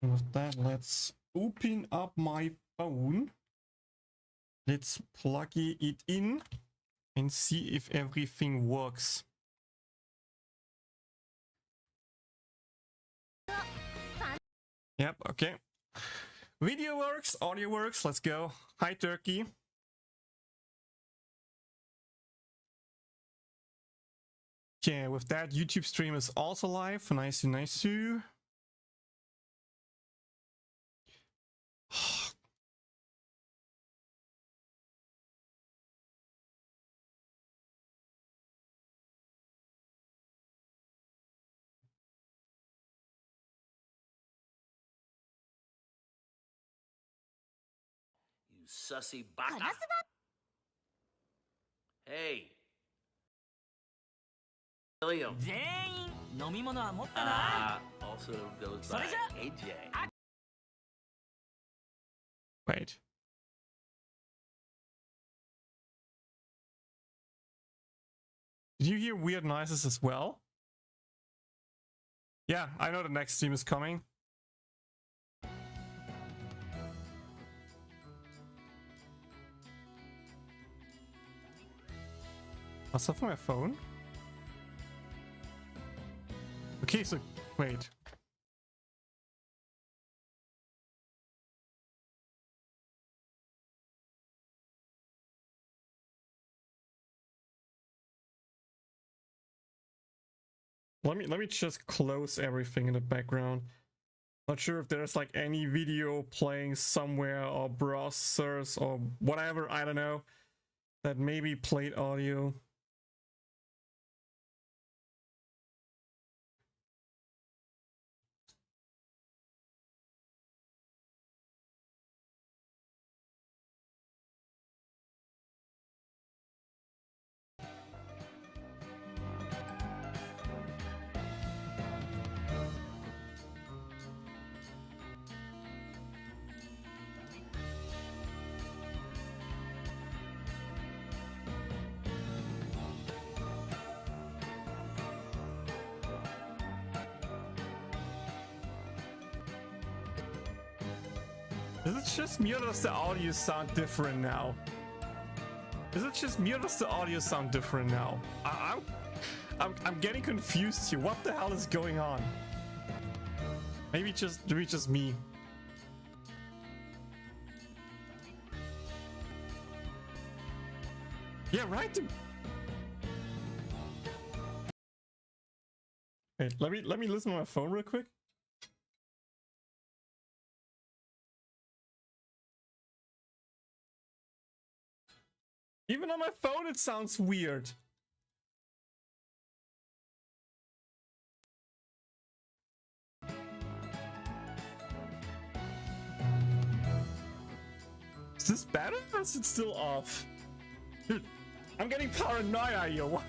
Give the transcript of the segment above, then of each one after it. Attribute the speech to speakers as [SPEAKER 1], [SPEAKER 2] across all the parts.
[SPEAKER 1] With that, let's open up my phone. Let's plug it in and see if everything works. Yep, okay. Video works, audio works, let's go. Hi, Turkey. Okay, with that, YouTube stream is also live. Nice.
[SPEAKER 2] You sussy baka. Hey. William. Also goes by AJ.
[SPEAKER 1] Wait. Did you hear weird noises as well? Yeah, I know the next stream is coming. What's that from my phone? Okay, so wait. Let me just close everything in the background. Not sure if there's like any video playing somewhere or browsers or whatever, I don't know, that maybe played audio. Is it just me or does the audio sound different now? Is it just me or does the audio sound different now? I'm getting confused here. What the hell is going on? Maybe just me. Yeah, right. Wait, let me listen to my phone real quick. Even on my phone, it sounds weird. Is this better or is it still off? Dude, I'm getting paranoia here. What?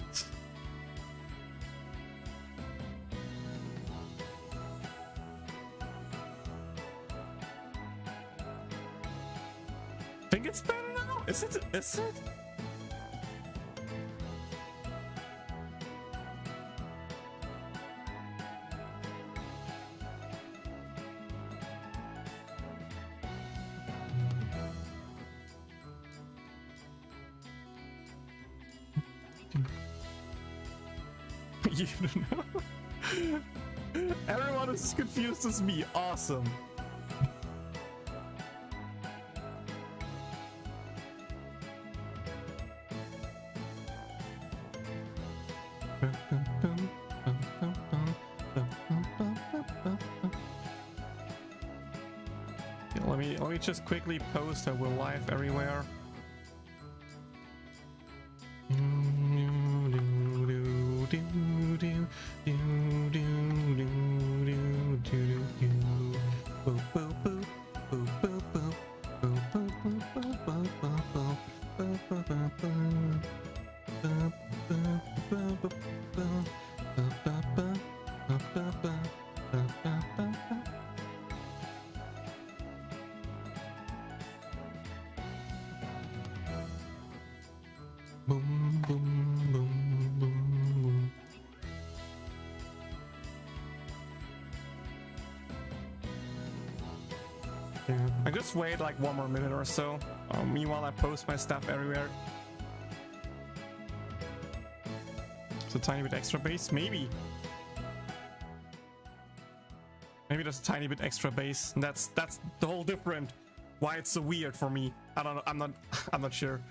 [SPEAKER 1] Think it's better now? Is it? Is it? You don't know. Everyone is as confused as me. Awesome. Yeah, let me just quickly post that we're live everywhere. Boom, boom, boom, boom, boom. Yeah, I just wait like 1 more minute or so. Meanwhile, I post my stuff everywhere. It's a tiny bit extra base, maybe. Maybe there's a tiny bit extra base. And that's the whole different. Why it's so weird for me. I don't know. I'm not sure.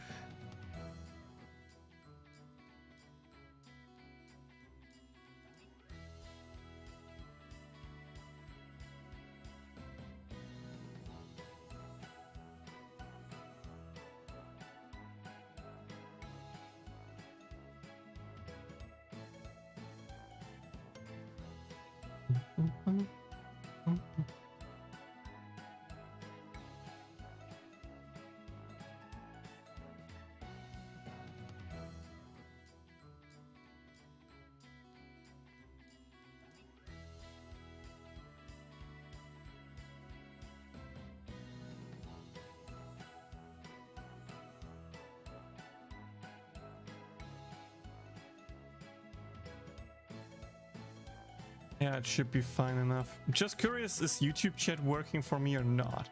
[SPEAKER 1] Yeah, it should be fine enough. Just curious, is YouTube chat working for me or not?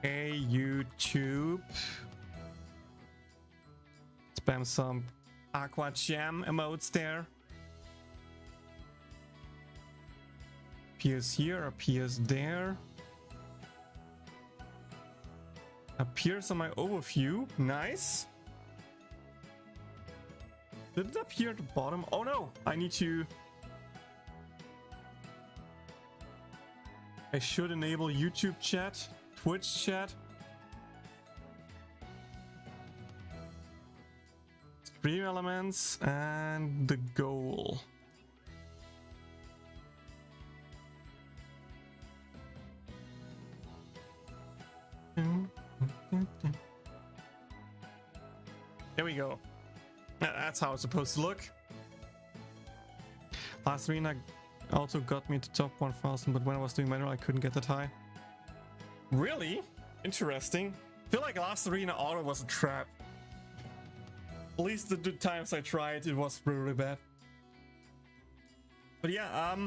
[SPEAKER 1] Hey, YouTube. Spam some Aqua Jam emotes there. Appears here, appears there. Appears on my overview. Nice. Did it appear at the bottom? Oh no! I need to... I should enable YouTube chat, Twitch chat. Stream elements and the goal. There we go. That's how it's supposed to look. Last arena also got me to top 1000, but when I was doing manual, I couldn't get that high. Really? Interesting. I feel like last arena auto was a trap. At least the times I tried, it was really bad. But yeah,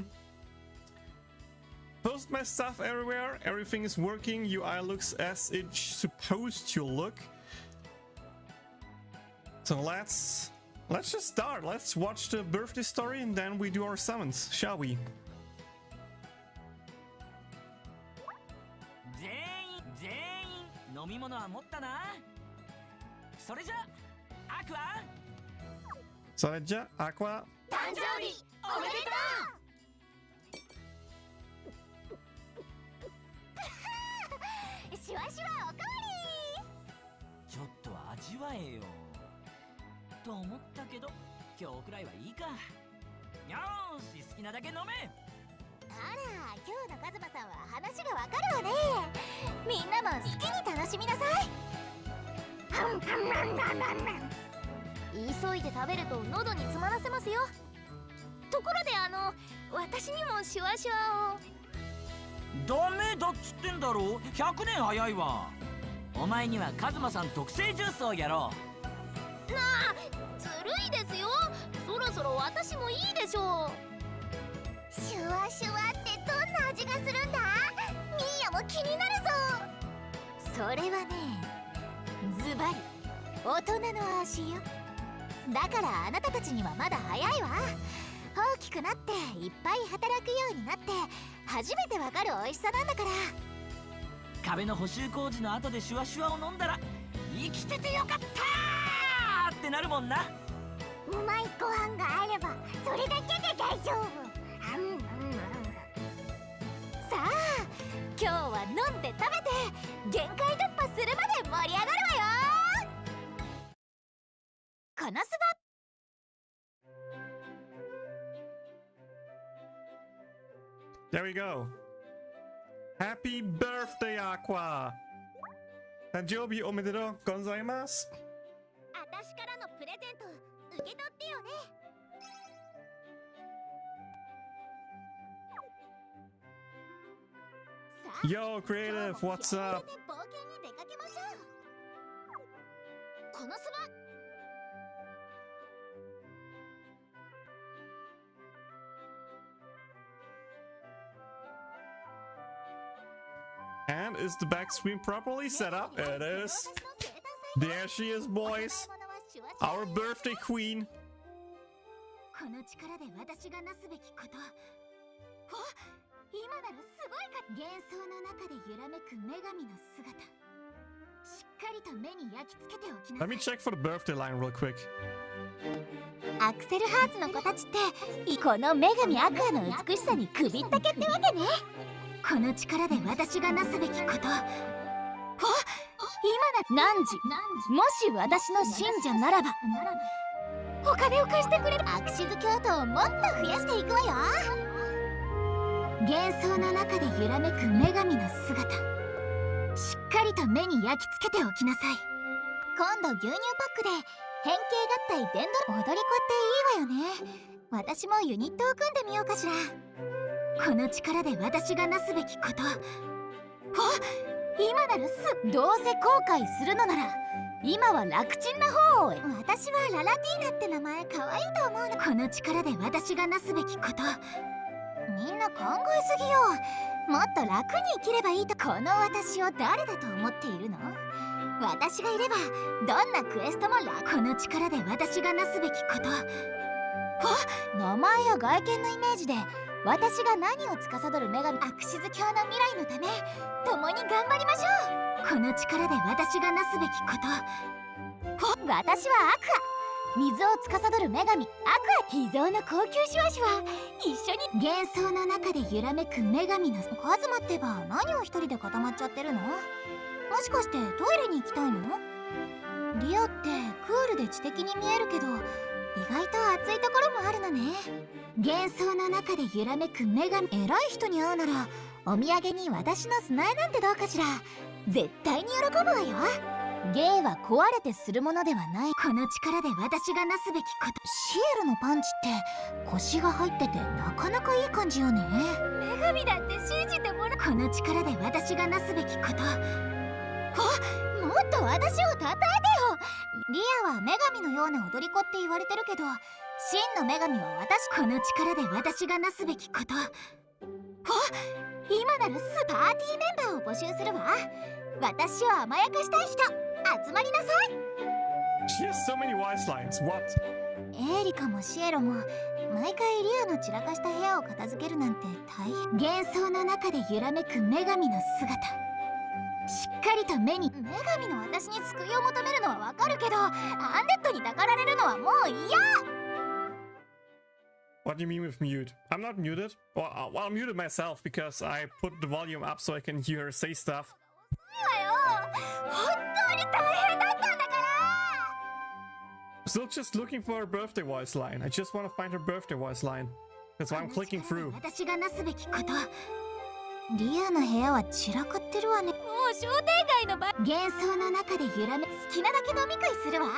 [SPEAKER 1] post my stuff everywhere. Everything is working. UI looks as it's supposed to look. So let's just start. Let's watch the birthday story and then we do our summons, shall we?
[SPEAKER 3] 飲み物は持ったな。それじゃ、アクア。
[SPEAKER 1] それじゃ、アクア。
[SPEAKER 4] 誕生日おめでとう。シュワシュワおかわり。
[SPEAKER 3] ちょっと味わえよ。と思ったけど、今日くらいはいいか。よーし、好きなだけ飲め。
[SPEAKER 4] あら、今日のカズマさんは話がわかるわね。みんなも好きに楽しみなさい。急いで食べると喉に詰まらせますよ。ところで私にもシュワシュワを。
[SPEAKER 3] ダメだっつってんだろ。100年早いわ。お前にはカズマさん特製ジュースをやろう。
[SPEAKER 4] なあ、ずるいですよ。そろそろ私もいいでしょう。シュワシュワってどんな味がするんだ？ミーヤも気になるぞ。それはね、ズバリ大人の味よ。だからあなたたちにはまだ早いわ。大きくなっていっぱい働くようになって初めてわかる美味しさなんだから。
[SPEAKER 3] 壁の補修工事の後でシュワシュワを飲んだら生きててよかったーってなるもんな。
[SPEAKER 4] うまいご飯があればそれだけで大丈夫。さあ、今日は飲んで食べて限界突破するまで盛り上がるわよ。このすば。
[SPEAKER 1] There we go. Happy birthday, Aqua! 誕生日おめでとうございます。
[SPEAKER 4] 私からのプレゼント受け取ってよね。
[SPEAKER 1] Yo, Creative, what's up?
[SPEAKER 4] 冒険に出かけましょう。このすば。
[SPEAKER 1] And is the back screen properly set up? It is. There she is, boys. Our birthday queen.
[SPEAKER 4] この力で私がなすべきこと。お、今ならすごいか。幻想の中で揺らめく女神の姿。しっかりと目に焼き付けておきなさ
[SPEAKER 1] Let
[SPEAKER 4] い。
[SPEAKER 1] me check for the birthday line real quick.
[SPEAKER 4] アクセルハーツの子たちってこの女神アクアの美しさに首ったけってわけね。この力で私がなすべきこと。お、今な汝もし私の信者ならばお金を貸してくれる。アクシズ教徒をもっと増やしていくわよ。幻想の中で揺らめく女神の姿、しっかりと目に焼き付けておきなさい。今度牛乳パックで変形合体電動踊り子っていいわよね。私もユニットを組んでみようかしら。この力で私がなすべきこと。お、今ならどうせ後悔するのなら今は楽ちんな方を。私はララティーナって名前可愛いと思うの。この力で私がなすべきこと。みんな考えすぎよ。もっと楽に生きればいいと。この私を誰だと思っているの。私がいればどんなクエストも楽。この力で私がなすべきこと。お、名前や外見のイメージで私が何を司る女神アクシズ教の未来のため共に頑張りましょう。この力で私がなすべきこと。私はアクア、水を司る女神アクア。秘蔵の高級シュワシュワ一緒に。幻想の中で揺らめく女神のカズマってば何を一人で固まっちゃってるの。もしかしてトイレに行きたいの。リオってクールで知的に見えるけど意外と熱いところもあるのね。幻想の中で揺らめく女神。偉い人に会うならお土産に私の砂絵なんてどうかしら。絶対に喜ぶわよ。芸は壊れてするものではない。この力で私がなすべきこと。シエルのパンチって腰が入っててなかなかいい感じよね。女神だって信じてもらう。この力で私がなすべきこと。もっと私をたたえてよ。リアは女神のような踊り子って言われてるけど真の女神は私。この力で私がなすべきこと。今ならパーティーメンバーを募集するわ。私を甘やかしたい人集まりなさい。
[SPEAKER 1] She has so many wise lines. What?
[SPEAKER 4] エリカもシエロも毎回リアの散らかした部屋を片付けるなんて大変。幻想の中で揺らめく女神の姿、しっかりと目に。女神の私に救いを求めるのはわかるけどアンデッドにたかられるのはもう嫌。
[SPEAKER 1] What do you mean with mute? I'm not muted. Well, I muted myself because I put the volume up so I can hear her say stuff.
[SPEAKER 4] 本当に大変だったんだから。
[SPEAKER 1] Still just looking for her birthday voice line. I just want to find her birthday voice line. That's why I'm clicking through. 私がなすべきこと。リアの部屋は散らかってるわね。もう商店街の幻想の中で揺らめ好きなだけ飲み食いするわ。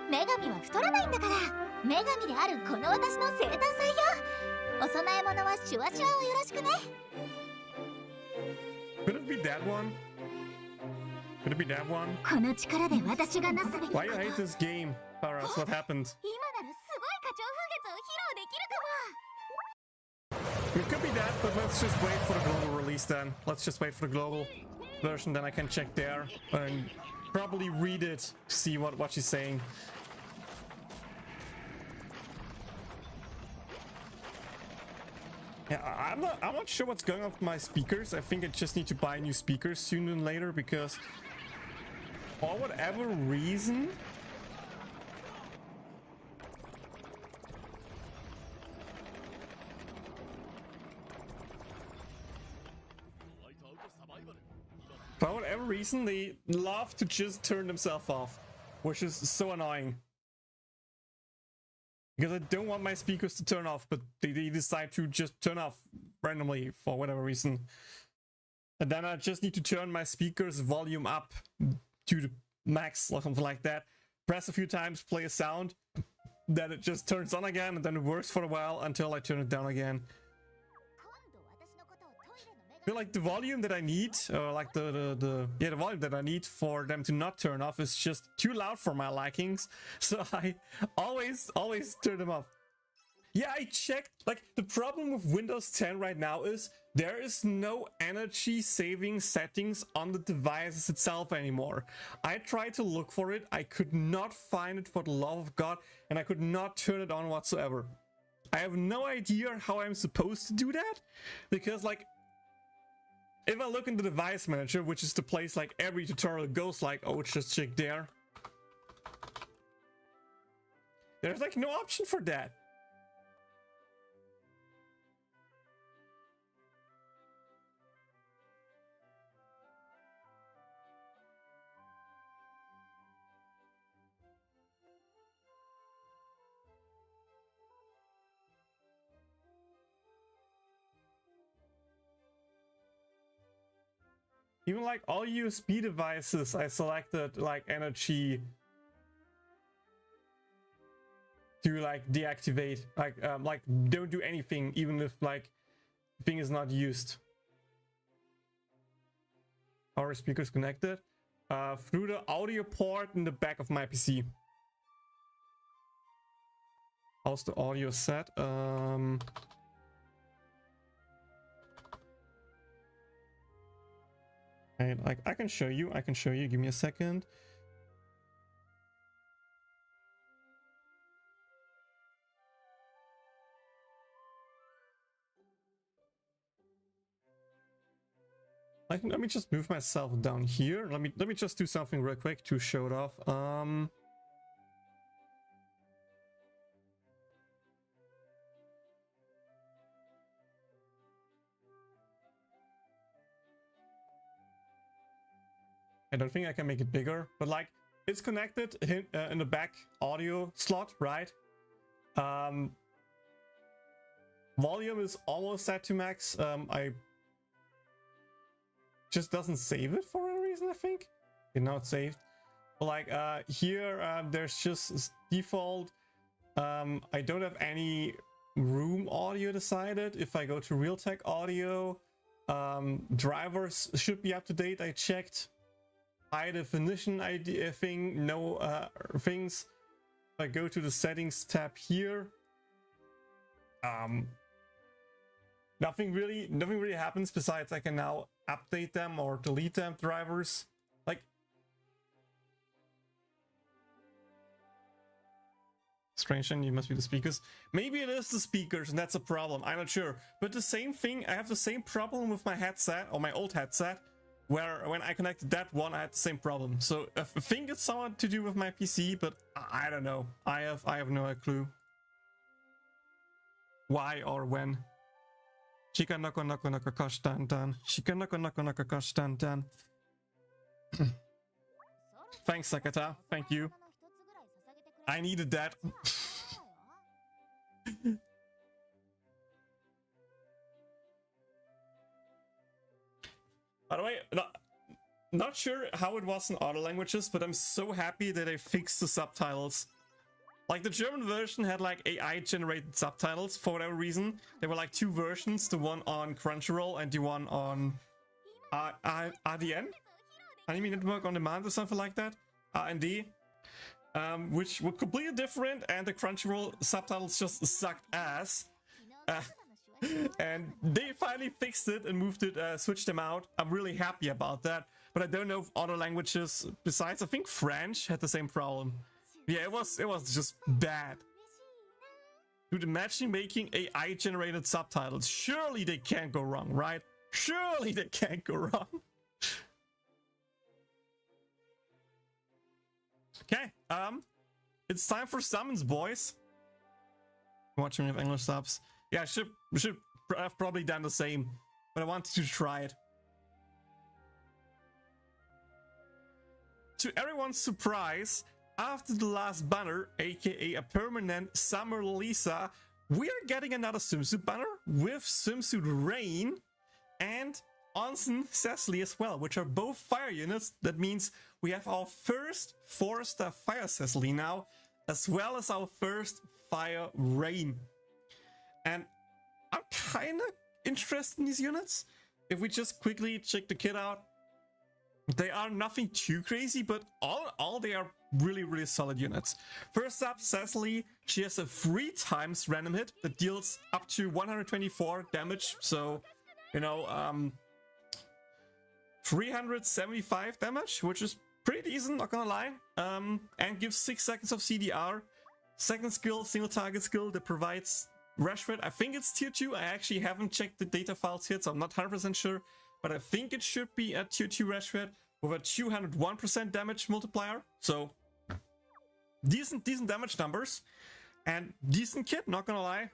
[SPEAKER 1] 女神は太らないんだから。女神であるこの私の生誕祭よ。お供え物はシュワシュワをよろしくね。 Could it be that one? Could it be that one?
[SPEAKER 4] この力で私がなすべきこと。
[SPEAKER 1] Why you hate this game, Paras? What happened?
[SPEAKER 4] 今ならすごい花鳥風月を披露できるかも。
[SPEAKER 1] It could be that, but let's just wait for the global release then. Let's just wait for the global version, then I can check there and probably read it, see what she's saying. Yeah, I'm not sure what's going on with my speakers. I think I just need to buy new speakers sooner than later because for whatever reason they love to just turn themselves off, which is so annoying. Because I don't want my speakers to turn off, but they decide to just turn off randomly for whatever reason. And then I just need to turn my speakers volume up to the max or something like that. Press a few times, play a sound, then it just turns on again, and then it works for a while until I turn it down again. I feel like the volume that I need, like the volume that I need for them to not turn off is just too loud for my likings. So I always turn them off. Yeah, I checked. Like, the problem with Windows 10 right now is there is no energy saving settings on the devices itself anymore. I tried to look for it. I could not find it for the love of God, and I could not turn it on whatsoever. I have no idea how I'm supposed to do that, because, like, if I look in the device manager, which is the place like every tutorial goes, like, oh, it's just check there. There's like no option for that. Even like all USB devices, I selected like energy to like deactivate, like don't do anything even if like thing is not used. Our speakers connected through the audio port in the back of my PC. How's the audio set? Like I can show you. Give me a second. Let me just move myself down here. Let me just do something real quick to show it off. I don't think I can make it bigger, but like it's connected in the back audio slot, right? Volume is almost set to max. I just doesn't save it for a reason, I think. Okay, now it's saved. But like here, there's just default. I don't have any room audio decided. If I go to Realtek audio, drivers should be up to date. I checked. High definition idea thing, no things. If I go to the settings tab here, nothing really happens besides I can now update them or delete them drivers. Like, strange thing, you must be the speakers. Maybe it is the speakers and that's a problem, I'm not sure. But the same thing, I have the same problem with my headset, or my old headset, where when I connected that one I had the same problem. So I think it's somewhat to do with my PC, but I don't know. I have no clue why or when. Chica noko noko noko kashtantan. Chica noko noko noko kashtantan. Thanks, Sakata. Thank you. I needed that. By the way, not sure how it was in other languages, but I'm so happy that they fixed the subtitles. Like, the German version had like AI-generated subtitles for whatever reason. There were like two versions, the one on Crunchyroll and the one on RDN? Anime Network On Demand or something like that. R&D. Which were completely different, and the Crunchyroll subtitles just sucked ass. And they finally fixed it and moved it, switched them out. I'm really happy about that. But I don't know if other languages besides, I think French had the same problem. Yeah, it was just bad. Dude, imagine making AI generated subtitles. Surely they can't go wrong, right? Surely they can't go wrong. Okay, it's time for summons, boys. Watching with English subs. Yeah, I should have probably done the same, but I wanted to try it. To everyone's surprise, after the last banner, aka a permanent summer Lisa, we are getting another swimsuit banner with swimsuit Rain and Onsen Cecily as well, which are both fire units. That means we have our first 4-star fire Cecily now, as well as our first fire Rain. And I'm kind of interested in these units. If we just quickly check the kit out, They are nothing too crazy, but all they are really solid units. First up, Cecily. She has a 3 times random hit that deals up to 124 damage. So, you know, 375 damage, which is pretty decent, not gonna lie. And gives 6 seconds of CDR. Second skill, single target skill that provides rash rate. I think it's tier 2. I actually haven't checked the data files yet, so I'm not 100% sure. But I think it should be a tier 2 rash rate with a 201% damage multiplier. So decent damage numbers and decent kit, not gonna lie.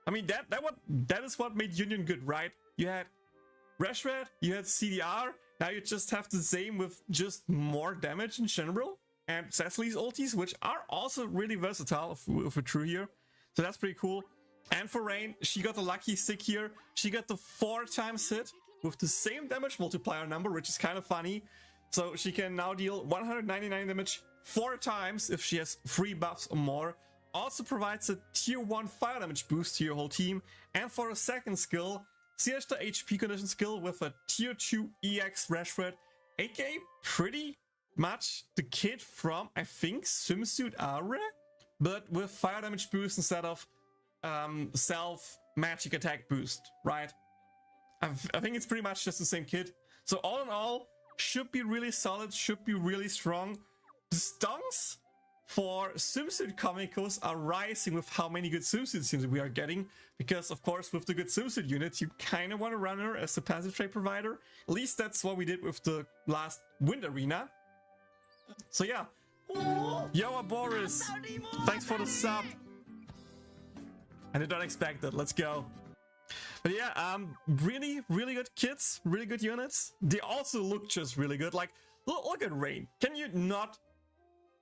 [SPEAKER 1] I mean that is what made Union good, right? You had rash rate, you had CDR, now you just have the same with just more damage in general. And Cecily's ultis, which are also really versatile if we're true here. So that's pretty cool. And for Rain, she got the lucky stick here. She got the 4 times hit with the same damage multiplier number, which is kind of funny. So she can now deal 199 damage 4 times if she has 3 buffs or more. Also provides a tier 1 fire damage boost to your whole team. And for a second skill, she has the HP condition skill with a tier 2 EX rash rate, aka pretty much the kit from, I think, Swimsuit Aura, but with fire damage boost instead of self magic attack boost, right? I think it's pretty much just the same kit. So all in all, should be really solid, should be really strong. The stunts for swimsuit comicals are rising with how many good swimsuit teams we are getting, because of course with the good swimsuit units you kind of want to run her as a passive trade provider. At least that's what we did with the last Wind Arena. So yeah. Yo, Boris, thanks for the sub. I did not expect that. Let's go. But yeah, really good kits, really good units. They also look just really good. Like, look at Rain. Can you not?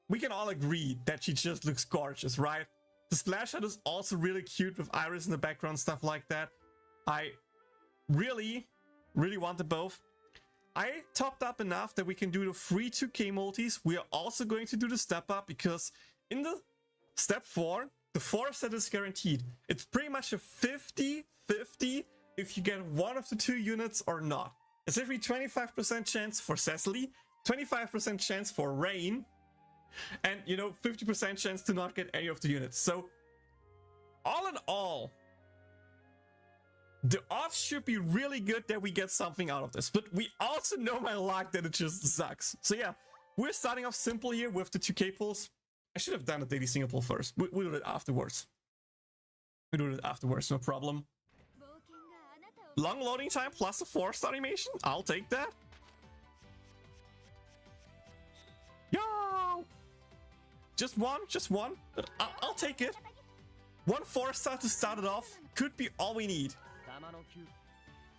[SPEAKER 1] We can all agree that she just looks gorgeous, right? The splash shot is also really cute with Iris in the background, stuff like that. I really want them both. I topped up enough that we can do the free 2K multis. We are also going to do the step up because in the step 4, the 4 set is guaranteed. It's pretty much a 50-50 if you get one of the 2 units or not. It's every 25% chance for Cecily, 25% chance for Rain, and, you know, 50% chance to not get any of the units. So, all in all, the odds should be really good that we get something out of this. But we also know my luck that it just sucks. So yeah, we're starting off simple here with the 2K pulls. I should have done the daily single pull first. We'll do it afterwards. We'll do it afterwards, no problem. Long loading time plus a 4-star animation. I'll take that. Yo! Just one. I'll take it. 1 4-star to start it off could be all we need.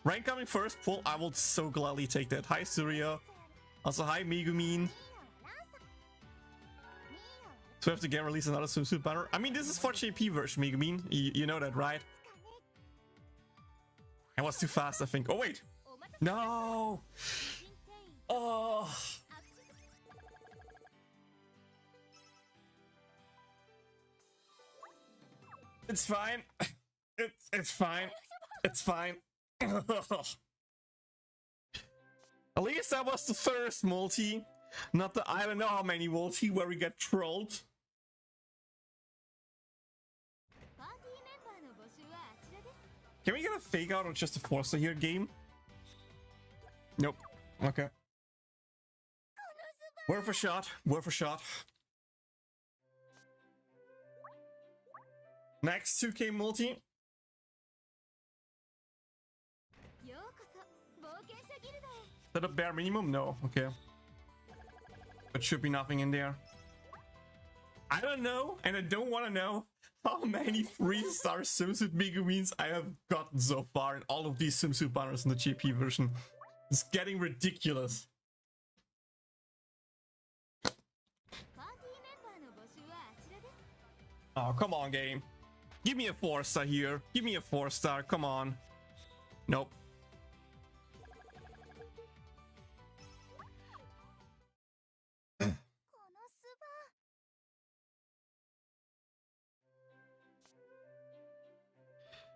[SPEAKER 1] Rank coming first pull. I will so gladly take that. Hi Surya. Also hi Megumin. So we have to again release another swimsuit banner. I mean, this is for JP version, Megumin. You know that, right? I was too fast, I think. Oh wait. No. Oh. It's fine. It's fine. It's fine. At least that was the first multi, not the I don't know how many multi where we get trolled. Can we get a fake out or just a 4-star here game? Nope. Okay. Worth a shot. Worth a shot. Next 2K multi. Is that a bare minimum? No. Okay. But should be nothing in there. I don't know, and I don't want to know how many 3-star swimsuit Megumins I have gotten so far in all of these swimsuit banners in the JP version. It's getting ridiculous. Oh, come on, game. Give me a 4-star here. Give me a 4-star. Come on. Nope.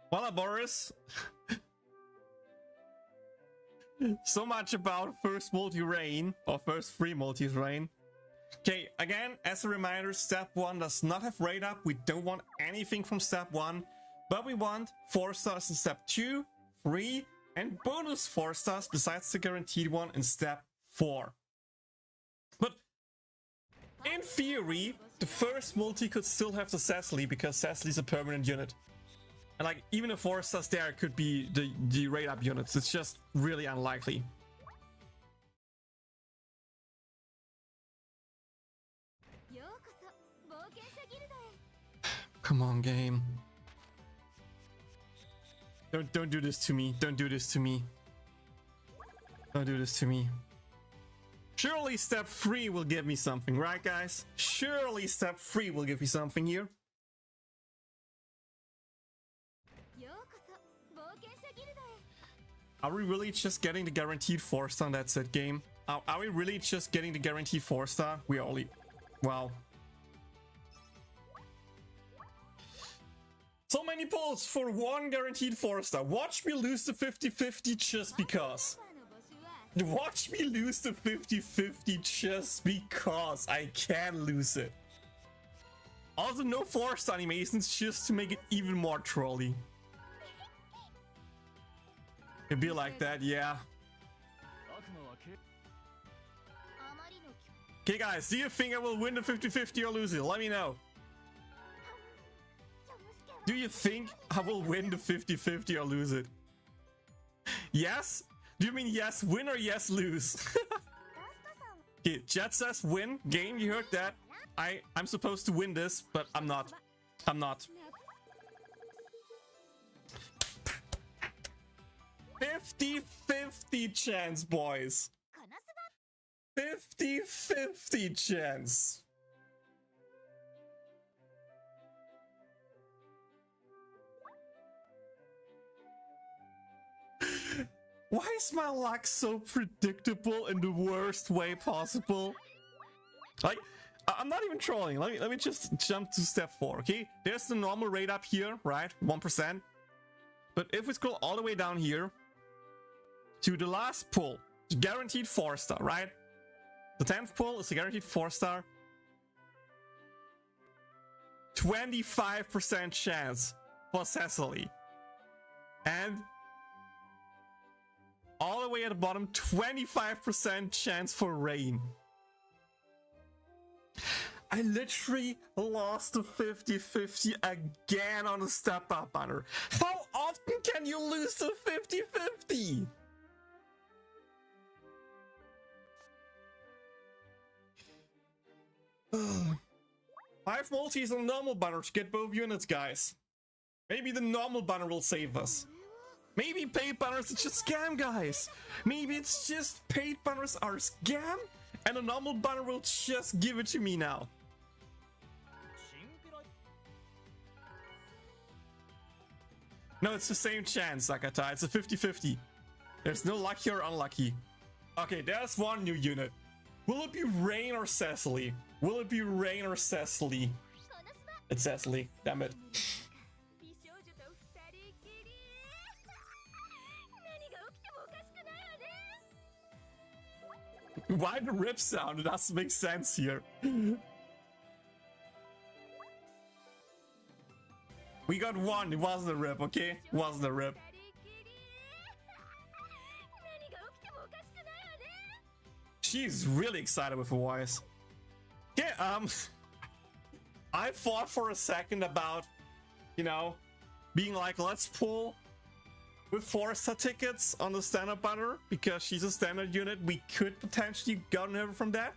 [SPEAKER 1] Voila, Boris. So much about first multi-rain, or first free multi-rain. Okay, again, as a reminder, step 1 does not have rate up. We don't want anything from step 1, but we want 4 stars in step 2, 3, and bonus 4 stars besides the guaranteed one in step 4. But in theory, the first multi could still have the Cecily, because Cecily's a permanent unit. And like, even the 4 stars there could be the rate up units. It's just really unlikely. Come on, game. Don't do this to me. Don't do this to me. Don't do this to me. Surely step 3 will give me something, right guys? Surely step 3 will give me something here. Are we really just getting the guaranteed 4 star? That's it, game. Are we really just getting the guaranteed 4 star? We are only... Wow. So many pulls for one guaranteed 4 star. Watch me lose the 50-50 just because. Watch me lose the 50-50 just because I can lose it. Also, no 4 star animations just to make it even more trolly. It'd be like that, yeah. Okay guys, do you think I will win the 50-50 or lose it? Let me know. Do you think I will win the 50-50 or lose it? Yes? Do you mean yes win or yes lose? Okay, Jet says win. Game, you heard that. I'm supposed to win this, but I'm not. I'm not. 50-50 chance, boys. 50-50 chance. Why is my luck so predictable in the worst way possible? Like, I'm not even trolling. Let me just jump to step 4, okay? There's the normal rate up here, right? 1%. But if we scroll all the way down here to the last pull, guaranteed 4 star, right? The 10th pull is a guaranteed 4 star. 25% chance for Cecily. And all the way at the bottom, 25% chance for Rain. I literally lost the 50-50 again on the step up banner. How often can you lose the 50-50? Five multis on normal banner to get both units, guys. Maybe the normal banner will save us. Maybe paid banners are just scam, guys. Maybe it's just paid banners are scam, and a normal banner will just give it to me now. No, it's the same chance, Sakata. It's a 50-50. There's no lucky or unlucky. Okay, there's one new unit. Will it be Rain or Cecily? Will it be Rain or Cecily? It's Cecily. Damn it. Why the rip sound? It doesn't make sense here. We got one. It wasn't a rip, okay? It wasn't a rip. She's really excited with her voice. Yeah, I thought for a second about, you know, being like, let's pull with 4-star tickets on the standard banner because she's a standard unit. We could potentially gotten her from that.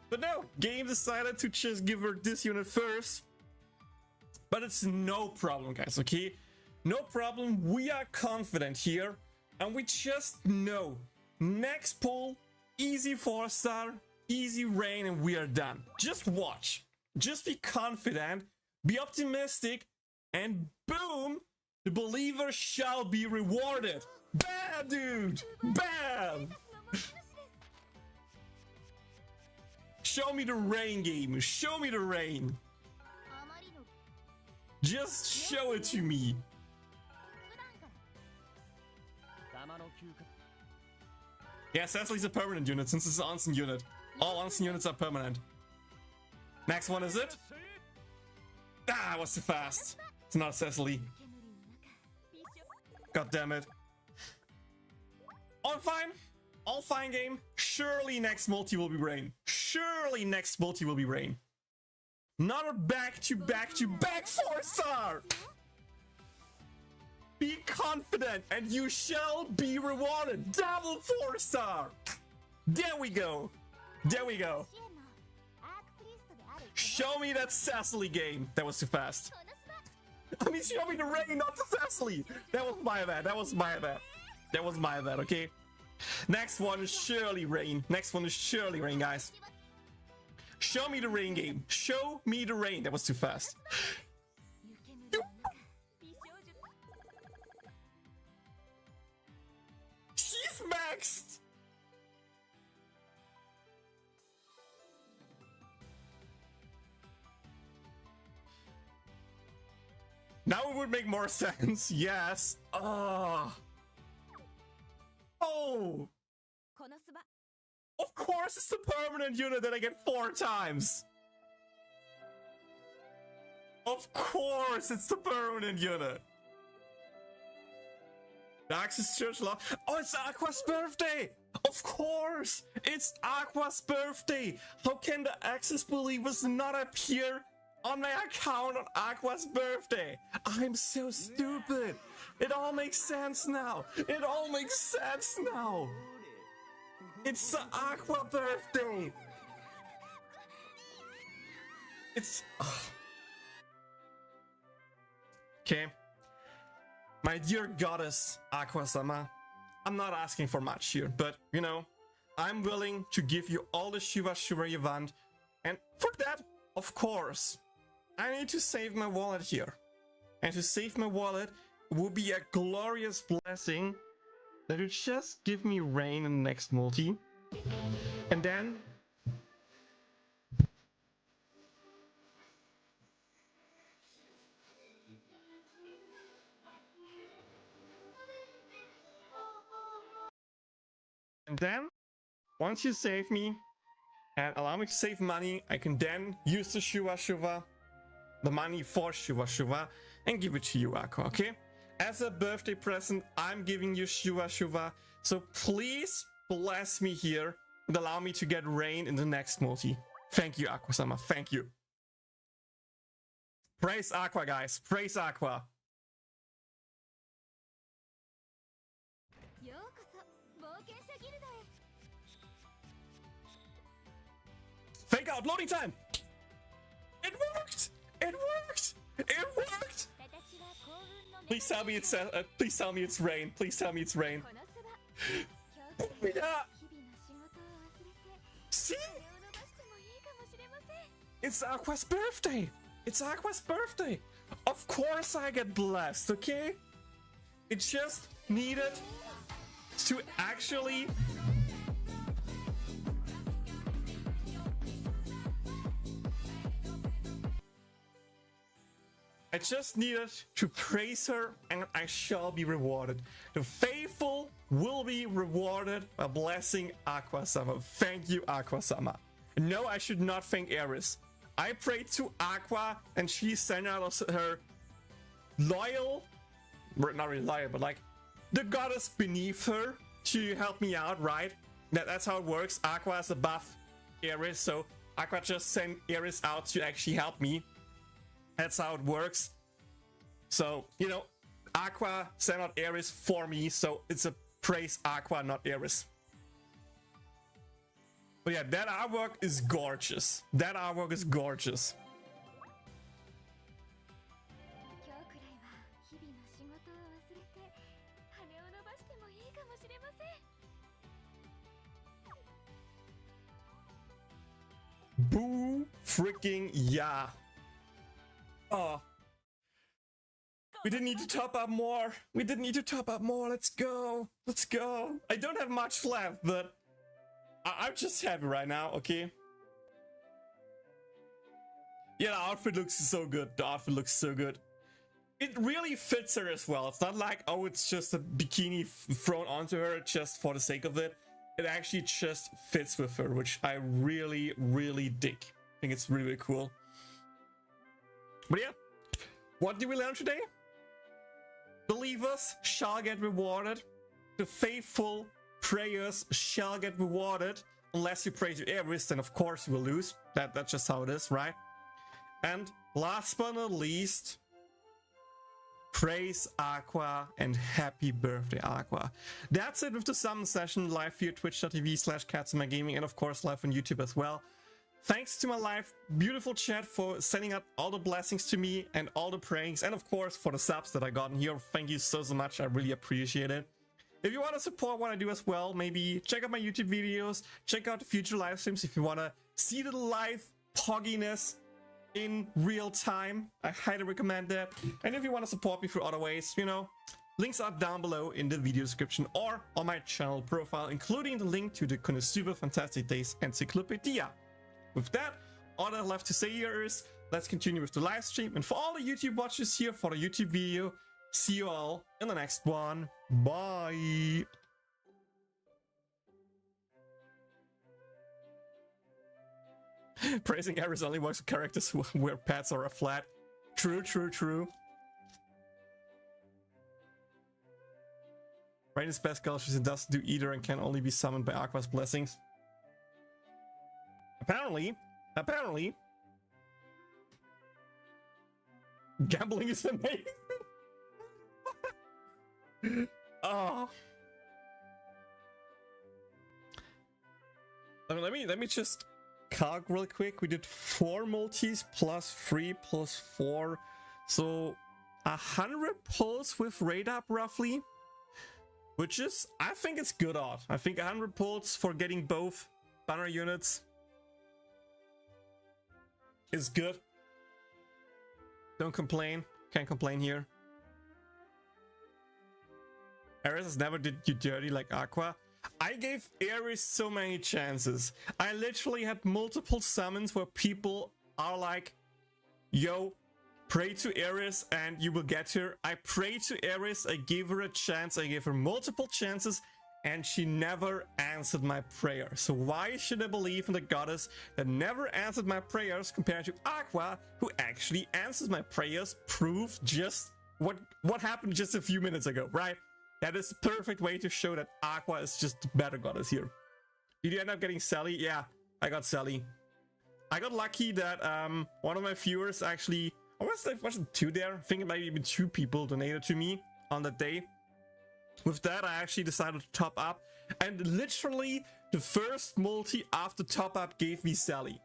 [SPEAKER 1] But no, game decided to just give her this unit first. But it's no problem, guys, okay? No problem. We are confident here. And we just know next pull, easy 4-star, easy Rain, and we are done. Just watch. Just be confident. Be optimistic. And boom, the believer shall be rewarded. Bam, dude. Bam. Show me the Rain, game. Show me the Rain. Just show it to me. Yeah, Cecily's a permanent unit since it's an onsen unit. All onsen units are permanent. Next one, is it? Ah, I was too fast. It's not Cecily. God damn it. All fine. All fine game. Surely next multi will be Rain. Surely next multi will be Rain. Not a back-to-back-to-back 4-star! Be confident and you shall be rewarded. Double 4-star! There we go. There we go. Show me that Cecily game. That was too fast. I mean, show me the Rain, not the Cecily. That was my bad. That was my bad. That was my bad, okay? Next one is surely Rain. Next one is surely Rain, guys. Show me the Rain game. Show me the Rain. That was too fast. She's maxed. Now it would make more sense. Yes. Oh. Of course it's the permanent unit that I get 4 times. Of course it's the permanent unit. The Axis Church Law. Oh, it's Aqua's birthday. Of course. It's Aqua's birthday. How can the Axis believers not appear on my account on Aqua's birthday? I'm so stupid. It all makes sense now. It all makes sense now. It's the Aqua birthday. It's... Okay. My dear goddess, Aqua-sama, I'm not asking for much here, but, you know, I'm willing to give you all the Shuva you want, and for that, of course, I need to save my wallet here. And to save my wallet would be a glorious blessing that would just give me Rain in the next multi. And then... And then, once you save me, and allow me to save money, I can then use the Shuva, the money for Shuva, and give it to you, Aqua, okay? As a birthday present, I'm giving you Shuva, so please bless me here and allow me to get Rain in the next multi. Thank you, Aqua-sama, thank you. Praise Aqua, guys, praise Aqua. Fake out, loading time! It worked! It worked! It worked! Please tell me it's please tell me it's Rain. Please tell me it's Rain. Yeah. See? It's Aqua's birthday! It's Aqua's birthday! Of course I get blessed, okay? It just needed to actually... I just needed to praise her and I shall be rewarded. The faithful will be rewarded by blessing Aqua-sama. Thank you, Aqua-sama. No, I should not thank Ares. I prayed to Aqua and she sent out her loyal, not really loyal, but like the goddess beneath her to help me out, right? That's how it works. Aqua is above Ares, so Aqua just sent Ares out to actually help me. That's how it works. So, you know, Aqua sent out Ares for me, so it's a praise Aqua, not Ares. But yeah, that artwork is gorgeous. That artwork is gorgeous. Boo freaking yeah. Oh. We didn't need to top up more. We didn't need to top up more. Let's go. Let's go. I don't have much left, but I'm just happy right now, okay? Yeah, the outfit looks so good. The outfit looks so good. It really fits her as well. It's not like, oh, it's just a bikini thrown onto her just for the sake of it. it actually just fits with her, which I really, really dig. I think it's really, really cool. But yeah, what did we learn today? Believers shall get rewarded. The faithful prayers shall get rewarded. Unless you pray to Ares, then of course you will lose. That's just how it is, right? And last but not least, praise Aqua and happy birthday, Aqua. That's it with the summon session live here, twitch.tv/KatsumaGaming, and of course live on YouTube as well. Thanks to my live beautiful chat for sending out all the blessings to me and all the prayings, and of course for the subs that I got in here. Thank you so much. I really appreciate it. If you want to support what I do as well, maybe check out my YouTube videos, check out the future live streams if you want to see the live pogginess in real time. I highly recommend that. And if you want to support me through other ways, you know, links are down below in the video description or on my channel profile, including the link to the Konosuba Fantastic Days Encyclopedia. With that, all I left to say here is, let's continue with the live stream. And for all the YouTube watchers here for the YouTube video, see you all in the next one. Bye! Praising Ares only works with characters where pets are a flat. True, true, true. Rain is best girl, she doesn't do either and can only be summoned by Aqua's blessings. Apparently, gambling is amazing. Oh. Let me just calc real quick. We did 4 multis plus 3 plus 4, so 100 pulls with rate up roughly, which is, I think it's good odd. I think 100 pulls for getting both banner units is good. Don't complain. Can't complain here. Ares has never did you dirty like Aqua. I gave Ares so many chances. I literally had multiple summons where people are like, yo, pray to Ares and you will get her. I prayed to Ares, I gave her a chance, I gave her multiple chances, and she never answered my prayer. So why should I believe in the goddess that never answered my prayers compared to Aqua, who actually answers my prayers? Proof just what happened just a few minutes ago, right? That is the perfect way to show that Aqua is just the better goddess here. Did you end up getting Sally? Yeah, I got Sally. I got lucky that one of my viewers actually, or wasn't 2 there? I think it might even 2 people donated to me on that day. With that, I actually decided to top up, and literally the first multi after top up gave me Sally.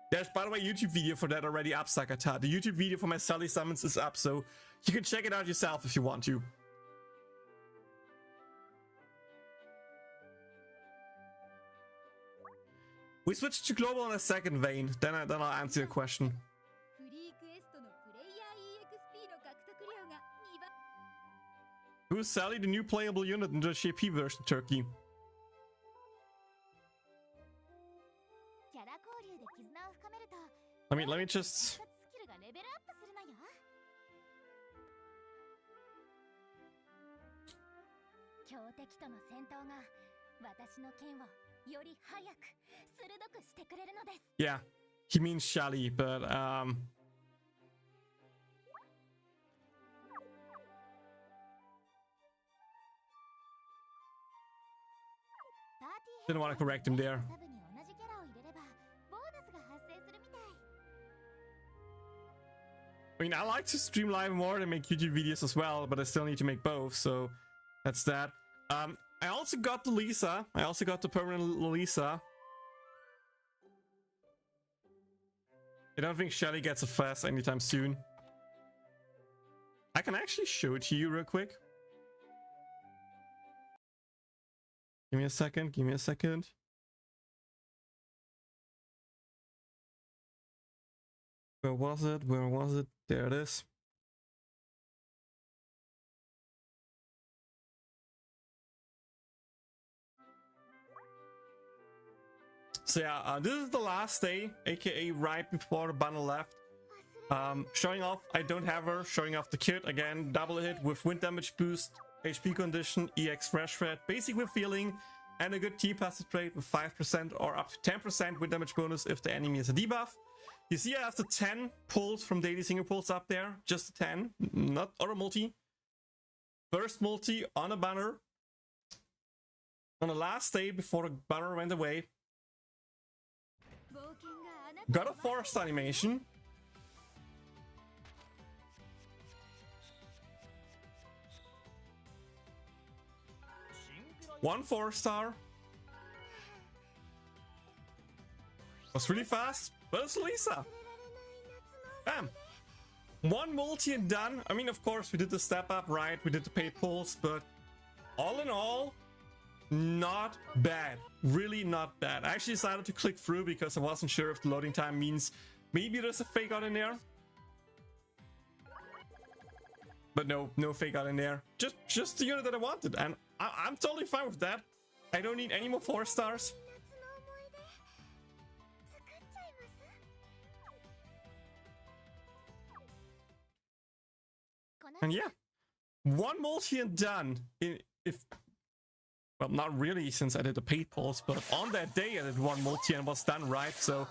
[SPEAKER 1] There's, by the way, a YouTube video for that already up, Sakata. The YouTube video for my Sally summons is up, so you can check it out yourself if you want to. We switched to global in a second, Vane. Then I'll answer your question. Who's Sally, the new playable unit in the JP version, Turkey? Let me just... Yeah, he means Shally, but didn't want to correct him there. I mean, I like to stream live more and make YouTube videos as well, but I still need to make both, so that's that. I also got the Lisa. I also got the permanent Lisa. I don't think Shelly gets a fast anytime soon. I can actually show it to you real quick. Give me a second, give me a second. Where was it? Where was it? There it is. So yeah, this is the last day, aka right before the bundle left. Showing off, I don't have her. Showing off the kit again, double hit with wind damage boost, HP condition, EX fresh thread. Basically feeling and a good T-passive trait with 5% or up to 10% with damage bonus if the enemy is a debuff. You see I have the 10 pulls from daily single pulls up there, just the 10, not on a multi. First multi on a banner. On the last day before the banner went away. Got a forest animation. One 4-star. Was really fast, but it's Lisa. Bam. One multi and done. I mean, of course, we did the step up, right? We did the paid pulls, but all in all, not bad. Really not bad. I actually decided to click through because I wasn't sure if the loading time means maybe there's a fake out in there. But no fake out in there. Just the unit that I wanted, and I'm totally fine with that. I don't need any more 4-stars. And yeah, one multi and done. Well, not really, since I did the paid pulls, but on that day I did one multi and was done, right? So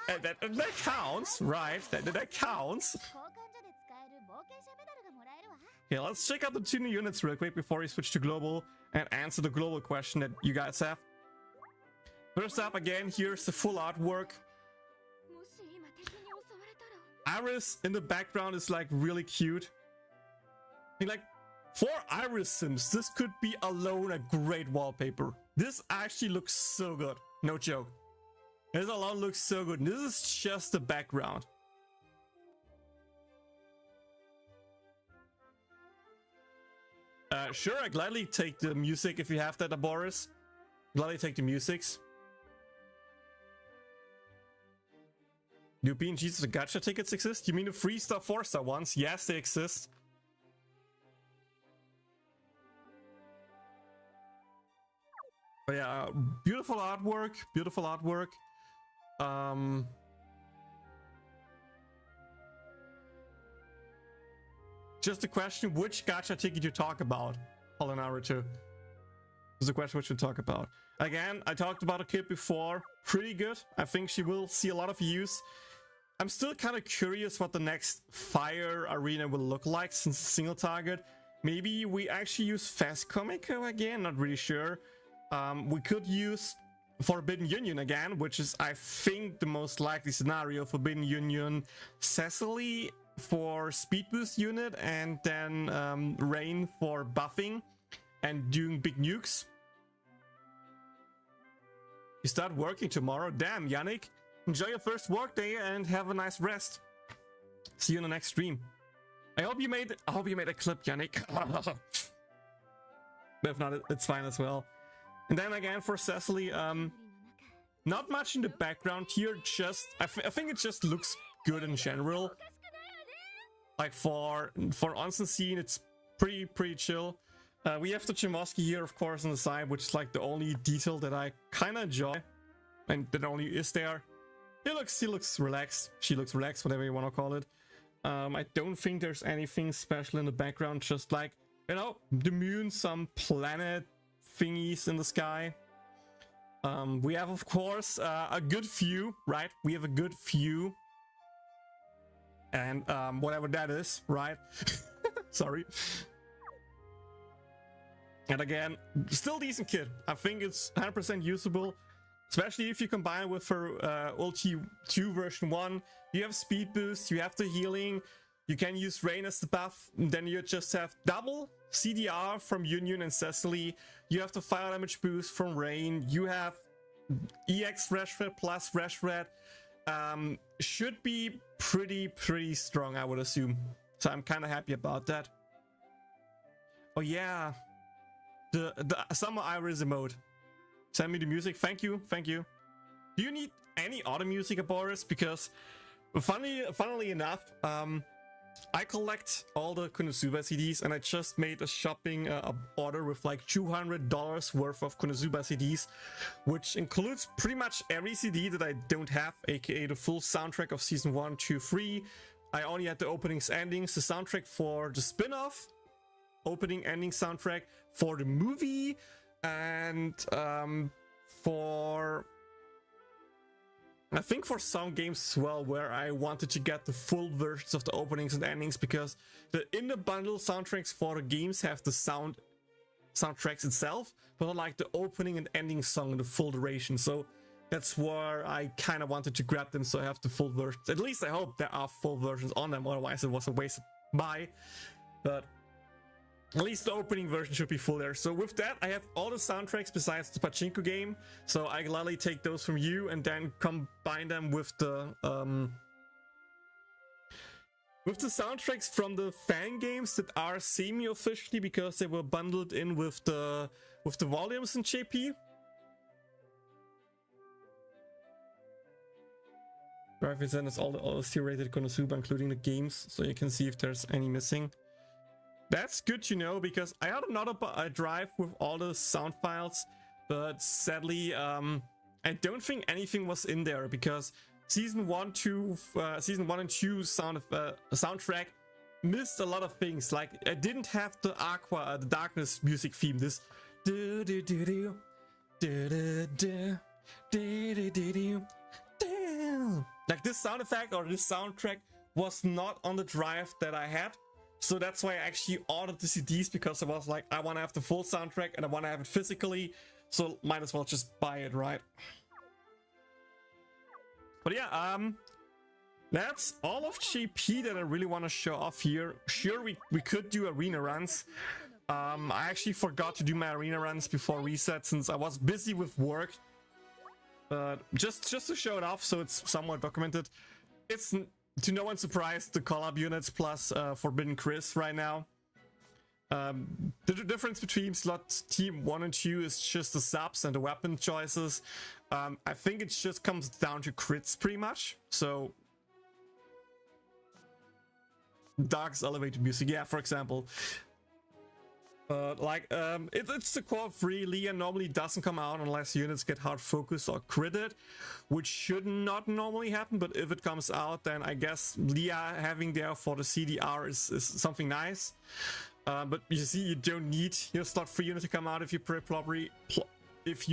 [SPEAKER 1] that counts, right? That counts. Yeah, let's check out the 2 new units real quick before we switch to global and answer the global question that you guys have. First up, again, here's the full artwork. Iris in the background is like really cute. I mean, like, for Iris Sims, this could be alone a great wallpaper. This actually looks so good. No joke. This alone looks so good. This is just the background. Sure, I gladly take the music if you have that, Boris. Gladly take the musics. Do PNGs and gacha tickets exist? You mean the 3-star, 4-star ones? Yes, they exist. But yeah, beautiful artwork, beautiful artwork. Just a question, which gacha ticket you talk about? Hold on, Naruto. Just a question which you talk about. Again, I talked about a kid before. Pretty good. I think she will see a lot of use. I'm still kind of curious what the next fire arena will look like since it's single target. Maybe we actually use Fast Comico again, not really sure. We could use Forbidden Union again, which is, I think, the most likely scenario. Forbidden Union, Cecily for speed boost unit, and then Rain for buffing and doing big nukes. You start working tomorrow? Damn, Yannick. Enjoy your first work day and have a nice rest. See you in the next stream. I hope you made a clip, Yannick. But if not, it's fine as well. And then again for Cecily, not much in the background here, just I think it just looks good in general. Like for onsen scene, it's pretty chill. We have the Chimoski here, of course, on the side, which is like the only detail that I kind of enjoy, and that only is there. He looks relaxed. She looks relaxed, whatever you want to call it. I don't think there's anything special in the background, just like, you know, the moon, some planet thingies in the sky. We have, of course, a good view, right? We have a good view. And whatever that is, right? Sorry. And again, still decent kit. I think it's 100% usable, especially if you combine it with her Ulti 2 version 1. You have speed boost, you have the healing, you can use Rain as the buff, and then you just have double CDR from Union and Cecily. You have the fire damage boost from Rain. You have EX Reshred plus Reshred. Should be pretty strong, I would assume. So I'm kind of happy about that. Oh yeah, the Summer Iris emote. Send me the music. Thank you. Do you need any other music, Boris? Because funnily enough, I collect all the Konosuba CDs, and I just made a shopping order with like $200 worth of Konosuba CDs, which includes pretty much every CD that I don't have, aka the full soundtrack of season 1, 2, 3. I only had the openings, endings, the soundtrack for the spin-off, opening, ending soundtrack for the movie, And I think for some games as well, where I wanted to get the full versions of the openings and endings, because in the bundle soundtracks for the games have the soundtracks itself, but not like the opening and ending song in the full duration. So that's where I kind of wanted to grab them, so I have the full versions. At least I hope there are full versions on them, otherwise it was a waste of buy. But at least the opening version should be full there. So with that, I have all the soundtracks besides the pachinko game. So I gladly take those from you and then combine them with the soundtracks from the fan games that are semi-officially, because they were bundled in with the volumes in JP. Drive is all the C-rated Konosuba, including the games, so you can see if there's any missing. That's good to know, because I had another drive with all the sound files, but sadly, I don't think anything was in there, because season 1 and 2 soundtrack missed a lot of things. Like, I didn't have the AQUA, the Darkness music theme. This like this sound effect or this soundtrack was not on the drive that I had. So that's why I actually ordered the CDs, because I was like, I want to have the full soundtrack and I want to have it physically, so might as well just buy it, right? But yeah, that's all of JP that I really want to show off here. Sure, we could do arena runs. I actually forgot to do my arena runs before reset since I was busy with work. But just to show it off so it's somewhat documented. It's, to no one's surprise, the collab units plus Forbidden Chris right now. The difference between slot team 1 and 2 is just the subs and the weapon choices. I think it just comes down to crits pretty much. So Dark's elevated music, yeah, for example. It's the core 3. Leah normally doesn't come out unless units get hard focused or critted, which should not normally happen, but if it comes out, then I guess Leah having there for the CDR is something nice. But you see, you don't need your slot 3 unit to come out if you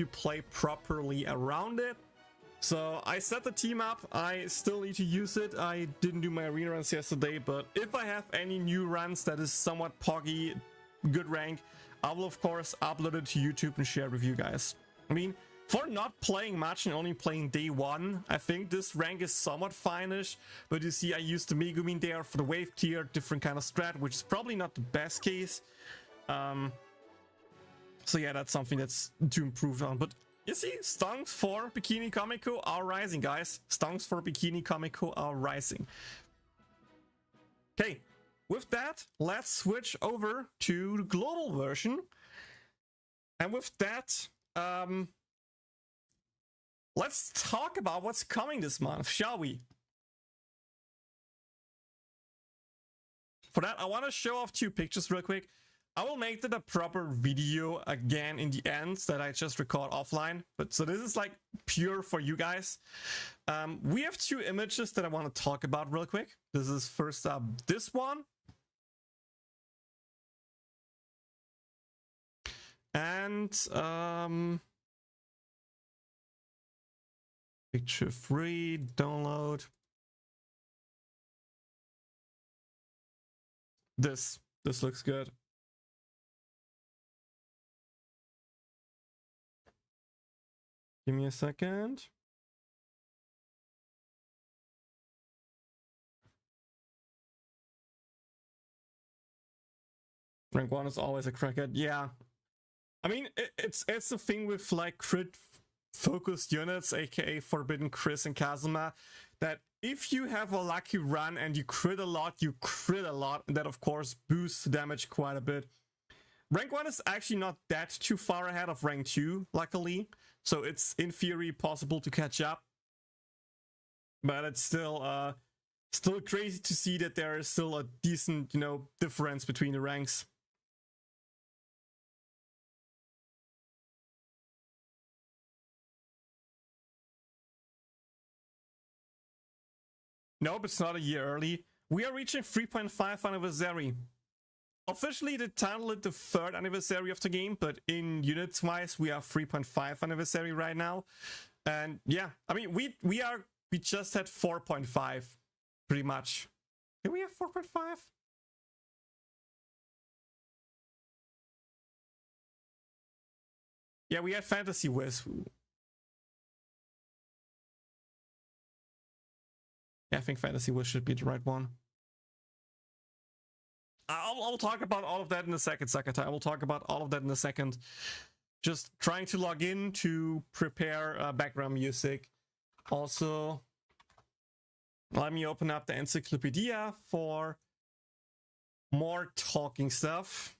[SPEAKER 1] play properly around it. So I set the team up. I still need to use it. I didn't do my arena runs yesterday, but if I have any new runs that is somewhat poggy, good rank, I will of course upload it to YouTube and share it with you guys. I mean, for not playing much and only playing day 1, I think this rank is somewhat fine-ish, but you see I used the Megumin there for the wave clear, different kind of strat, which is probably not the best case. So yeah, that's something that's to improve on. But you see, stunts for Bikini Comico are rising, guys. Stunts for Bikini Comico are rising. Okay. With that, let's switch over to the global version. And with that, let's talk about what's coming this month, shall we? For that, I want to show off 2 pictures real quick. I will make that a proper video again in the end that I just record offline. But so this is like pure for you guys. We have 2 images that I want to talk about real quick. This is first up this one. And picture 3, download. This looks good. Give me a second. Rank 1 is always a crackhead. Yeah. I mean, it's the thing with like crit focused units, aka Forbidden Chris and Kazuma, that if you have a lucky run and you crit a lot, and that of course boosts damage quite a bit. Rank 1 is actually not that too far ahead of rank 2, luckily, so it's in theory possible to catch up. But it's still crazy to see that there is still a decent, difference between the ranks. Nope, it's not a year early. We are reaching 3.5 anniversary. officially the title is the 3rd anniversary of the game, but in units wise we are 3.5 anniversary right now. And yeah, I mean we just had 4.5 pretty much. Did we have 4.5? Yeah, we had Fantasy Wiz. Yeah, I think Fantasy Wiz should be the right one. I'll talk about all of that in a second, Sakata. I will talk about all of that in a second. Just trying to log in to prepare background music. Also, let me open up the Encyclopedia for more talking stuff.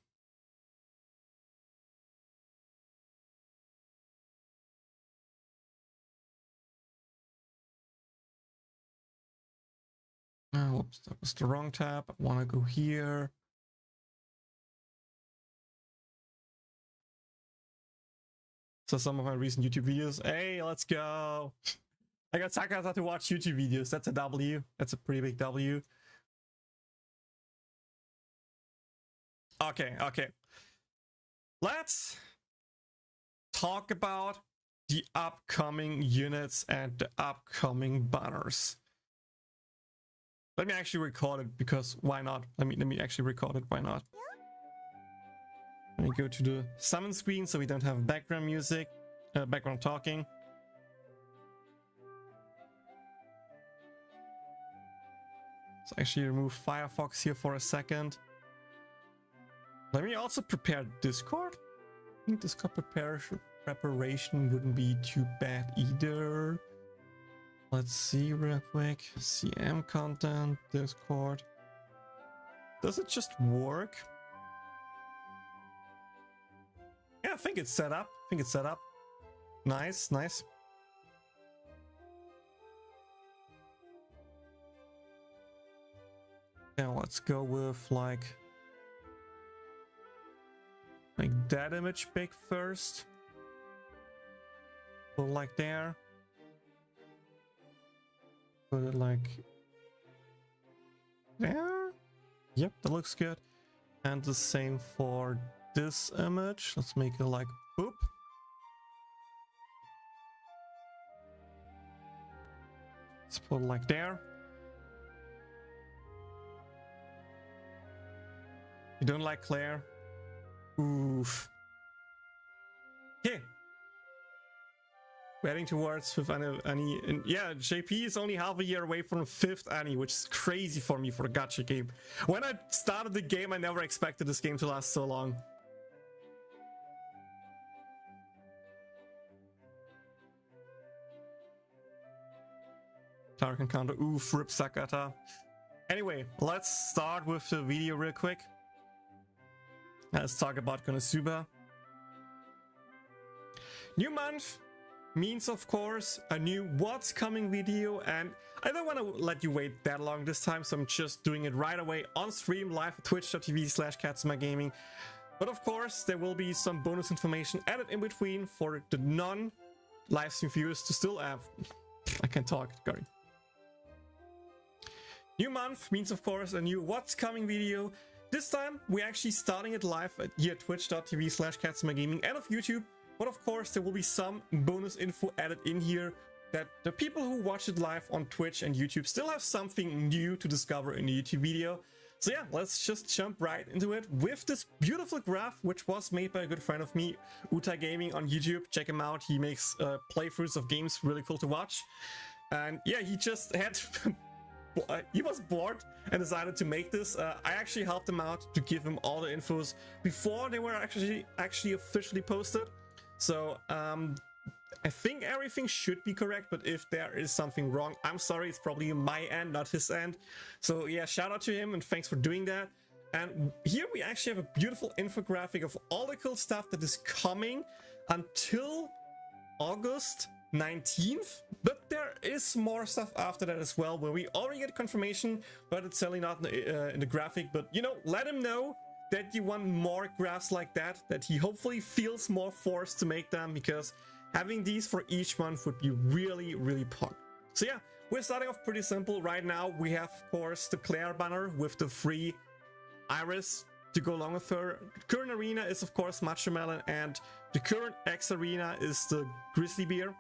[SPEAKER 1] Oh, whoops, that was the wrong tab. I want to go here. So some of my recent YouTube videos. Hey, let's go. I got Sakata to watch YouTube videos. That's a W. That's a pretty big W. Okay. Let's talk about the upcoming units and the upcoming banners. Let me actually record it, because why not? Let me actually record it. Why not? Let me go to the summon screen so we don't have background music, background talking. Let's actually remove Firefox here for a second. Let me also prepare Discord. I think Discord preparation wouldn't be too bad either. Let's see real quick. CM content, Discord. Does it just work? Yeah, I think it's set up. Nice. Now let's go with like that image big first. Put it like there. Put it like there. Yep, that looks good. And the same for this image. Let's make it like boop. Let's put it like there. You don't like Claire? Oof. Okay. We're heading towards 5th Annie. And yeah, JP is only half a year away from 5th Annie, which is crazy for me for a gacha game. When I started the game, I never expected this game to last so long. Dark Encounter. Oof, rip Sakata. Anyway, let's start with the video real quick. Let's talk about Konosuba. New month means, of course, a new what's coming video, and I don't want to let you wait that long this time, so I'm just doing it right away on stream live at twitch.tv/KatsumaGaming. But of course, there will be some bonus information added in between for the non-livestream viewers to still have. I can't talk, sorry. New month means, of course, a new what's coming video. This time, we're actually starting it live at here twitch.tv/KatsumaGaming and of YouTube. But of course, there will be some bonus info added in here that the people who watch it live on Twitch and YouTube still have something new to discover in the YouTube video. So yeah, let's just jump right into it with this beautiful graph, which was made by a good friend of me, Uta Gaming on YouTube. Check him out. He makes playthroughs of games really cool to watch. And yeah, he just had... he was bored and decided to make this. I actually helped him out to give him all the infos before they were actually officially posted. So I think everything should be correct, but if there is something wrong, I'm sorry, it's probably my end, not his end. So yeah, shout out to him and thanks for doing that. And here we actually have a beautiful infographic of all the cool stuff that is coming until August 19th, but there is more stuff after that as well, where we already get confirmation, but it's certainly not in the graphic. But you know, let him know that you want more graphs like that he hopefully feels more forced to make them, because having these for each month would be really, really pog. So yeah, we're starting off pretty simple. Right now we have, of course, the Claire banner with the free Iris to go along with her. The current arena is of course Macho Melon, and the current X arena is the Grizzly Bear.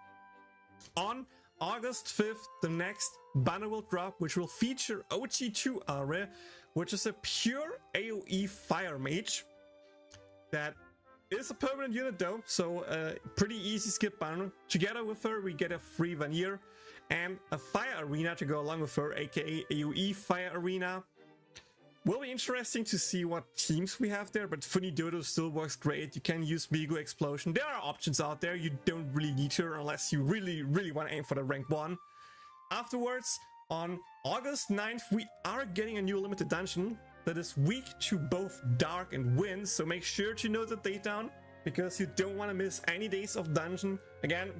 [SPEAKER 1] On August 5th, the next banner will drop, which will feature OG2 Alre, which is a pure AoE fire mage that is a permanent unit though, so pretty easy skip banner. Together with her, we get a free Vanir and a fire arena to go along with her, aka AoE fire arena. Will be interesting to see what teams we have there, but Funny Dodo still works great. You can use Migo Explosion. There are options out there. You don't really need her unless you really want to aim for the rank 1. Afterwards, on August 9th, we are getting a new limited dungeon that is weak to both Dark and Wind, so make sure to note the date down, because you don't want to miss any days of dungeon. Again,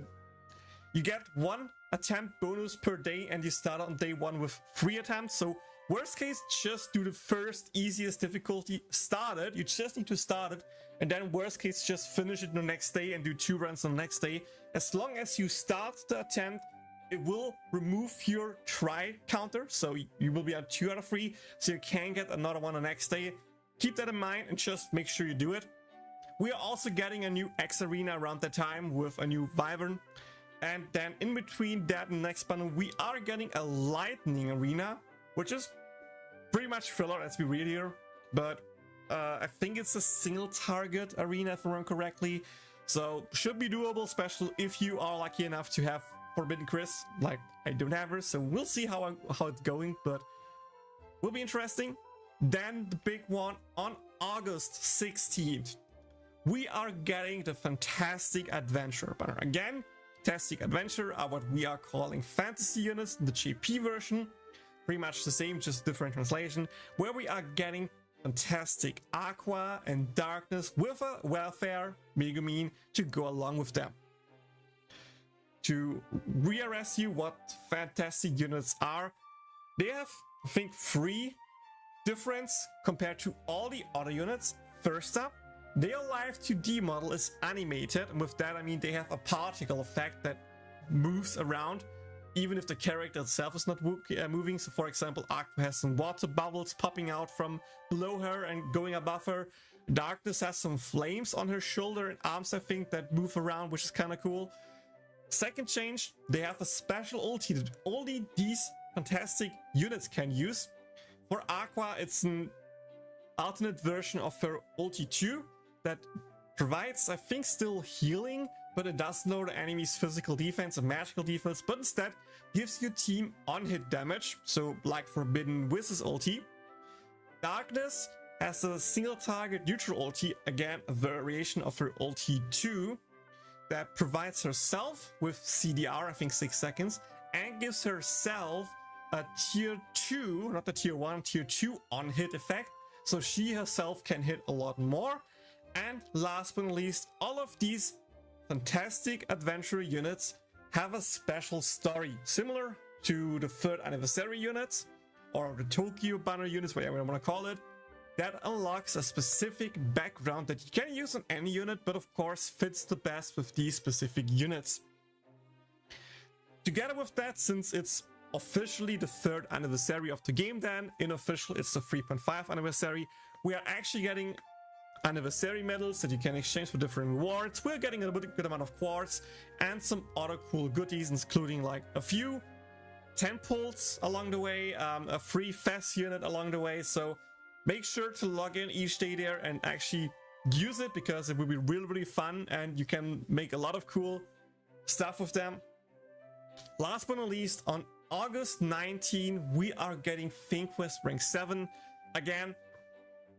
[SPEAKER 1] you get 1 attempt bonus per day, and you start on day 1 with 3 attempts, so worst case, just do the first easiest difficulty, start it, you just need to start it, and then worst case, just finish it the next day and do 2 runs on the next day. As long as you start the attempt, it will remove your try counter, so you will be at 2 out of 3, so you can get another one the next day. Keep that in mind and just make sure you do it. We are also getting a new X arena around that time with a new Wyvern, and then in between that and next bundle, we are getting a Lightning arena, which is pretty much filler as we read here, but I think it's a single target arena if I remember correctly, so should be doable, especially if you are lucky enough to have Forbidden Chris, like I don't have her, so we'll see how it's going, but will be interesting. Then the big one on August 16th, we are getting the Fantastic Adventure banner. Again, Fantastic Adventure are what we are calling fantasy units in the JP version. Pretty much the same, just different translation, where we are getting Fantastic Aqua and Darkness with a Welfare Megumin to go along with them. To rearrest you what fantastic units are, they have, I think, 3 difference compared to all the other units. First up, their Live 2D model is animated, and with that I mean they have a particle effect that moves around even if the character itself is not moving. So for example, Aqua has some water bubbles popping out from below her and going above her. Darkness has some flames on her shoulder and arms, I think, that move around, which is kind of cool. Second change, they have a special ulti that only these fantastic units can use. For Aqua, it's an alternate version of her ulti 2 that provides, I think, still healing, but it doesn't lower the enemy's physical defense and magical defense, but instead gives you team on-hit damage, so like Forbidden Wiz's ulti. Darkness has a single target neutral ulti, again a variation of her ulti 2, that provides herself with CDR, I think 6 seconds, and gives herself a tier 2, not the tier 1, tier 2 on-hit effect, so she herself can hit a lot more. And last but not least, all of these fantastic adventure units have a special story, similar to the 3rd anniversary units, or the Tokyo banner units, whatever you want to call it, that unlocks a specific background that you can use on any unit, but of course fits the best with these specific units. Together with that, since it's officially the 3rd anniversary of the game, then unofficial it's the 3.5 anniversary, we are actually getting anniversary medals that you can exchange for different rewards. We're getting a good amount of quartz and some other cool goodies, including like a few temples along the way, a free fest unit along the way, so make sure to log in each day there and actually use it, because it will be really fun and you can make a lot of cool stuff with them. Last but not least, on August 19, we are getting Finquest rank 7. Again,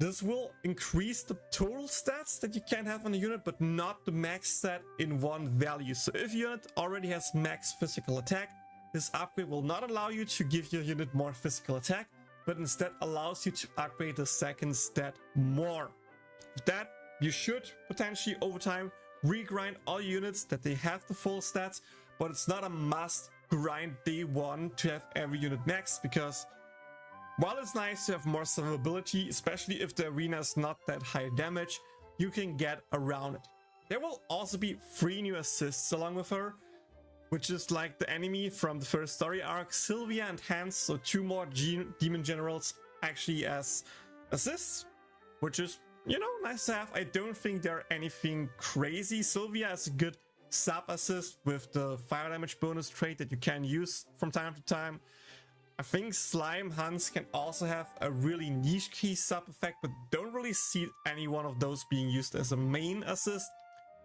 [SPEAKER 1] this will increase the total stats that you can have on a unit, but not the max stat in one value. So if your unit already has max physical attack, this upgrade will not allow you to give your unit more physical attack, but instead allows you to upgrade the second stat more. With that, you should potentially over time regrind all units that they have the full stats, but it's not a must grind day 1 to have every unit max, because while it's nice to have more survivability, especially if the arena is not that high damage, you can get around it. There will also be 3 new assists along with her, which is like the enemy from the first story arc, Sylvia and Hans, so 2 more demon generals actually as assists. which is, you know, nice to have. I don't think they're anything crazy. Sylvia is a good sub assist with the fire damage bonus trait that you can use from time to time. I think Slime Hunts can also have a really niche key sub effect, but don't really see any one of those being used as a main assist,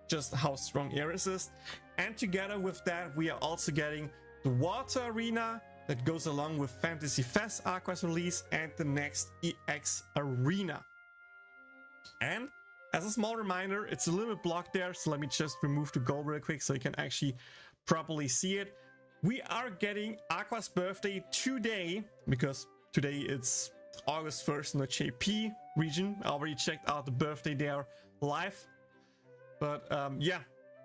[SPEAKER 1] just how strong air assist. And together with that, we are also getting the Water Arena that goes along with Fantasy Fest AQUA's release and the next EX Arena. And as a small reminder, it's a little bit blocked there, so let me just remove the goal real quick so you can actually properly see it. We are getting AQUA's birthday today, because today it's August 1st in the JP region. I already checked out the birthday there live. But yeah,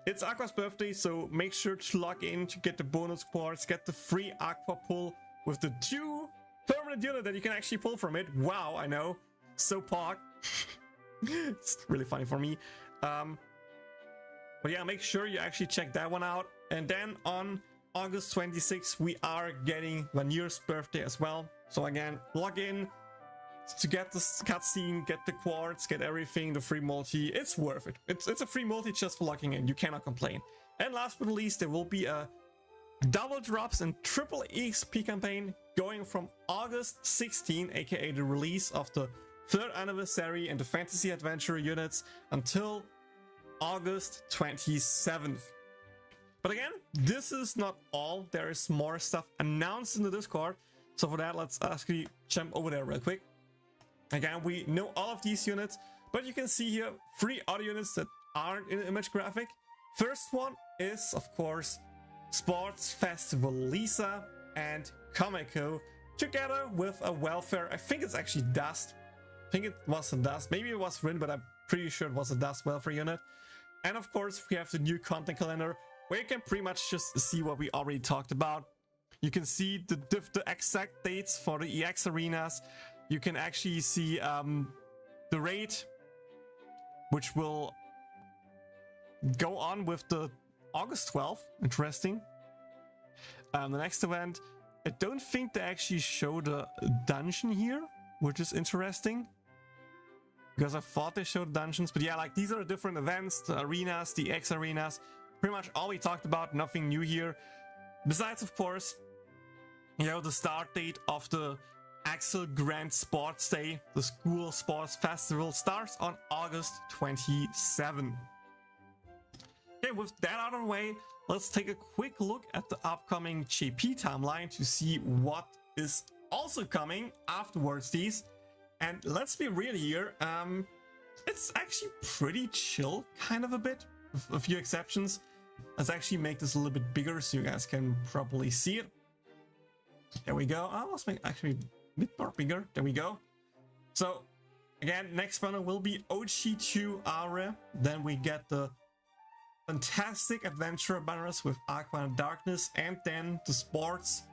[SPEAKER 1] it's AQUA's birthday, so make sure to log in to get the bonus quartz, get the free AQUA pull with the 2 permanent unit that you can actually pull from it. Wow, I know. So pog. It's really funny for me. But yeah, make sure you actually check that one out. And then on August 26th, we are getting Vanir's birthday as well. So again, log in to get the cutscene, get the quartz, get everything, the free multi. It's worth it. It's a free multi just for logging in. You cannot complain. And last but not least, there will be a double drops and triple XP campaign going from August 16, aka the release of the 3rd anniversary and the fantasy adventure units, until August 27th. But again, this is not all. There is more stuff announced in the Discord. So for that, let's actually jump over there real quick. Again, we know all of these units, but you can see here 3 other units that aren't in the image graphic. First one is, of course, Sports Festival Lisa and Komeko, together with a welfare. I think it's actually Dust. I think it was a Dust. Maybe it was Rin, but I'm pretty sure it was a Dust welfare unit. And of course, we have the new content calendar, where you can pretty much just see what we already talked about. You can see the exact dates for the EX arenas. You can actually see the raid, which will go on with the August 12th. Interesting. The next event, I don't think they actually show the dungeon here, which is interesting, because I thought they showed dungeons. But yeah, like, these are the different events, the arenas, the EX arenas. Pretty much all we talked about, nothing new here. Besides, of course, you know, the start date of the Axel Grand Sports Day, the School Sports Festival, starts on August 27. Okay, with that out of the way, let's take a quick look at the upcoming JP timeline to see what is also coming afterwards these. And let's be real here, it's actually pretty chill, kind of a bit, with a few exceptions. Let's actually make this a little bit bigger so you guys can properly see it. There we go. Oh, let's make actually a bit more bigger. There we go. So again, next banner will be OG2 Aure. Then we get the fantastic adventure banners with AQUA and Darkness, and then the sports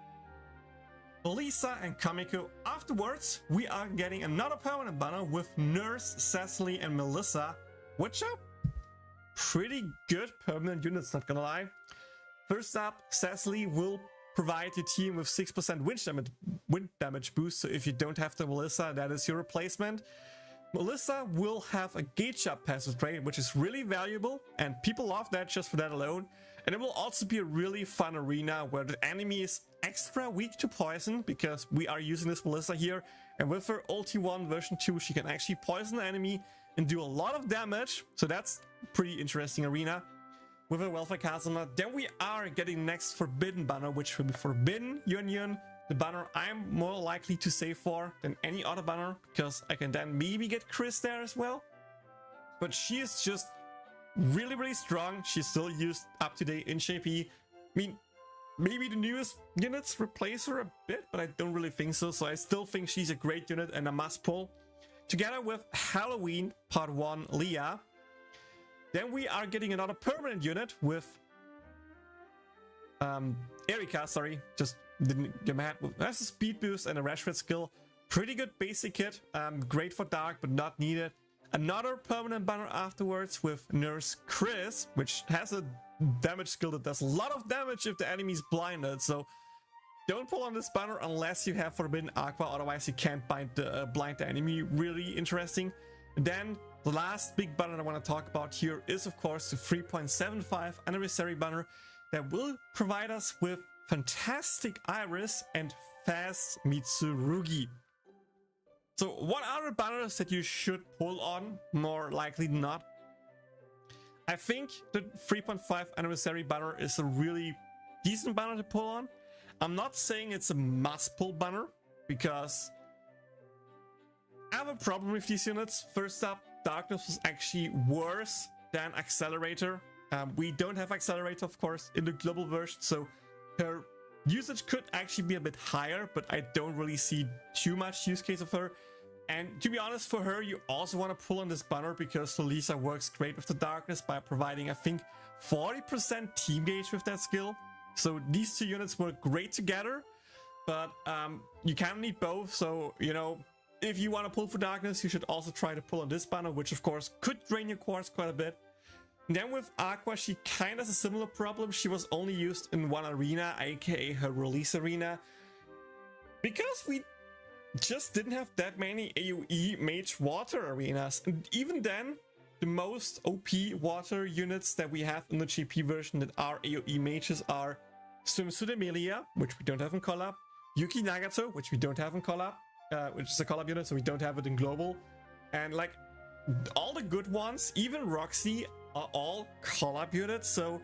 [SPEAKER 1] Lisa and Kamiko. Afterwards, we are getting another permanent banner with Nurse, Cecily, and Melissa, which are pretty good permanent units, not gonna lie. First up, Cecily will provide your team with 6% wind damage boost, so if you don't have the Melissa, that is your replacement. Melissa will have a gacha passive trait, which is really valuable, and people love that just for that alone. And it will also be a really fun arena where the enemy is extra weak to poison, because we are using this Melissa here, and with her ulti 1 version 2, she can actually poison the enemy and do a lot of damage, so that's pretty interesting arena. With a welfare Kazuma, then we are getting next Forbidden banner, which will be Forbidden Union, the banner I'm more likely to save for than any other banner, because I can then maybe get Chris there as well. But she is just really, really strong. She's still used up to date in JP. I mean, maybe the newest units replace her a bit, but I don't really think so. So I still think she's a great unit and a must pull. Together with Halloween Part 1 Leah. Then we are getting another permanent unit with Erika, sorry, just didn't get mad. That's a speed boost and a rash red skill. Pretty good basic kit, great for dark but not needed. Another permanent banner afterwards with Nurse Chris, which has a damage skill that does a lot of damage if the enemy's blinded. So don't pull on this banner unless you have Forbidden AQUA, otherwise you can't blind the enemy. Really interesting. And then the last big banner I want to talk about here is of course the 3.75 anniversary banner that will provide us with fantastic Iris and fast Mitsurugi. So what are the banners that you should pull on? More likely than not, I think the 3.5 anniversary banner is a really decent banner to pull on. I'm not saying it's a must pull banner because I have a problem with these units. First up, Darkness was actually worse than Accelerator. We don't have Accelerator, of course, in the global version, so her usage could actually be a bit higher, but I don't really see too much use case of her. And to be honest, for her, you also want to pull on this banner because Lisa works great with the Darkness by providing, I think, 40% team gauge with that skill. So these two units work great together, but you kind of need both. So, you know, if you want to pull for Darkness, you should also try to pull on this banner, which of course could drain your quartz quite a bit. And then with AQUA, she kind of has a similar problem. She was only used in one arena, aka her release arena, because we just didn't have that many AoE mage water arenas. And even then, the most OP water units that we have in the GP version that are AoE mages are Swimsuit Emilia, which we don't have in collab, Yuki Nagato, which we don't have in collab, which is a collab unit, so we don't have it in global. And like all the good ones, even Roxy, are all collab units, so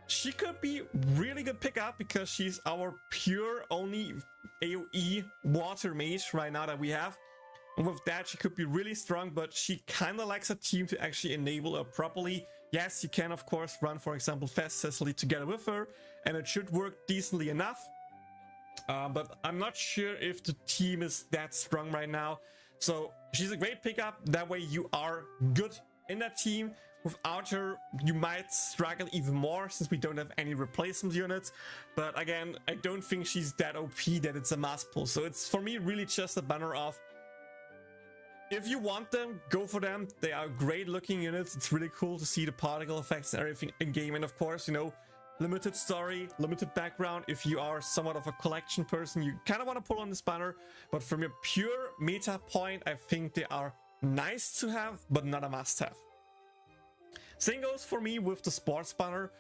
[SPEAKER 1] she could be really good pickup because she's our pure only AoE water mage right now that we have. And with that, she could be really strong, but she kind of lacks a team to actually enable her properly. Yes, you can of course run, for example, Fast Cecily together with her, and it should work decently enough. But I'm not sure if the team is that strong right now. So she's a great pickup. That way you are good in that team. Without her, you might struggle even more since we don't have any replacement units. But again, I don't think she's that OP that it's a must pull. So it's for me really just a banner of, if you want them, go for them. They are great looking units. It's really cool to see the particle effects and everything in game. And of course, you know, limited story, limited background. If you are somewhat of a collection person, you kind of want to pull on this banner. But from a pure meta point, I think they are nice to have, but not a must have. Same goes for me with the sports banner.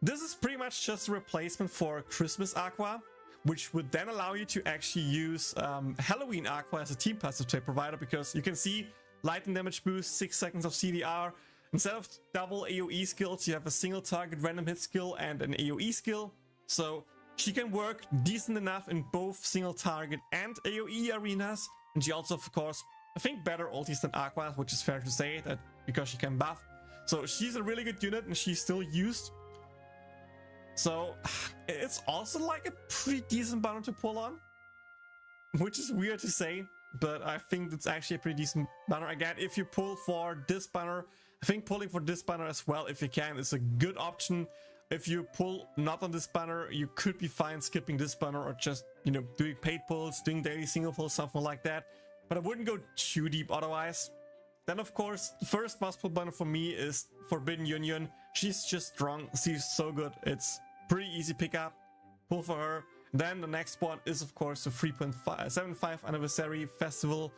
[SPEAKER 1] This is pretty much just a replacement for Christmas AQUA, which would then allow you to actually use Halloween AQUA as a team passive type provider, because you can see lightning damage boost, 6 seconds of CDR. Instead of double AoE skills, you have a single target random hit skill and an AoE skill. So she can work decent enough in both single target and AoE arenas. And she also, of course, I think better ultis than AQUA, which is fair to say that because she can buff. So she's a really good unit and she's still used. So it's also like a pretty decent banner to pull on, which is weird to say, but I think it's actually a pretty decent banner. Again, if you pull for this banner, I think pulling for this banner as well, if you can, is a good option. If you pull not on this banner, you could be fine skipping this banner or just, you know, doing paid pulls, doing daily single pulls, something like that. But I wouldn't go too deep otherwise. Then, of course, the first must-pull banner for me is Forbidden Union. She's just strong. She's so good. It's pretty easy pickup. Pull for her. Then the next one is, of course, the 3.75 Anniversary Festival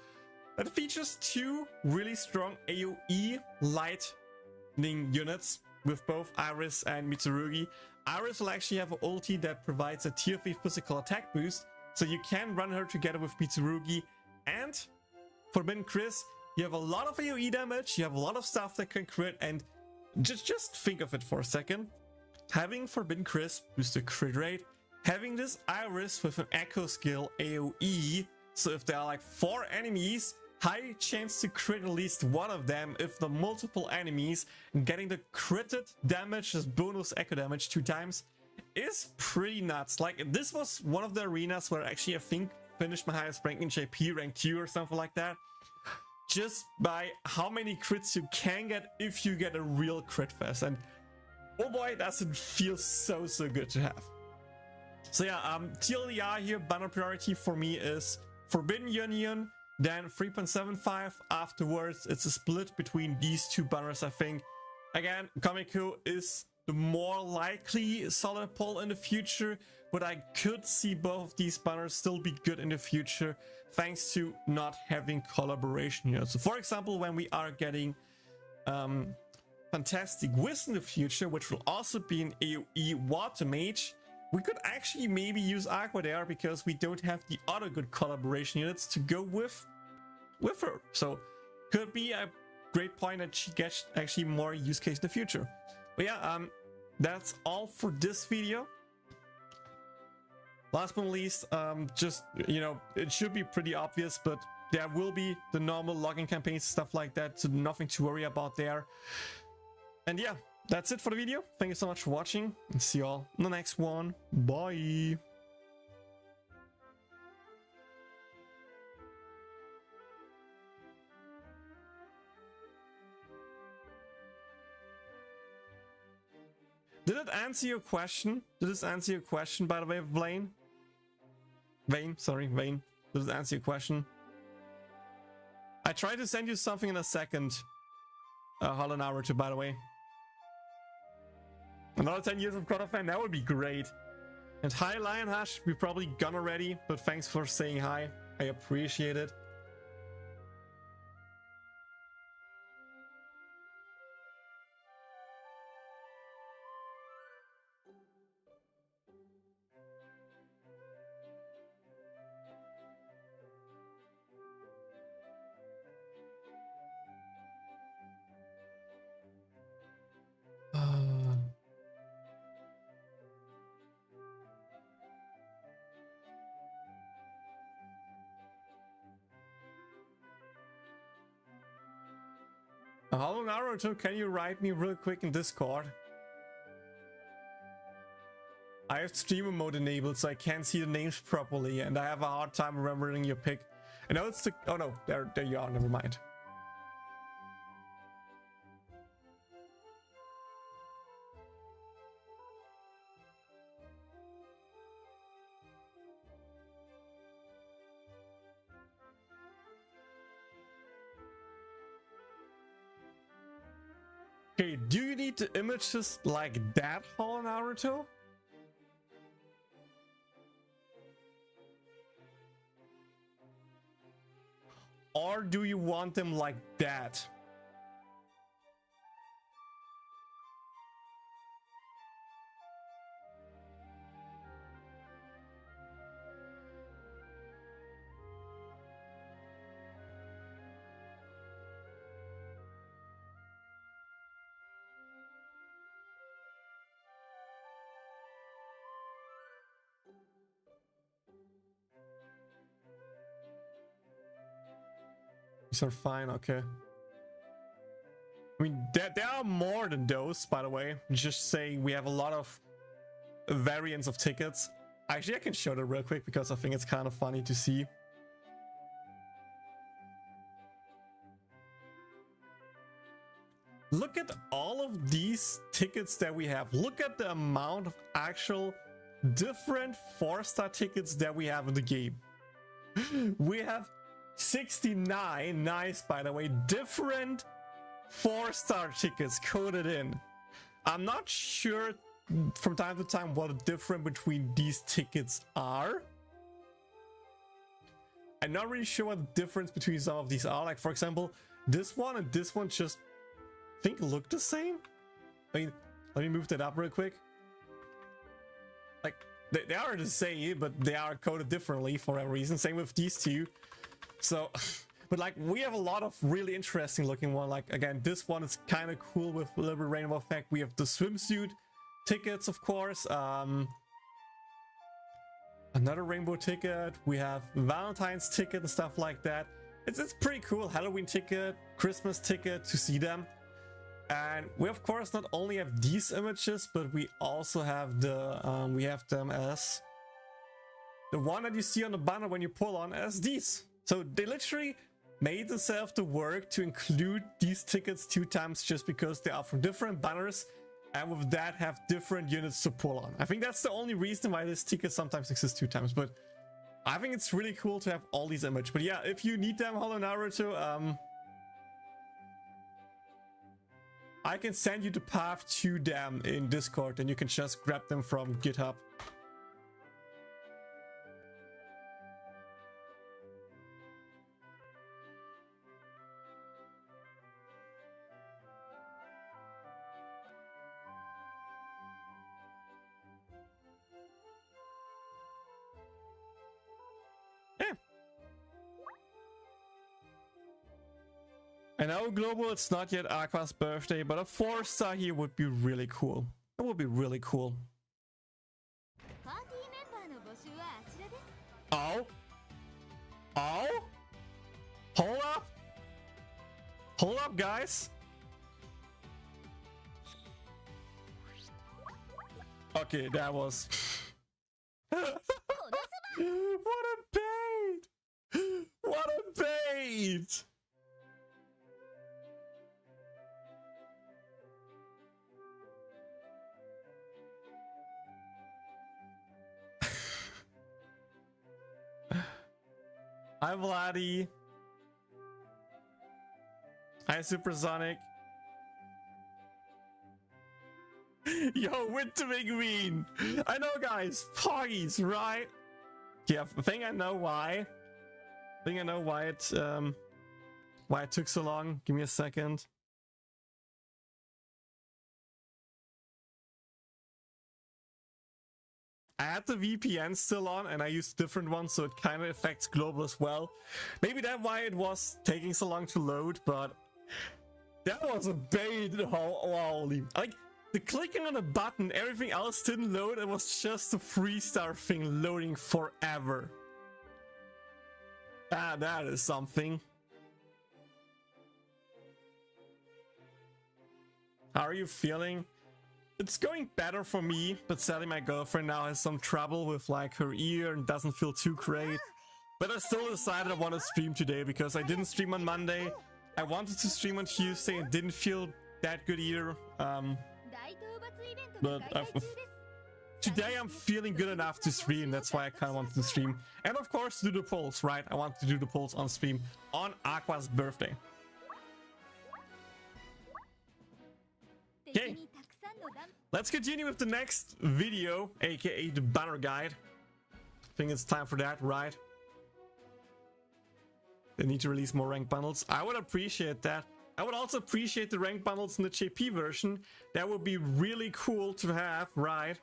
[SPEAKER 1] that features 2 really strong AoE lightning units with both Iris and Mitsurugi. Iris will actually have an ulti that provides a tier 3 physical attack boost, so you can run her together with Mitsurugi. And Forbidden Chris, you have a lot of AoE damage, you have a lot of stuff that can crit, and just think of it for a second. Having Forbidden Chris boost the crit rate, having this Iris with an echo skill AoE, so if there are like 4 enemies, high chance to crit at least one of them, if the multiple enemies, and getting the critted damage as bonus echo damage 2 times is pretty nuts. Like, this was one of the arenas where actually I think finished my highest rank in JP, rank 2 or something like that, just by how many crits you can get if you get a real crit fest. And oh boy, does it feel so good to have. So yeah, TLDR here, banner priority for me is Forbidden Union, then 3.75. Afterwards, it's a split between these 2 banners, I think. Again, Kamiko is the more likely solid pull in the future, but I could see both of these banners still be good in the future thanks to not having collaboration here. So for example, when we are getting Fantastic Whiz in the future, which will also be an AoE Water Mage, we could actually maybe use AQUA there because we don't have the other good collaboration units to go with her. So could be a great point that she gets actually more use case in the future. But yeah, that's all for this video. Last but not least, just, you know, it should be pretty obvious, but there will be the normal login campaigns, stuff like that, so nothing to worry about there. And yeah, that's it for the video. Thank you so much for watching, and see you all in the next one. Bye! Did it answer your question? Did this answer your question, by the way, Vane? Vane. Did it answer your question? I tried to send you something in a second. Hollow Naruto, by the way. Another 10 years of Konosuba fan, that would be great. And hi, Lionhash. We're probably gone already, but thanks for saying hi. I appreciate it. Hello Naruto, can you write me real quick in Discord? I have streamer mode enabled, so I can't see the names properly, and I have a hard time remembering your pick. I know it's the... Oh no, there you are, never mind. Okay, do you need the images like that, Hollow Naruto? Or do you want them like that? These are fine, okay. I mean, there are more than those, by the way. Just saying we have a lot of variants of tickets. Actually, I can show that real quick because I think it's kind of funny to see. Look at all of these tickets that we have. Look at the amount of actual different 4-star tickets that we have in the game. We have 69, nice by the way, different 4-star tickets coded in. I'm not sure from time to time what the difference between these tickets are. I'm not really sure what the difference between some of these are. Like for example, this one and this one just think look the same. I mean, let me move that up real quick. Like they are the same, but they are coded differently for a reason. Same with these two. So, but like we have a lot of really interesting looking one. Like again, this one is kind of cool with a little bit rainbow effect. We have the swimsuit tickets, of course. Another rainbow ticket. We have Valentine's ticket and stuff like that. It's pretty cool. Halloween ticket, Christmas ticket to see them. And we of course not only have these images, but we also have the we have them as the one that you see on the banner when you pull on as these. So they literally made themselves the work to include these tickets 2 times just because they are from different banners, and with that have different units to pull on. I think that's the only reason why this ticket sometimes exists 2 times, but I think it's really cool to have all these images. But yeah, if you need them, Hollow Naruto, I can send you the path to them in Discord and you can just grab them from GitHub. I know global, it's not yet Aqua's birthday, but a 4-star here would be really cool. It would be really cool. Oh? Oh? Hold up! Hold up, guys! Okay, that was... What a bait! What a bait! Hi Vladi. Hi Supersonic. Yo, Winter McQueen. I know, guys. Poggies, right? Yeah, I think I know why. I think I know why it took so long. Give me a second. I had the VPN still on and I used different ones, so it kind of affects global as well. Maybe that's why it was taking so long to load, but that was a bait. Holy, like the clicking on a button, everything else didn't load. It was just a 3-star thing loading forever. Ah, that is something. How are you feeling? It's going better for me, but sadly my girlfriend now has some trouble with like her ear and doesn't feel too great. But I still decided I want to stream today because I didn't stream on Monday. I wanted to stream on Tuesday and didn't feel that good either. But today I'm feeling good enough to stream. That's why I kind of wanted to stream. And of course do the polls, right? I want to do the polls on stream on Aqua's birthday. Okay. Let's continue with the next video, aka the banner guide. I think it's time for that, right? They need to release more rank bundles. I would appreciate that. I would also appreciate the rank bundles in the JP version. That would be really cool to have, right?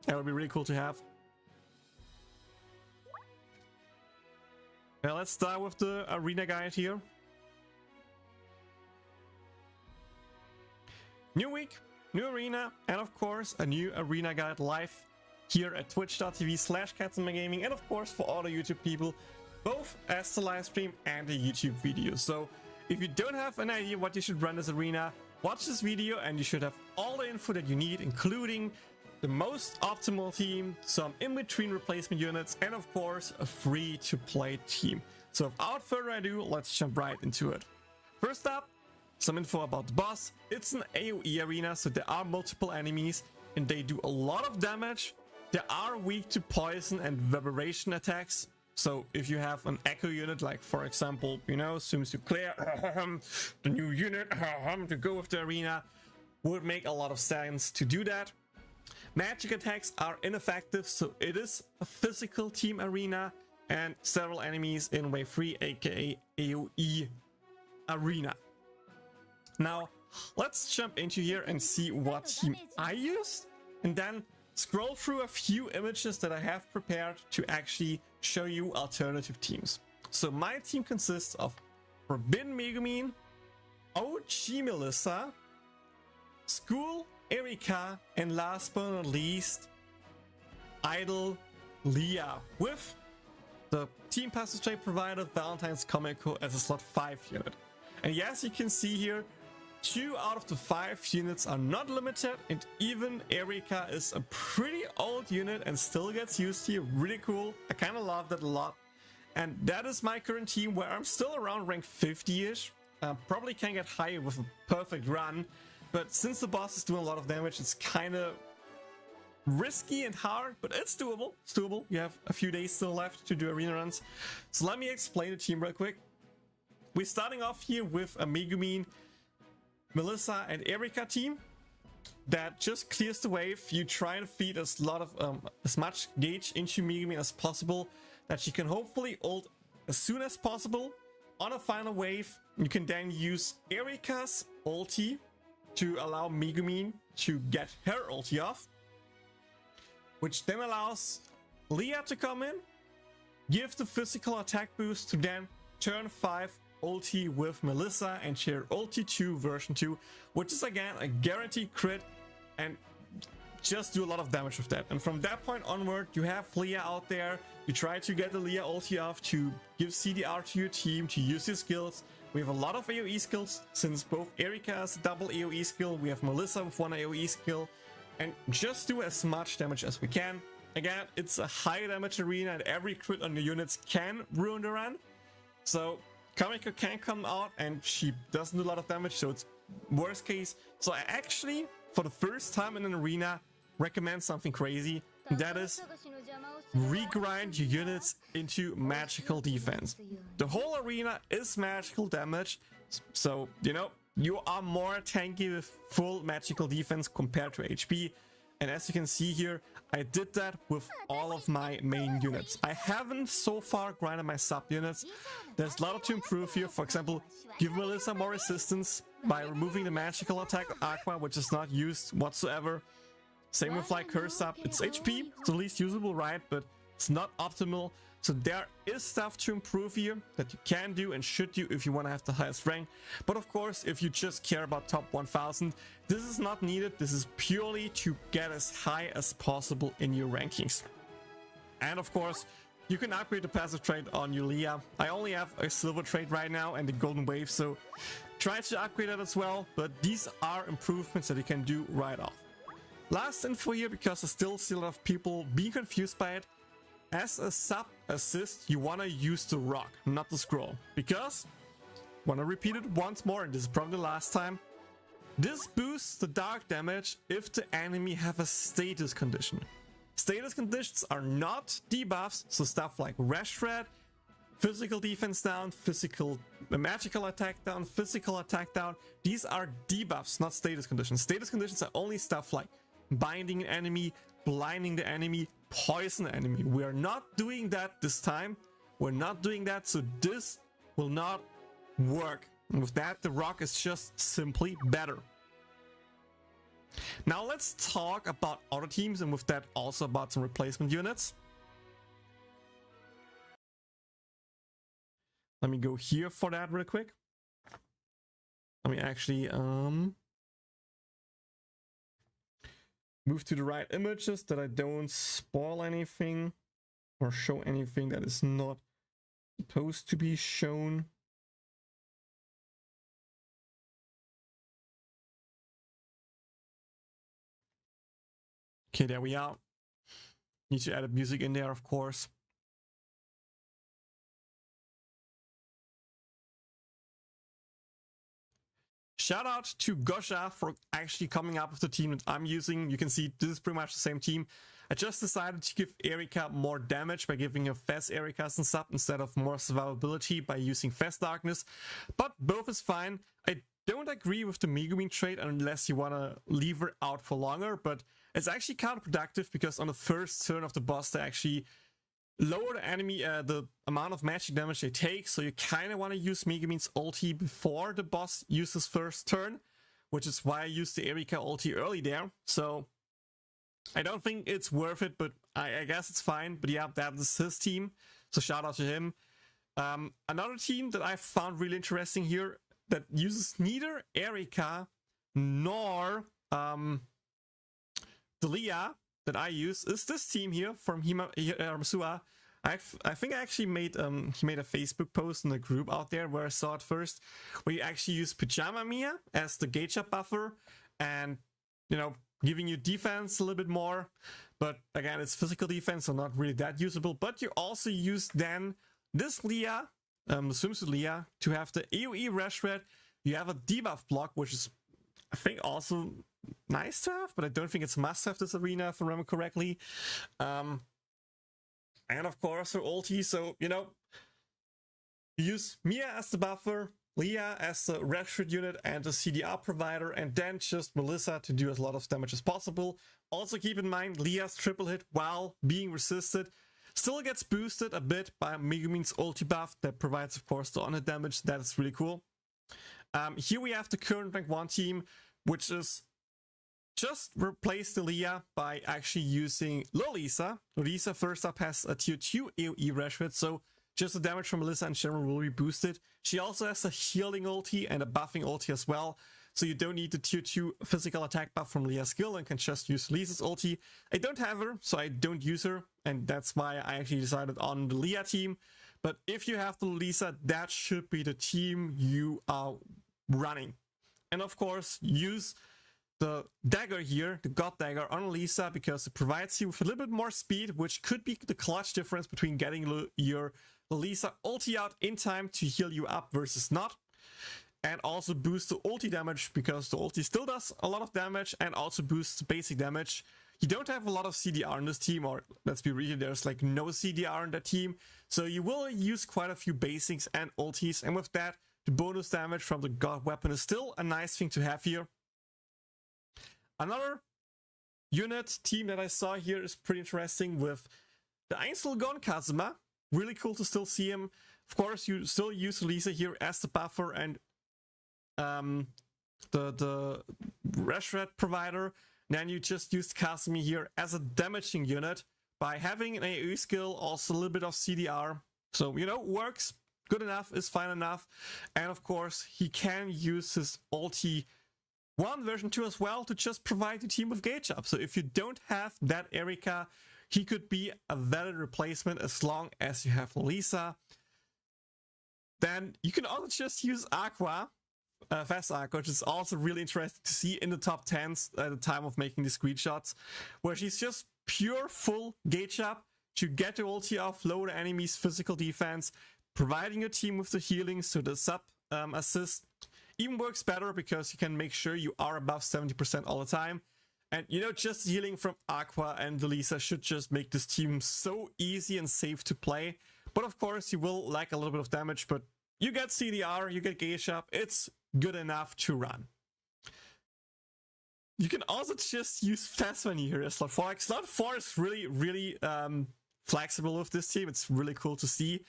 [SPEAKER 1] That would be really cool to have. Now let's start with the arena guide here. New week, new arena, and of course a new arena guide live here at twitch.tv/katzenmygaming, and of course for all the YouTube people, both as the live stream and the YouTube video. So if you don't have an idea what you should run as arena, watch this video and you should have all the info that you need, including the most optimal team, some in-between replacement units, and of course a free-to-play team. So without further ado, let's jump right into it. First up, some info about the boss. It's an AoE arena, so there are multiple enemies and they do a lot of damage. They are weak to poison and vibration attacks. So if you have an echo unit, like for example, you know, Sims to clear the new unit to go with the arena, would make a lot of sense to do that. Magic attacks are ineffective, so it is a physical team arena and several enemies in wave 3, aka AoE arena. Now, let's jump into here and see what team I used, and then scroll through a few images that I have prepared to actually show you alternative teams. So my team consists of Forbidden Megumin, OG Melissa, School Erika, and last but not least, Idol Leah, with the Team Passage Trade provider Valentine's Comico as a slot 5 unit. And yes, you can see here, 2 out of the 5 units are not limited, and even Erika is a pretty old unit and still gets used here. Really cool. I kind of love that a lot. And that is my current team, where I'm still around rank 50-ish. Probably can get higher with a perfect run, but since the boss is doing a lot of damage, it's kind of risky and hard, but it's doable. It's doable. You have a few days still left to do arena runs. So let me explain the team real quick. We're starting off here with a Megumin. Melissa and Erika team that just clears the wave. You try and feed as much gauge into Megumi as possible that she can hopefully ult as soon as possible. On a final wave, you can then use Erika's ulti to allow Megumi to get her ulti off, which then allows Leah to come in, give the physical attack boost to then turn 5 ulti with Melissa and share ulti 2 version 2, which is again a guaranteed crit, and just do a lot of damage with that. And from that point onward, you have Leah out there. You try to get the Leah ulti off to give CDR to your team to use your skills. We have a lot of AoE skills since both Erika has a double AoE skill. We have Melissa with 1 AoE skill, and just do as much damage as we can. Again, it's a high damage arena and every crit on the units can ruin the run. So Kamiko can come out and she doesn't do a lot of damage, so it's worst case. So I actually, for the first time in an arena, recommend something crazy. That is, regrind your units into magical defense. The whole arena is magical damage, so you know, you are more tanky with full magical defense compared to HP. And as you can see here, I did that with all of my main units. I haven't so far grinded my sub units. There's a lot to improve here. For example, give Melissa more resistance by removing the magical attack AQUA, which is not used whatsoever. Same with like her sub. It's HP, it's the least usable, right? But it's not optimal. So there is stuff to improve here that you can do and should do if you want to have the highest rank. But of course, if you just care about top 1000, this is not needed. This is purely to get as high as possible in your rankings. And of course, you can upgrade the passive trait on your Leah. I only have a silver trait right now and the golden wave, so try to upgrade that as well. But these are improvements that you can do right off. Last info here, because I still see a lot of people being confused by it. As a sub assist, you want to use the rock, not the scroll. Because, want to repeat it once more, and this is probably the last time. This boosts the dark damage if the enemy have a status condition. Status conditions are not debuffs, so stuff like Rash Red, physical defense down, magical attack down, physical attack down. These are debuffs, not status conditions. Status conditions are only stuff like binding an enemy, blinding the enemy, poison the enemy. We are not doing that this time. We're not doing that, so this will not work. And with that, the rock is just simply better. Now let's talk about other teams, and with that also about some replacement units. Let me go here for that real quick. Let me actually move to the right images that I don't spoil anything or show anything that is not supposed to be shown. Okay, there we are. Need to add a music in there, of course. Shout out to Gacha for actually coming up with the team that I'm using. You can see this is pretty much the same team. I just decided to give Erika more damage by giving her Fast Erika's and sub instead of more survivability by using Fast Darkness. But both is fine. I don't agree with the Megumi trait unless you want to leave her out for longer, but it's actually counterproductive because on the first turn of the boss they actually lower the enemy, the amount of magic damage they take, so you kind of want to use Megumi's ulti before the boss uses first turn, which is why I used the Erika ulti early there. So I don't think it's worth it, but I guess it's fine. But yeah, that is his team, so shout out to him. Another team that I found really interesting here that uses neither Erika nor the Leah that I use is this team here from Masua. I think I actually made he made a Facebook post in the group out there where I saw it first, where you actually use Pajama Mia as the gacha buffer and, you know, giving you defense a little bit more, but again it's physical defense, so not really that usable. But you also use then this Leah, the swimsuit Leah, to have the AoE Rash Red. You have a debuff block, which is I think also nice to have, but I don't think it's must have this arena if I remember correctly. And of course her ulti, so you know, you use Mia as the buffer, Leah as the Rashford unit and the CDR provider, and then just Melissa to do as lot of damage as possible. Also keep in mind, Leah's triple hit while being resisted still gets boosted a bit by Megumin's ulti buff that provides, of course, the on-hit damage. That is really cool. Here we have the current rank 1 team, which is just replace the Leah by actually using Lolisa. Lolisa first up has a tier 2 AoE Rashford, so just the damage from Melissa in general will be boosted. She also has a healing ulti and a buffing ulti as well, so you don't need the tier 2 physical attack buff from Leah's skill and can just use Lisa's ulti. I don't have her, so I don't use her, and that's why I actually decided on the Leah team. But if you have the Lisa, that should be the team you are running. And of course, use the dagger here, the God Dagger on Lisa, because it provides you with a little bit more speed, which could be the clutch difference between getting your Lisa ulti out in time to heal you up versus not. And also boost the ulti damage, because the ulti still does a lot of damage, and also boosts basic damage. You don't have a lot of CDR in this team, or let's be real, there's like no CDR in that team. So you will use quite a few basics and ultis, and with that, the bonus damage from the God weapon is still a nice thing to have here. Another unit team that I saw here is pretty interesting with the Einzelgon Kazuma. Really cool to still see him. Of course, you still use Lisa here as the buffer and the Rashford provider. Then you just use Kazumi here as a damaging unit by having an AoE skill, also a little bit of CDR. So, you know, works. Good enough is fine enough. And of course, he can use his ulti 1 version 2 as well to just provide the team with gauge up. So if you don't have that Erika, he could be a valid replacement as long as you have Lisa. Then you can also just use AQUA, Fast AQUA, which is also really interesting to see in the top 10s at the time of making the screenshots, where she's just pure full gauge up to get the ulti off, lower the enemy's physical defense, providing your team with the healing, so the sub assist even works better because you can make sure you are above 70% all the time. And you know, just healing from AQUA and Lisa should just make this team so easy and safe to play. But of course, you will lack a little bit of damage, but you get CDR, you get gauge up, it's good enough to run. You can also just use fast when you hear slot 4. Like, slot 4 is really flexible with this team. It's really cool to see.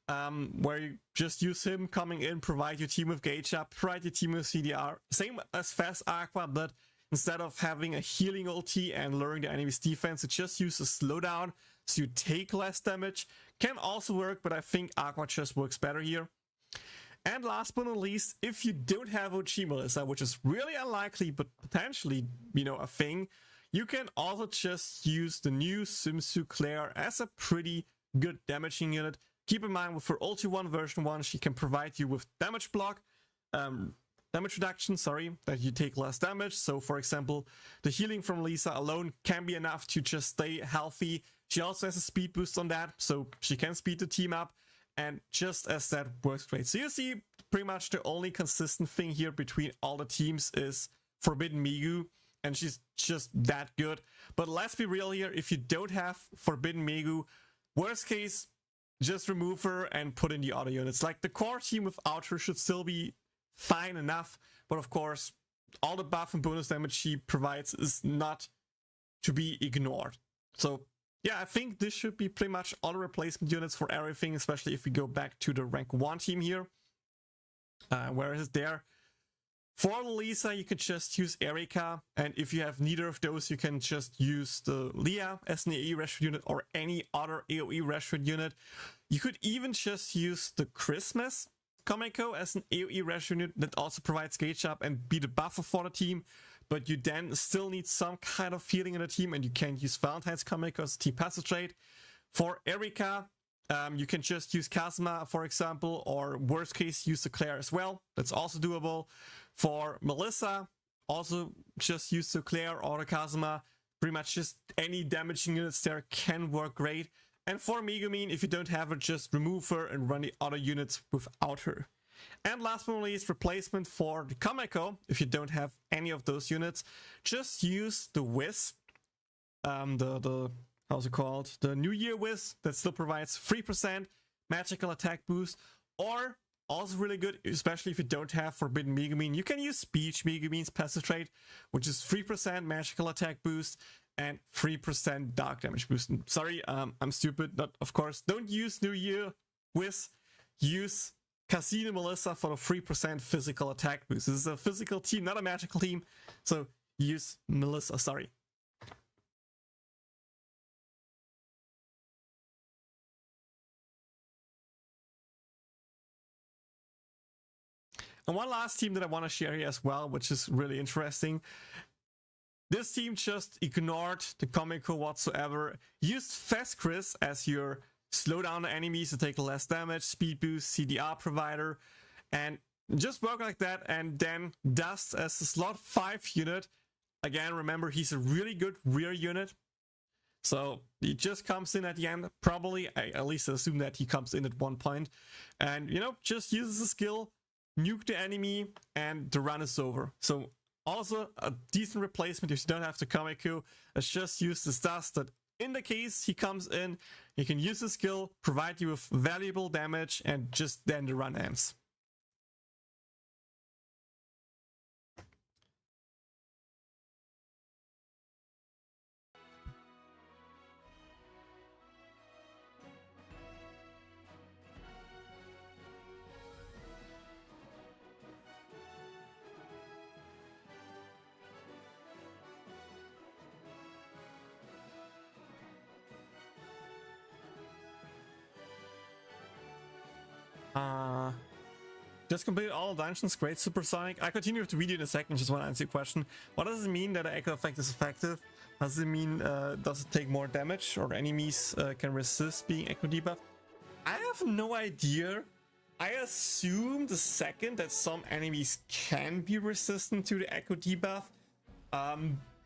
[SPEAKER 1] Where you just use him coming in, provide your team with gauge up, provide your team with CDR. Same as Fast AQUA, but instead of having a healing ulti and lowering the enemy's defense, it just uses slowdown, so you take less damage. Can also work, but I think AQUA just works better here. And last but not least, if you don't have OG Melissa, which is really unlikely, but potentially, you know, a thing, you can also just use the new Simsu Claire as a pretty good damaging unit. Keep in mind, with her ulti 1 version 1, she can provide you with damage block, damage reduction, that you take less damage. So for example, the healing from Lisa alone can be enough to just stay healthy. She also has a speed boost on that, so she can speed the team up, and just as that works great. So you see, pretty much the only consistent thing here between all the teams is Forbidden Megu, and she's just that good. But let's be real here, if you don't have Forbidden Megu, worst case, just remove her and put in the other units. Like, the core team without her should still be fine enough, but of course, all the buff and bonus damage she provides is not to be ignored. So yeah, I think this should be pretty much all the replacement units for everything, especially if we go back to the rank 1 team here. Where is it there? For Lisa, you could just use Erika, and if you have neither of those, you can just use the Leah as an AoE Rashford unit or any other AoE Rashford unit. You could even just use the Christmas Komeko as an AoE Rashford unit that also provides gauge up and be the buffer for the team, but you then still need some kind of healing in the team, and you can use Valentine's Komeko as a team passive trait. For Erika, you can just use Kazuma, for example, or worst case, use the Claire as well. That's also doable. For Melissa, also just use the Claire or the Kazuma. Pretty much just any damaging units there can work great. And for Megumin, if you don't have her, just remove her and run the other units without her. And last but not least, replacement for the Komeko. If you don't have any of those units, just use the Wiz. How's it called? The New Year Wiz that still provides 3% magical attack boost, or Also really good, especially if you don't have Forbidden Megumin. You can use Speech Megumin's passive trait, which is 3% magical attack boost and 3% dark damage boost. And sorry, I'm stupid. Not, of course, don't use New Year Wiz. Use Casino Melissa for the 3% physical attack boost. This is a physical team, not a magical team. So use Melissa, sorry. And one last team that I want to share here as well, which is really interesting. This team just ignored the Comico whatsoever. Used Feskris as your slow down the enemies to take less damage, speed boost, CDR provider, and just work like that. And then Dust as a slot 5 unit. Again, remember, he's a really good rear unit. So he just comes in at the end. Probably, I at least assume that he comes in at one point. And, you know, just uses the skill, nuke the enemy, and the run is over. So also a decent replacement if you don't have the Comico. Let's just use this Dust that in the case he comes in, he can use the skill, provide you with valuable damage, and just then the run ends. Just completed all dungeons, great supersonic. I continue with the video in a second, just want to answer your question. What does it mean that the AQUA effect is effective? Does it mean, does it take more damage or enemies can resist being AQUA debuffed? I have no idea. I assume the second that some enemies can be resistant to the AQUA debuff.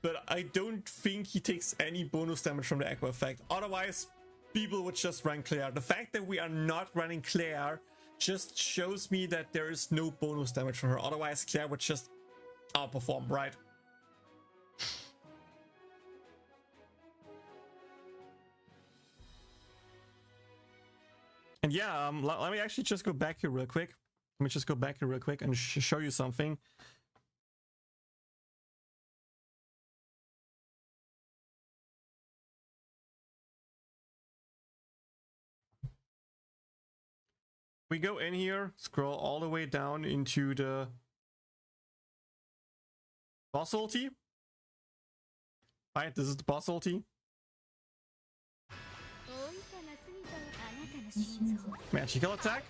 [SPEAKER 1] But I don't think he takes any bonus damage from the AQUA effect. Otherwise, people would just run Claire. The fact that we are not running Claire just shows me that there is no bonus damage from her. Otherwise, Claire would just outperform, right? And yeah, let me actually just go back here real quick. Let me just go back here real quick and show you something. We go in here, scroll all the way down into the boss ulti. Right, this is the boss ulti. Magical attack.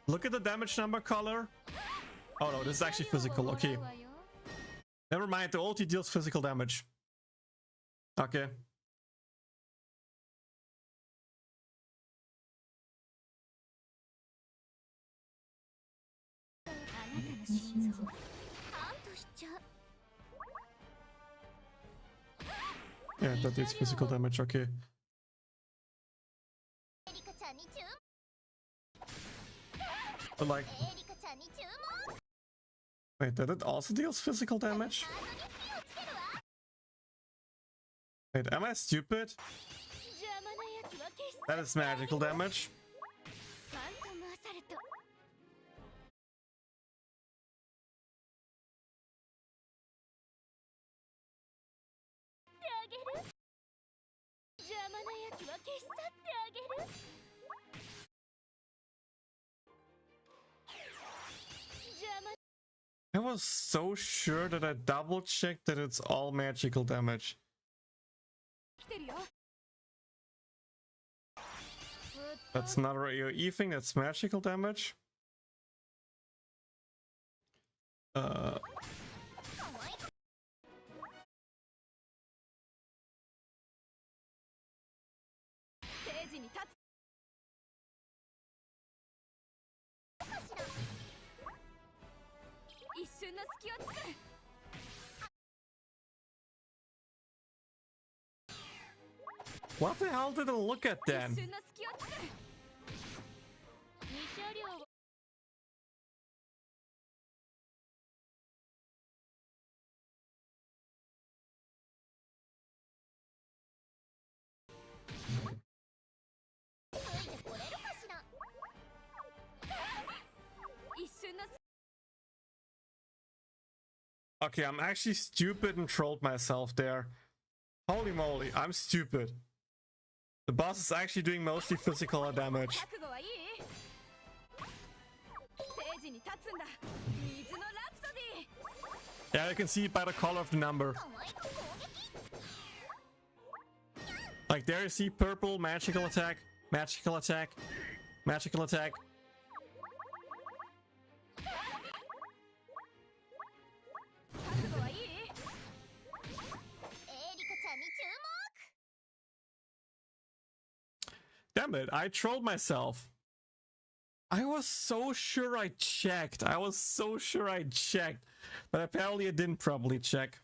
[SPEAKER 1] Look at the damage number color. Oh no, this is actually physical, okay. Never mind, the ulti deals physical damage. Okay. Yeah, that is physical damage, okay. But like... Wait, that it also deals physical damage? Wait, am I stupid? That is magical damage. I was so sure that I double checked that it's all magical damage. That's not a AoE thing, that's magical damage. What the hell did I look at then? Okay, I'm actually stupid and trolled myself there. Holy moly, I'm stupid. The boss is actually doing mostly physical damage. Yeah, you can see it by the color of the number. Like there you see purple, magical attack, magical attack, magical attack. Damn it, I trolled myself. I was so sure I checked. But apparently I didn't properly check.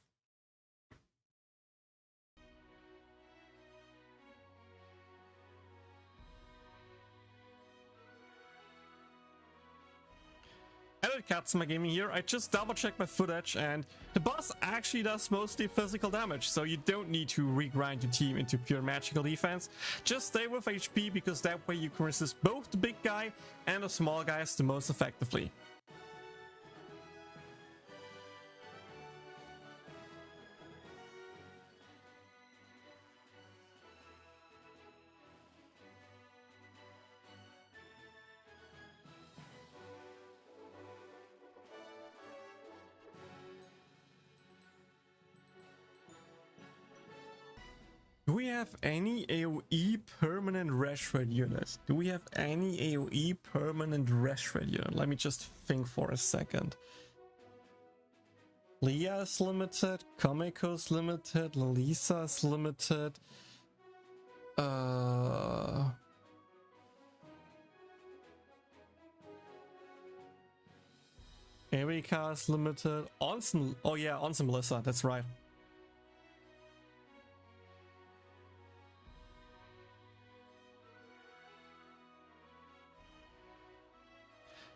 [SPEAKER 1] Hello, Katsuma Gaming here. I just double checked my footage and the boss actually does mostly physical damage, so you don't need to regrind your team into pure magical defense. Just stay with HP because that way you can resist both the big guy and the small guys the most effectively. Do we have any AoE permanent reshred units? Let me just think for a second. Leah's limited, Komiko's limited, Lisa's limited. Erika's limited. Onsen, oh yeah, Onsen Melissa, that's right.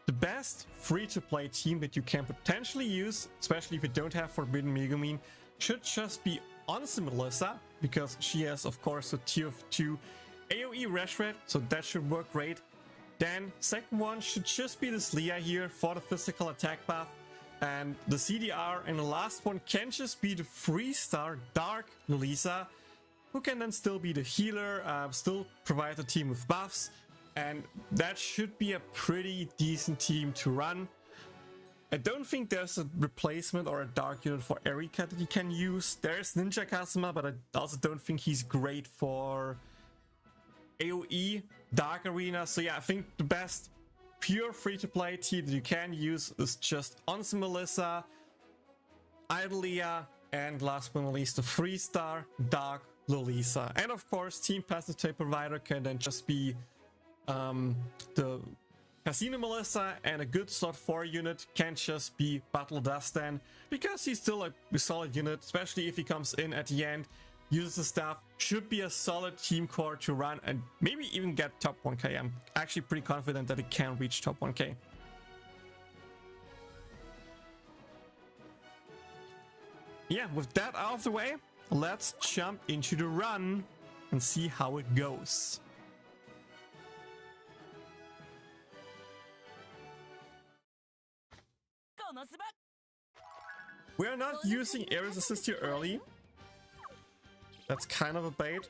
[SPEAKER 1] The best free-to-play team that you can potentially use, especially if you don't have Forbidden Megumin, should just be Onsen Melissa, because she has, of course, a tier 2 AoE reshred, so that should work great. Then, second one should just be this Leah here for the physical attack buff, and the CDR, and the last one can just be the 3-star Dark Lisa, who can then still be the healer, still provide the team with buffs. And that should be a pretty decent team to run. I don't think there's a replacement or a dark unit for Erika that you can use. There's Ninja Kazuma, but I also don't think he's great for AoE Dark Arena. So yeah, I think the best pure free-to-play team that you can use is just Onsen Melissa, Idalia, and last but not least the 3-star Dark Lolisa. And of course, Team Passive Tape Provider can then just be the Casino Melissa, and a good slot 4 unit can just be Battle Dustin, because he's still a solid unit, especially if he comes in at the end, uses the stuff, should be a solid team core to run and maybe even get top 1k. I'm actually pretty confident that it can reach top 1k. Yeah, with that out of the way, let's jump into the run and see how it goes. We are not using Ares Assist here early. That's kind of a bait.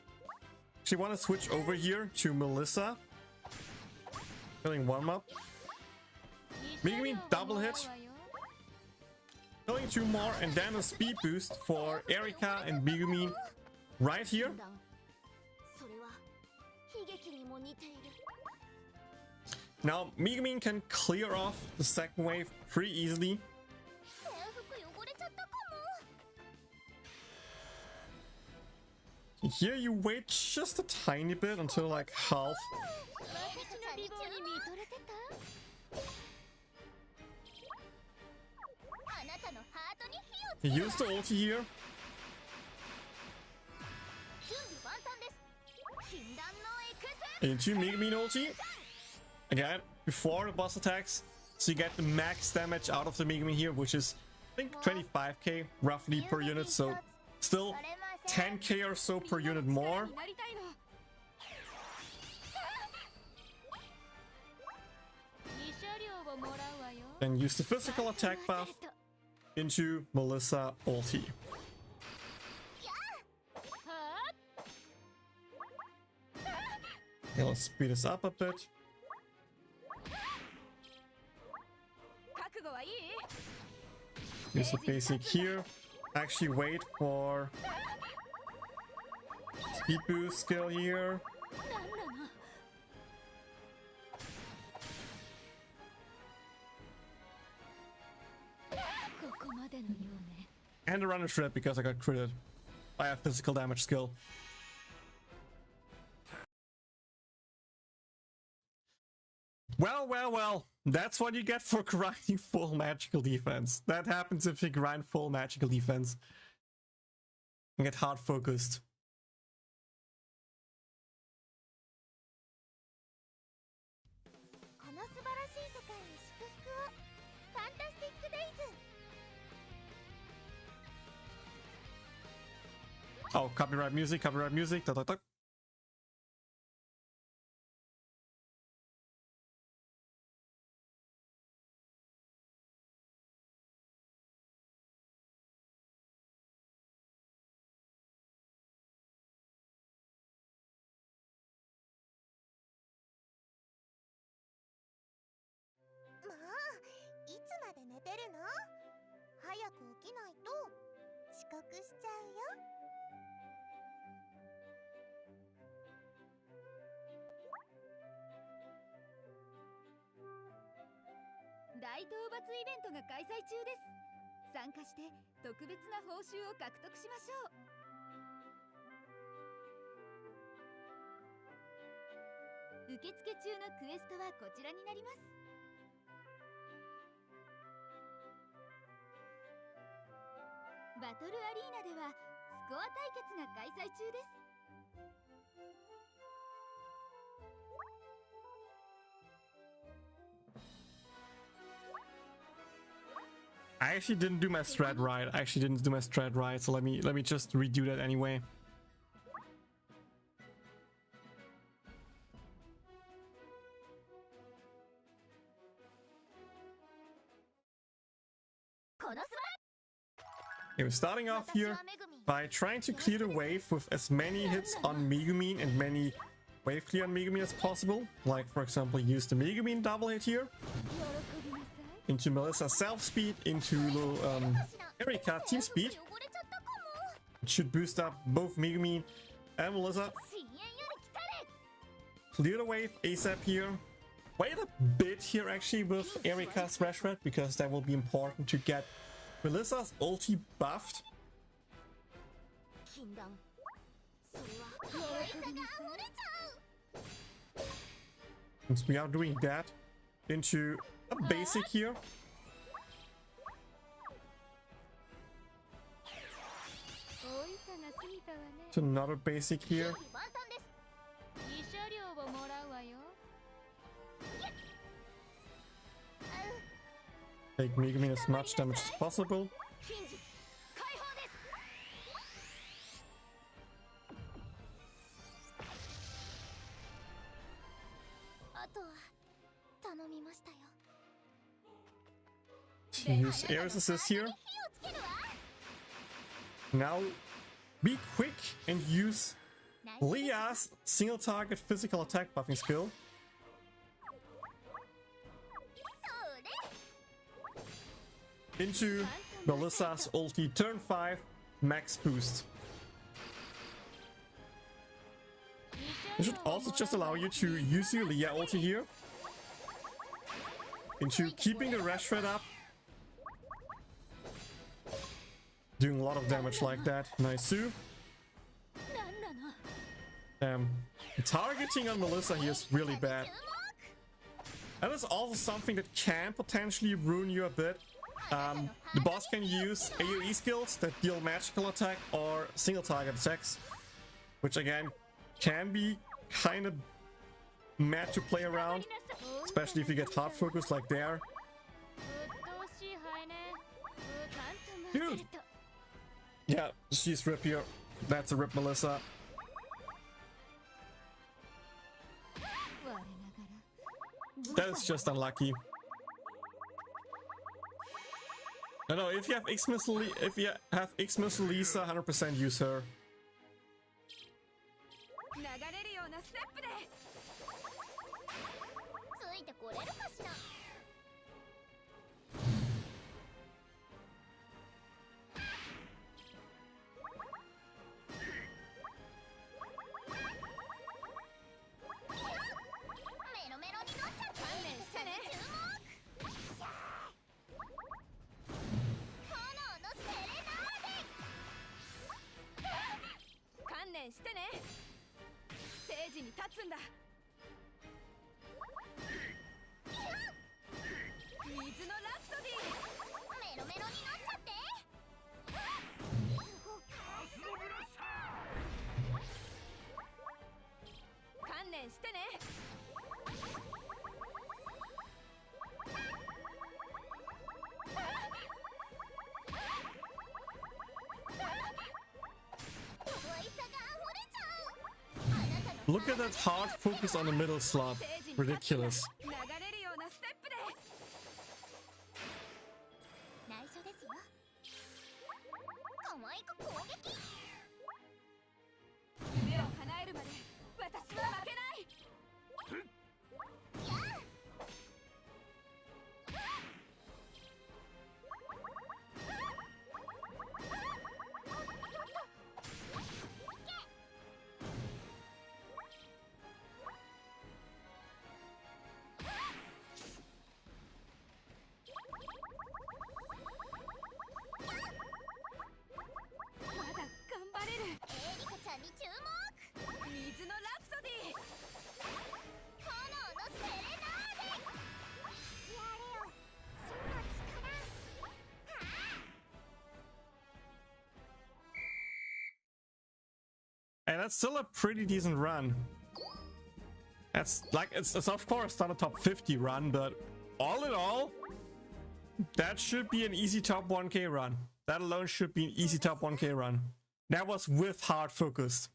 [SPEAKER 1] Actually want to switch over here to Melissa. Killing one up. Megumin double hit. Killing 2 more and then a speed boost for Erika and Megumin right here. Now, Megumin can clear off the second wave pretty easily. Here you wait just a tiny bit until like half. You use the ulti here. Into Megumin ulti. Again, before the boss attacks, so you get the max damage out of the Megumin here, which is, I think, 25k roughly per unit, so still 10k or so per unit more. Then use the physical attack buff into Melissa ulti. Okay, let's speed this up a bit. Use the basic here. Actually wait for speed boost skill here. And a runner shred because I got critted by a physical damage skill. Well, well, well. That's what you get for grinding full magical defense. That happens if you grind full magical defense and get hard focused. Oh, copyright music, copyright music. Da, da, da. I actually didn't do my strat right. So let me just redo that anyway. Okay, we're starting off here by trying to clear the wave with as many hits on Megumin and many wave clear on Megumin as possible. Like, for example, use the Megumin double hit here. Into Melissa's self-speed, into Erika team speed. It should boost up both Megumin and Melissa. Clear the wave ASAP here. Wait a bit here actually with Erika's Rash Red, because that will be important to get Melissa's ulti buffed. Since we are doing that, into a basic here. To another basic here. Take Megumin as much damage as possible. Use Ares assist here. Now be quick and use Leah's single target physical attack buffing skill. Into Melissa's ulti turn 5 max boost. It should also just allow you to use your Leah ulti here. Into keeping the Rash Red up. Doing a lot of damage like that. Nice too. Targeting on Melissa here is really bad. That is also something that can potentially ruin you a bit. The boss can use AoE skills that deal magical attack or single target attacks, which again can be kind of mad to play around, especially if you get hard focus like there. Dude! Yeah, she's rip here. That's a rip Melissa. That is just unlucky. No, if you have Xmas Lisa, 100% use her.
[SPEAKER 4] 流れるようなステップでついてこれるかしら。メロメロに乗っちゃって観念してね。注目。炎のセレナーデ。観念してね。ステージに立つんだ。水のラプソディ。メロメロに乗っちゃって。観念してね。
[SPEAKER 1] Look at that hard focus on the middle slot. Ridiculous.
[SPEAKER 4] 流れるようなステップで内緒ですよ。可愛く攻撃。夢を叶えるまで私は負けない。水のラプソディ。炎のセレナーデ。やれよ、真の力。
[SPEAKER 1] And that's still a pretty decent run. That's like, it's of course not a top 50 run, but all in all, that should be an easy top 1k run. That alone should be an easy top 1k run. That was with hard focus.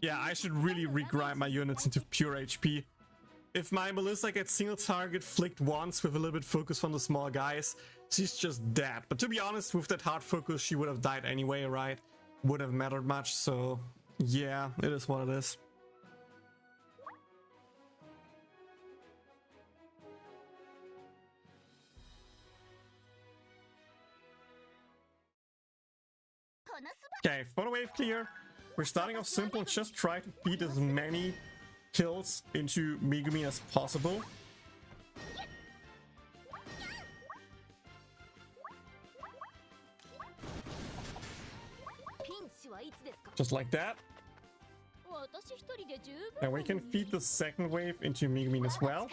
[SPEAKER 1] Yeah, I should really regrind my units into pure HP. If my Melissa gets single target flicked once with a little bit focus from the small guys, she's just dead. But to be honest, with that hard focus, she would have died anyway, right? Wouldn't have mattered much, so yeah, it is what it is. Okay, photo wave clear. We're starting off simple, just try to feed as many kills into Megumi as possible. Just like that. And we can feed the second wave into Megumi as well.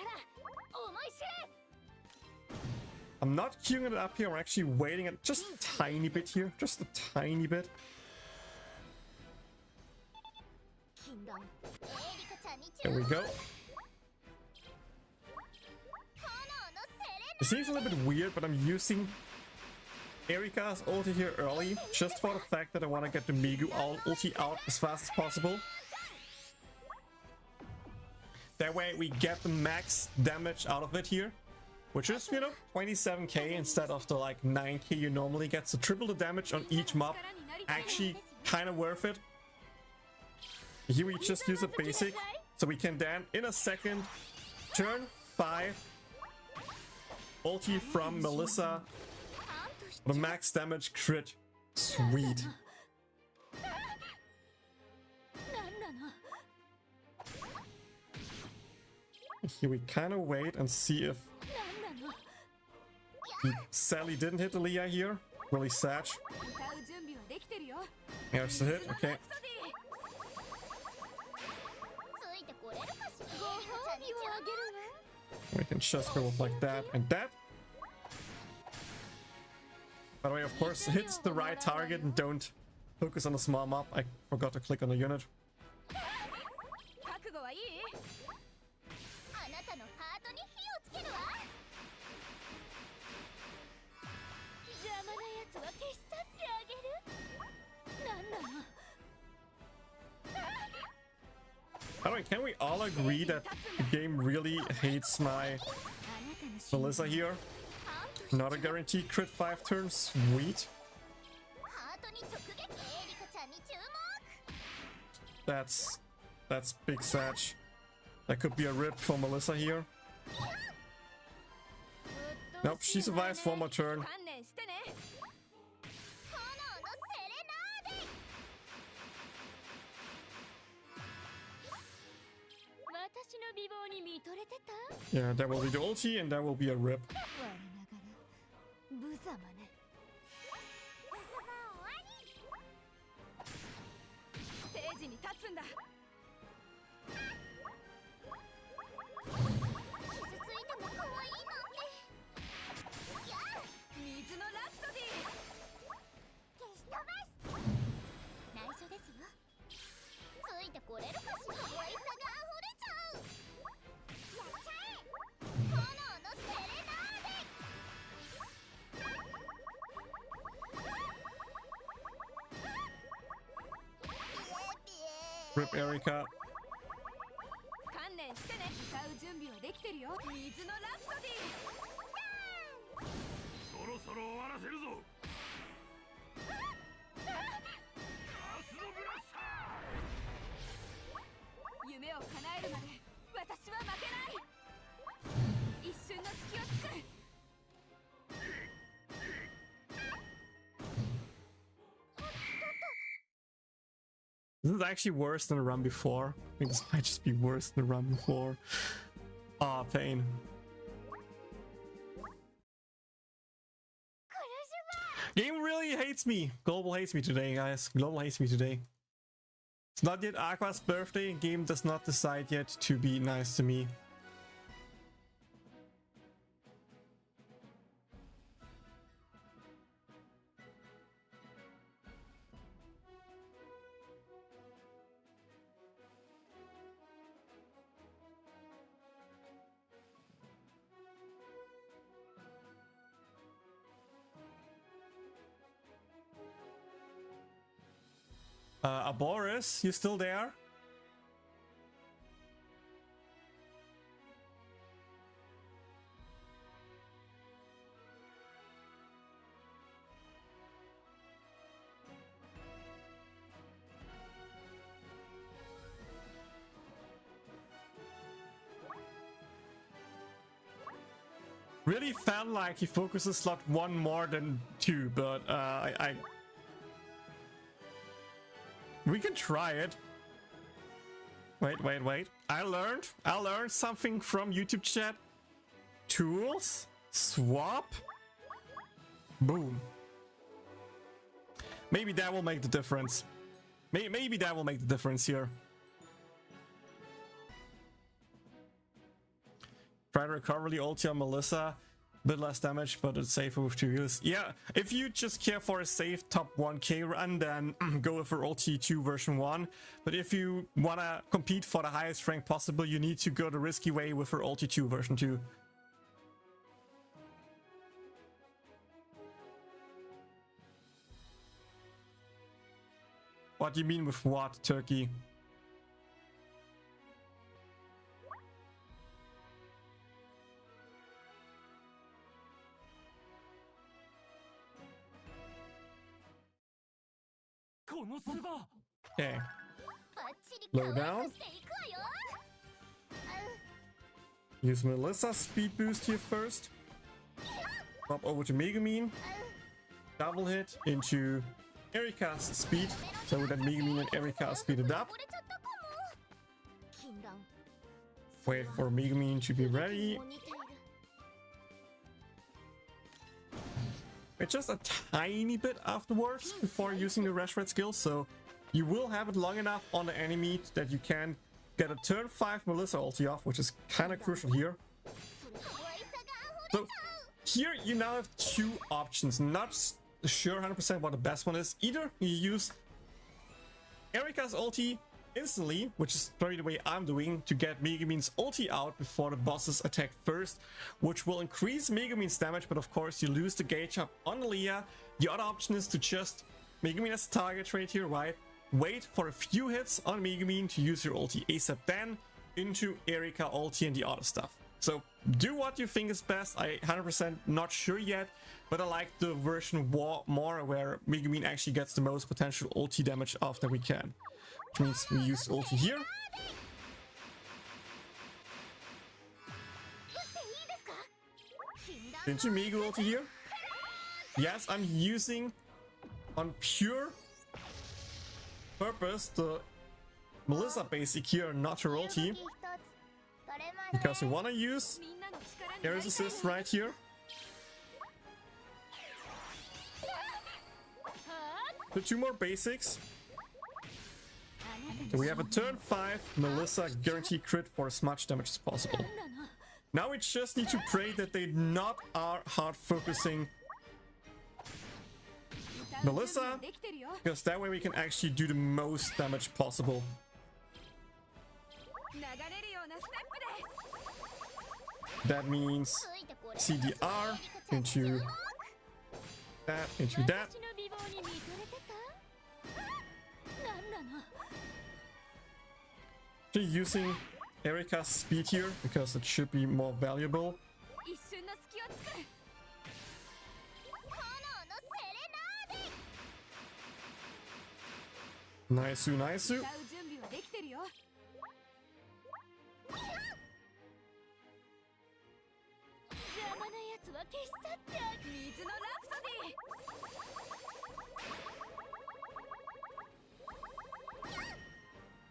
[SPEAKER 1] I'm not queuing it up here, we're actually waiting it just a tiny bit here, just a tiny bit. There we go. It seems a little bit weird, but I'm using Erika's ulti here early, just for the fact that I want to get the Migu ulti out as fast as possible. That way we get the max damage out of it here, which is, you know, 27k instead of the like 9k you normally get. So triple the damage on each mob, actually kind of worth it. Here we just use a basic, so we can then, in a second, turn 5, ulti from Melissa, the max damage crit. Sweet. Here we kind of wait and see if Sally didn't hit the Leah here. Really sad. There's the hit, okay. We can just go like that and that. By the way, of course, hit the right target and don't focus on the small mob. I forgot to click on the unit. By the way, can we all agree that the game really hates my Melissa here? Not a guaranteed crit 5 turns? Sweet. That's big satch. That could be a rip for Melissa here. Nope, she survives one more turn. Yeah, that will be the ulti and that will be a rip. Rip Erika.
[SPEAKER 5] 夢を叶えるまで私は負けない一瞬の隙を作る
[SPEAKER 1] This is actually worse than the run before. I think this might just be worse than the run before. Ah, pain. Game really hates me. Global hates me today, guys. Global hates me today. It's not yet Aqua's birthday. Game does not decide yet to be nice to me. Boris, you still there? Really felt like he focuses slot 1 more than 2, but we can try it. Wait. I learned something from YouTube chat. Tools, swap, boom. Maybe that will make the difference. Maybe that will make the difference here. Try to recover the ulti on Melissa. Bit less damage, but it's safer with 2 heals. Yeah, if you just care for a safe top 1k run, then go with her ulti 2 version 1. But if you wanna compete for the highest rank possible, you need to go the risky way with her ulti 2 version 2. What do you mean with what, Turkey?
[SPEAKER 5] Konosuba.
[SPEAKER 1] Okay. Slow down. Use Melissa's speed boost here first. Drop over to Megumin. Double hit into Erika's speed, so that Megumin and Erika are speeded up. Wait for Megumin to be ready. Wait just a tiny bit afterwards before using the Rash Red skill, so you will have it long enough on the enemy that you can get a turn 5 Melissa ulti off, which is kind of crucial here. So here you now have 2 options. Not sure 100% what the best one is. Either you use Erika's ulti instantly, which is probably the way I'm doing, to get Megumin's ulti out before the bosses attack first, which will increase Megumin's damage, but of course you lose the gauge up on Leah. The other option is to just Megumin as target right here, right? wait for a few hits on Megumin to use your ulti ASAP, then into Erika ulti and the other stuff. So do what you think is best. I 100% not sure yet, but I like the version more where Megumin actually gets the most potential ulti damage after we can. Which means we use ulti here. Into Megu ulti here. Yes, I'm using on pure purpose the Melissa basic here, not her ulti. Because we want to use Ares assist right here. The 2 more basics. So we have a turn 5 Melissa guaranteed crit for as much damage as possible. Now we just need to pray that they not are hard focusing Melissa, because that way we can actually do the most damage possible. That means CDR into that, into that. Using Erika's speed here because it should be more valuable. Nice, nice.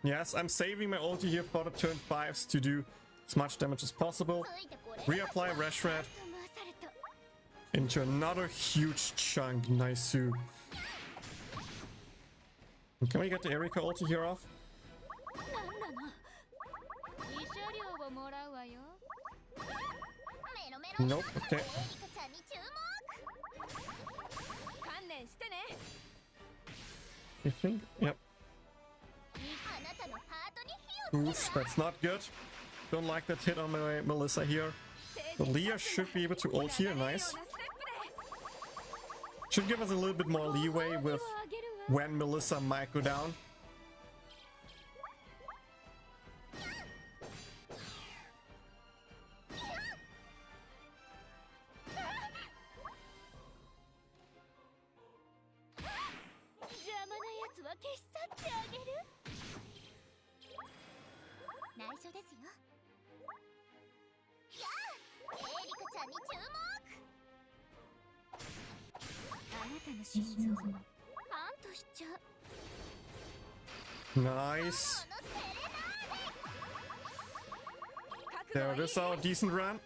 [SPEAKER 1] Yes, I'm saving my ulti here for the turn 5s to do as much damage as possible. Reapply Reshred into another huge chunk. Nice. Can we get the Erika ulti here off? Nope, okay. You think? Yep. Oof, that's not good. Don't like that hit on my Melissa here. But Leah should be able to ult here, nice. Should give us a little bit more leeway with when Melissa might go down. Nice. There it is, our decent run.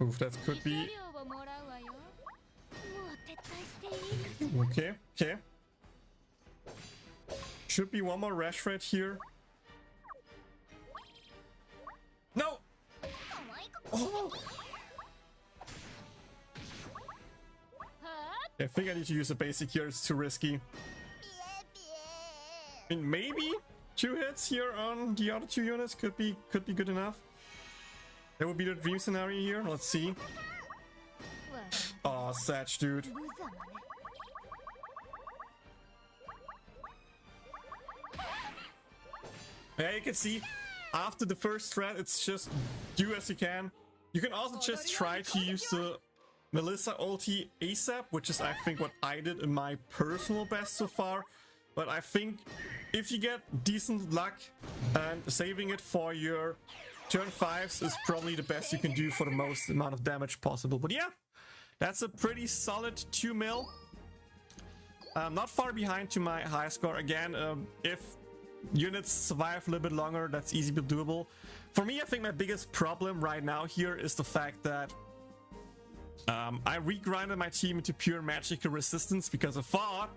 [SPEAKER 1] Oof, that could be. Okay, okay. Should be one more rash thread here. No! Oh! I think I need to use a basic here, it's too risky. I mean, maybe 2 hits here on the other 2 units could be good enough. That would be the dream scenario here. Let's see. Oh, Satch, dude. Yeah, you can see after the first threat, it's just do as you can. You can also just try to use the Melissa ulti ASAP, which is I think what I did in my personal best so far. But I think if you get decent luck and saving it for your turn 5s is probably the best you can do for the most amount of damage possible. But yeah, that's a pretty solid 2 mil. Not far behind to my high score. Again, if units survive a little bit longer, that's easily doable. For me, I think my biggest problem right now here is the fact that I regrinded my team into pure magical resistance because I thought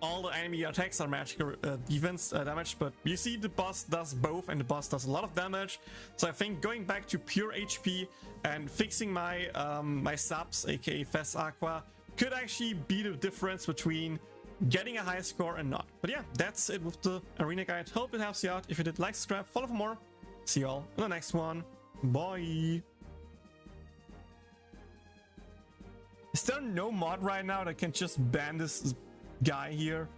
[SPEAKER 1] all the enemy attacks are magical defense damage, but you see the boss does both and the boss does a lot of damage. So I think going back to pure HP and fixing my my subs, aka Fast Aqua, could actually be the difference between getting a high score and not. But yeah, that's it with the arena guide. Hope it helps you out. If you did, like, subscribe, follow for more. See you all in the next one. Bye. Is there no mod right now that can just ban this guy here?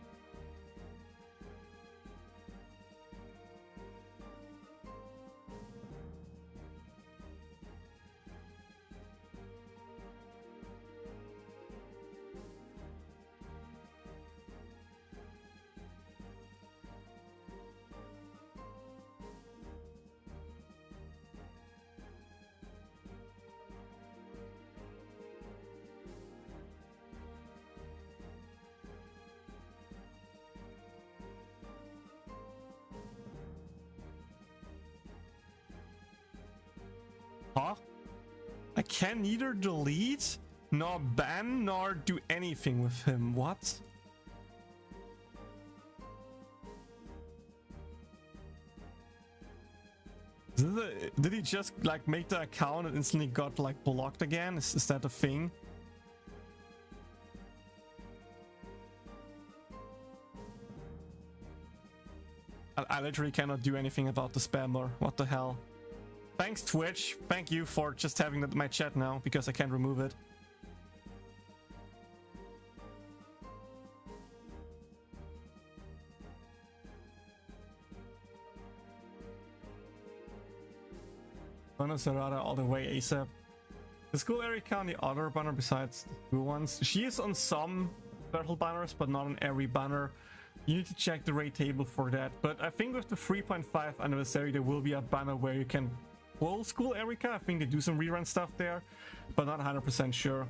[SPEAKER 1] Huh? I can neither delete, nor ban, nor do anything with him. What? Did he just like make the account and instantly got like blocked again? Is that a thing? I literally cannot do anything about the spammer. What the hell? Thanks, Twitch. Thank you for just having that in my chat now, because I can't remove it. Konosuba all the way ASAP. The school Erika on the other banner besides the school ones. She is on some battle banners, but not on every banner. You need to check the raid table for that. But I think with the 3.5 anniversary, there will be a banner where you can pull school Erika. I think they do some rerun stuff there, but not 100% sure.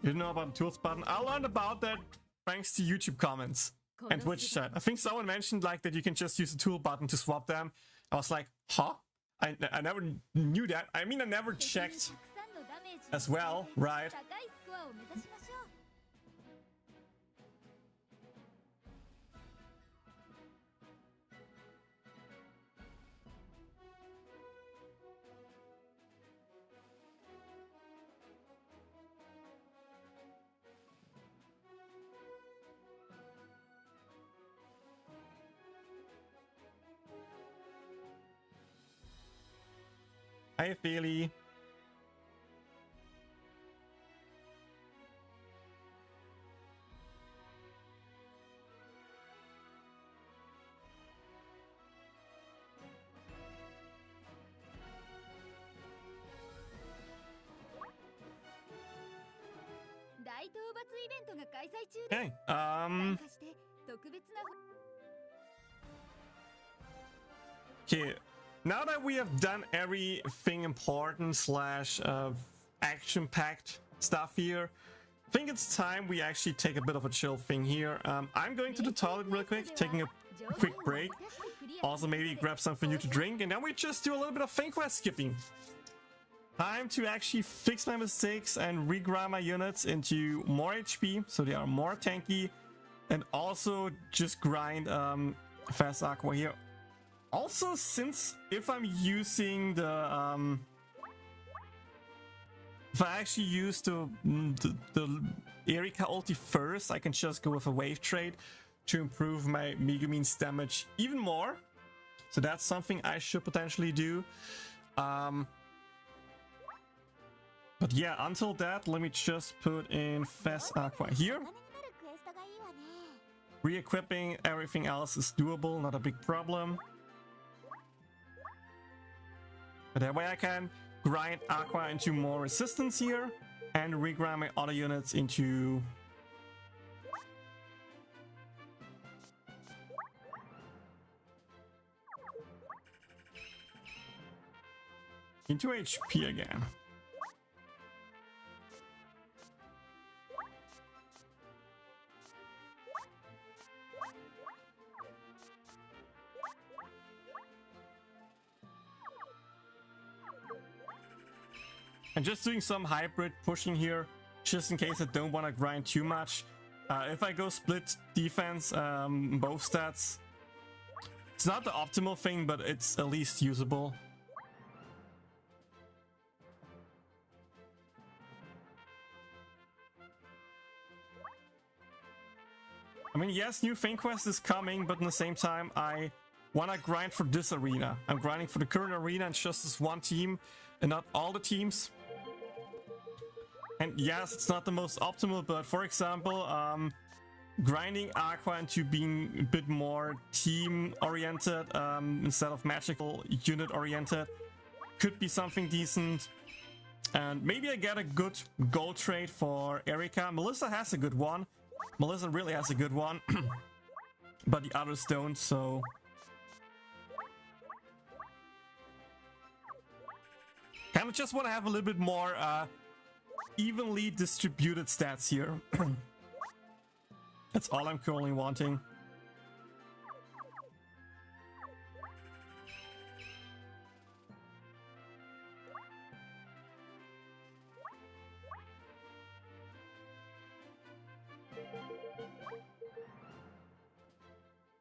[SPEAKER 1] You didn't know about the tools button? I learned about that thanks to YouTube comments and Twitch chat. I think someone mentioned like that you can just use the tool button to swap them. I was like, huh? I never knew that. I mean, I never checked as well, right? Hi, Feely. Okay, okay, now that we have done everything important slash action-packed stuff here, I think it's time we actually take a bit of a chill thing here. I'm going to the toilet real quick, taking a quick break. Also maybe grab something new to drink, and then we just do a little bit of thing quest skipping. Time to actually fix my mistakes and regrind my units into more HP, so they are more tanky, and also just grind fast AQUA here. Also, since if I'm using the if I actually use the Erika ulti first, I can just go with a wave trade to improve my Megumin's damage even more. So that's something I should potentially do. But yeah, until that, let me just put in fast AQUA here. Re-equipping everything else is doable, not a big problem. But that way I can grind AQUA into more resistance here and regrind my other units into HP again. And just doing some hybrid pushing here, just in case I don't want to grind too much. If I go split defense, both stats, it's not the optimal thing, but it's at least usable. I mean, yes, new Fame Quest is coming, but at the same time, I want to grind for this arena. I'm grinding for the current arena and just this one team and not all the teams. And yes, it's not the most optimal, but for example, grinding AQUA into being a bit more team-oriented instead of magical unit-oriented could be something decent. And maybe I get a good gold trade for Erika. Melissa has a good one. Melissa really has a good one. But the others don't, so... kind of just want to have a little bit more evenly distributed stats here. That's all I'm currently wanting.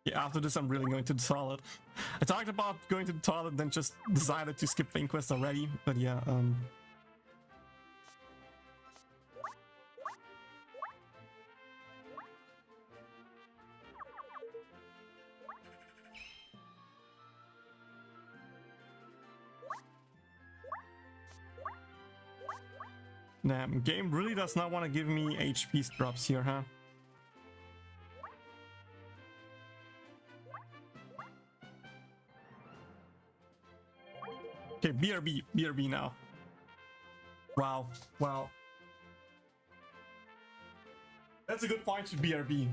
[SPEAKER 1] Yeah, after this I'm really going to the toilet. I talked about going to the toilet, then just decided to skip Fame Quest already, but yeah, damn, game really does not want to give me HP drops here, huh? Okay, BRB now. Wow, wow. That's a good point to BRB.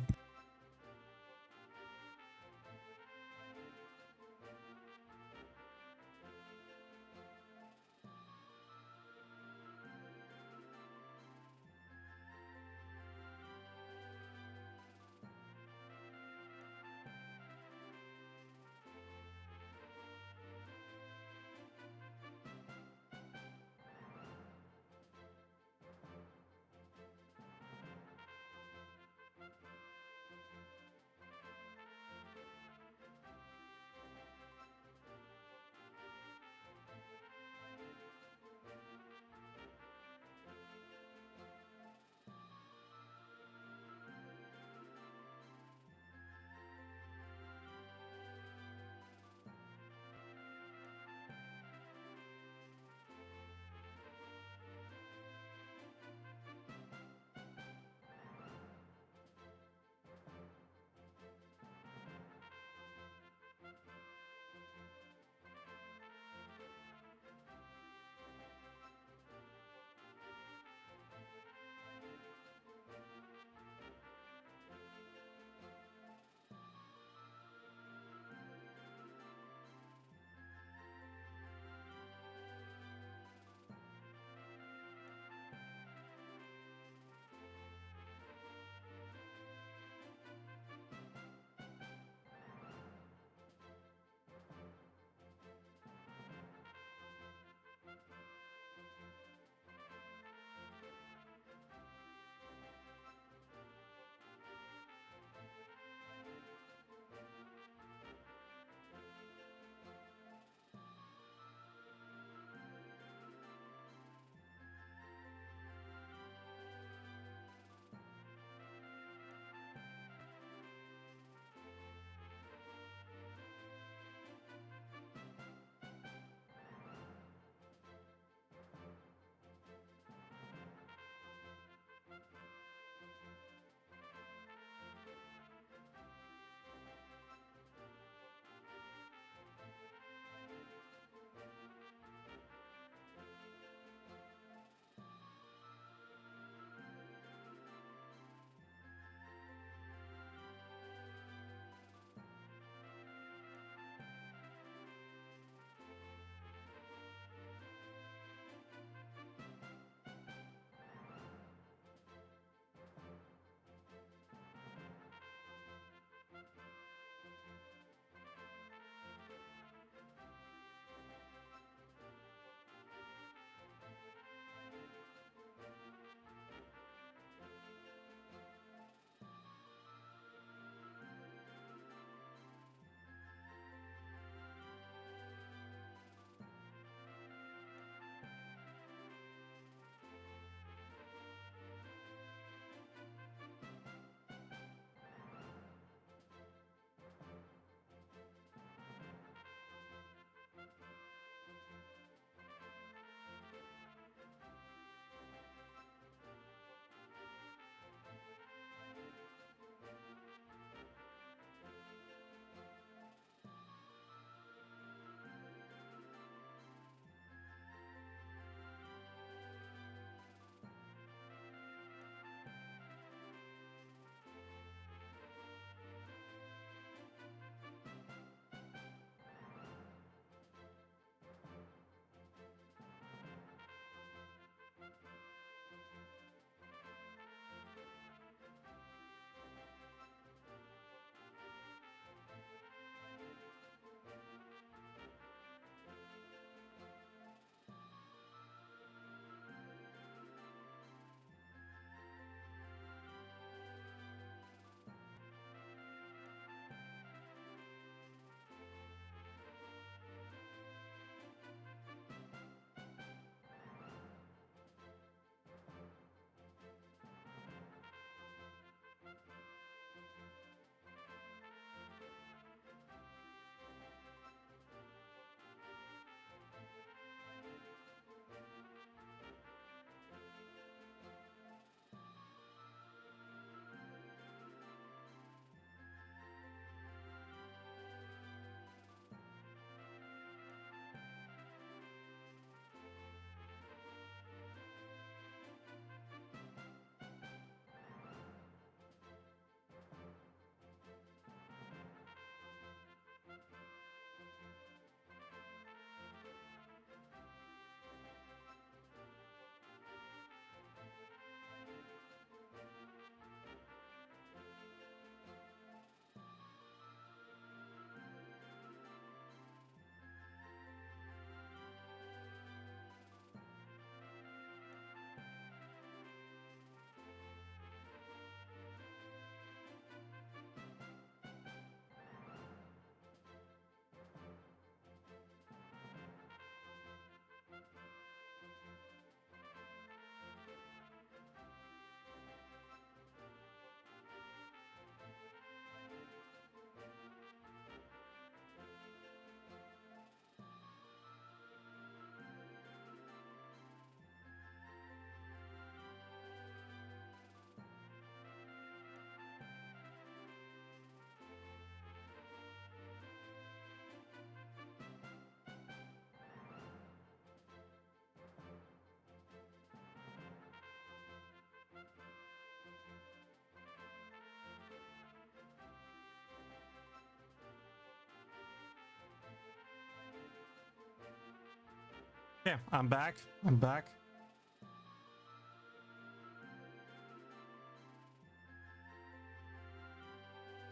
[SPEAKER 1] Yeah, I'm back. I'm back.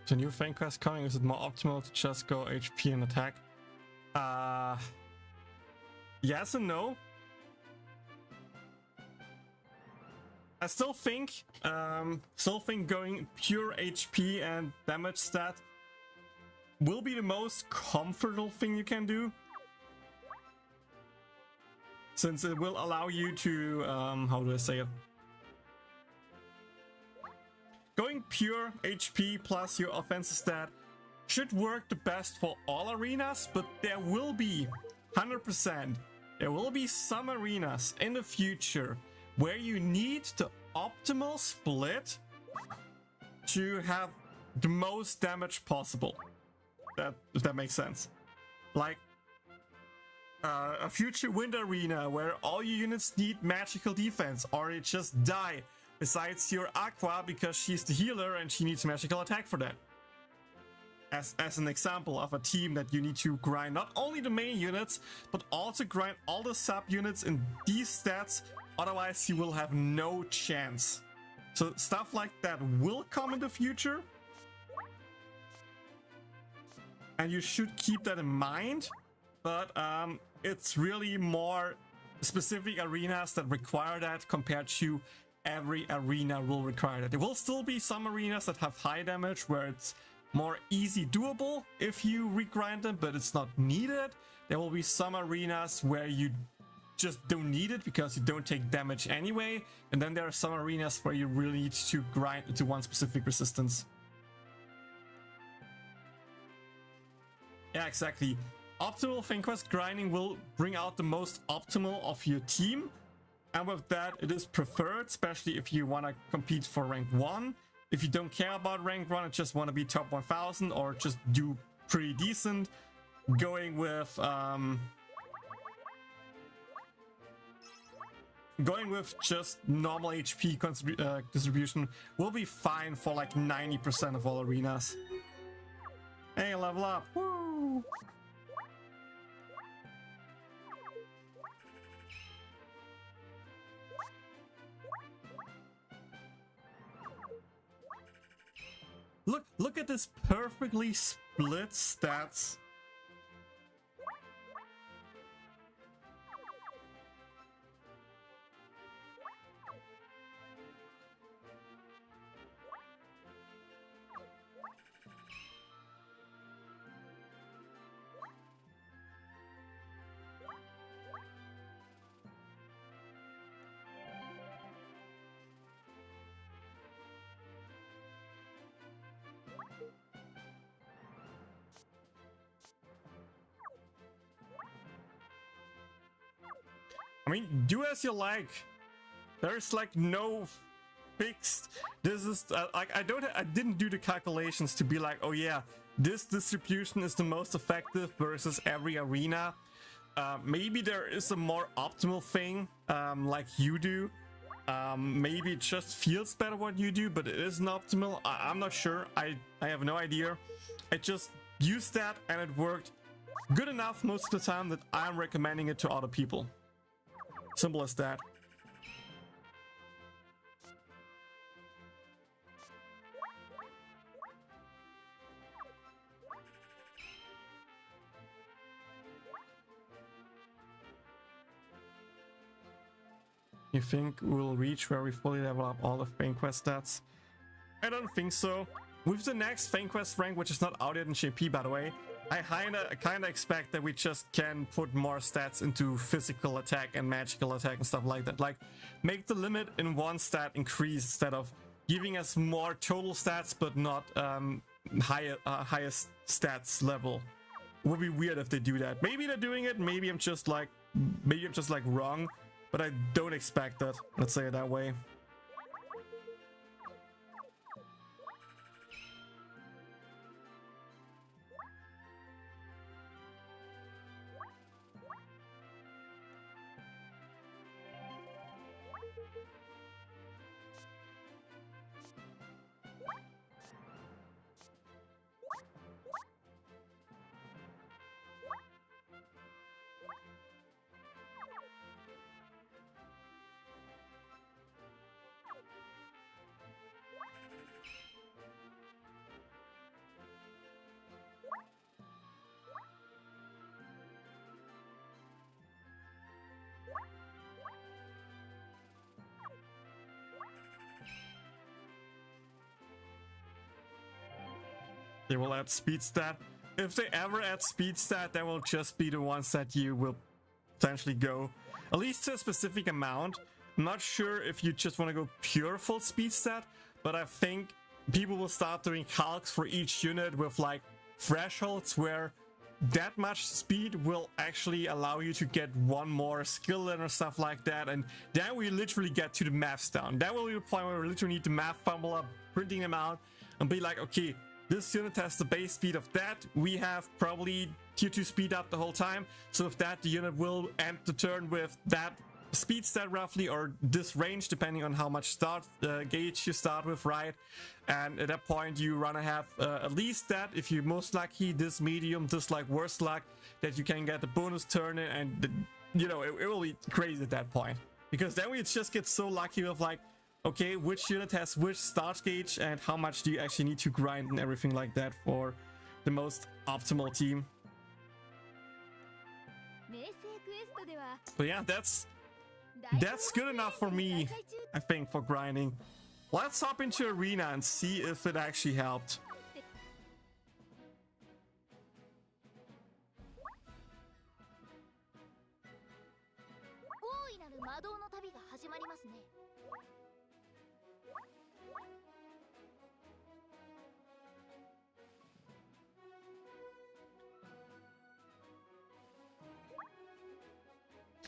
[SPEAKER 1] The new Fang quest coming. Is it more optimal to just go HP and attack? Yes and no. I still think going pure HP and damage stat will be the most comfortable thing you can do, since it will allow you to how do I say it? Going pure HP plus your offensive stat should work the best for all arenas, but there will be 100%. There will be some arenas in the future where you need the optimal split to have the most damage possible. If that makes sense. Like a future wind arena where all your units need magical defense or it just die. Besides your AQUA, because she's the healer and she needs magical attack for that. As an example of a team that you need to grind not only the main units, but also grind all the sub units in these stats, otherwise you will have no chance. So stuff like that will come in the future. And you should keep that in mind, but it's really more specific arenas that require that compared to every arena will require that. There will still be some arenas that have high damage where it's more easy doable if you regrind them, but it's not needed. There will be some arenas where you just don't need it because you don't take damage anyway. And then there are some arenas where you really need to grind into one specific resistance. Yeah, exactly. Optimal Fang quest grinding will bring out the most optimal of your team. And with that, it is preferred, especially if you want to compete for rank 1. If you don't care about rank 1 and just want to be top 1000 or just do pretty decent, going with just normal HP distribution will be fine for like 90% of all arenas. Hey, level up! Woo! Look at this perfectly split stats. I mean, do as you like. There's like no fixed. This is like I didn't do the calculations to be like, oh yeah, this distribution is the most effective versus every arena. Maybe there is a more optimal thing, like you do. Maybe it just feels better what you do, but it isn't optimal. I'm not sure. I have no idea. I just used that and it worked good enough most of the time that I'm recommending it to other people. Simple as that. You think we'll reach where we fully level up all the Fang quest stats? I don't think so. With the next Fang quest rank, which is not out yet in JP, by the way, I kinda expect that we just can put more stats into physical attack and magical attack and stuff like that. Like, make the limit in one stat increase instead of giving us more total stats, but not highest stats level. It would be weird if they do that. Maybe they're doing it. Maybe I'm just like wrong, but I don't expect that. Let's say it that way. They will add speed stat. If they ever add speed stat, that will just be the ones that you will potentially go at least to a specific amount. I'm not sure if you just want to go pure full speed stat, but I think people will start doing calcs for each unit with like thresholds where that much speed will actually allow you to get one more skill in or stuff like that, and then we literally get to the maths down. That will be the point where we literally need to math fumble up, printing them out, and be like, okay, this unit has the base speed of that. We have probably tier 2 speed up the whole time, so if that, the unit will end the turn with that speed stat roughly, or this range depending on how much start gauge you start with, right? And at that point you wanna have at least that, if you're most lucky, this medium, this like worst luck, that you can get the bonus turn in, and you know, it will be crazy at that point, because then we just get so lucky with like, okay, which unit has which start gauge and how much do you actually need to grind and everything like that for the most optimal team. But yeah, that's good enough for me, I think, for grinding. Let's hop into Arena and see if it actually helped.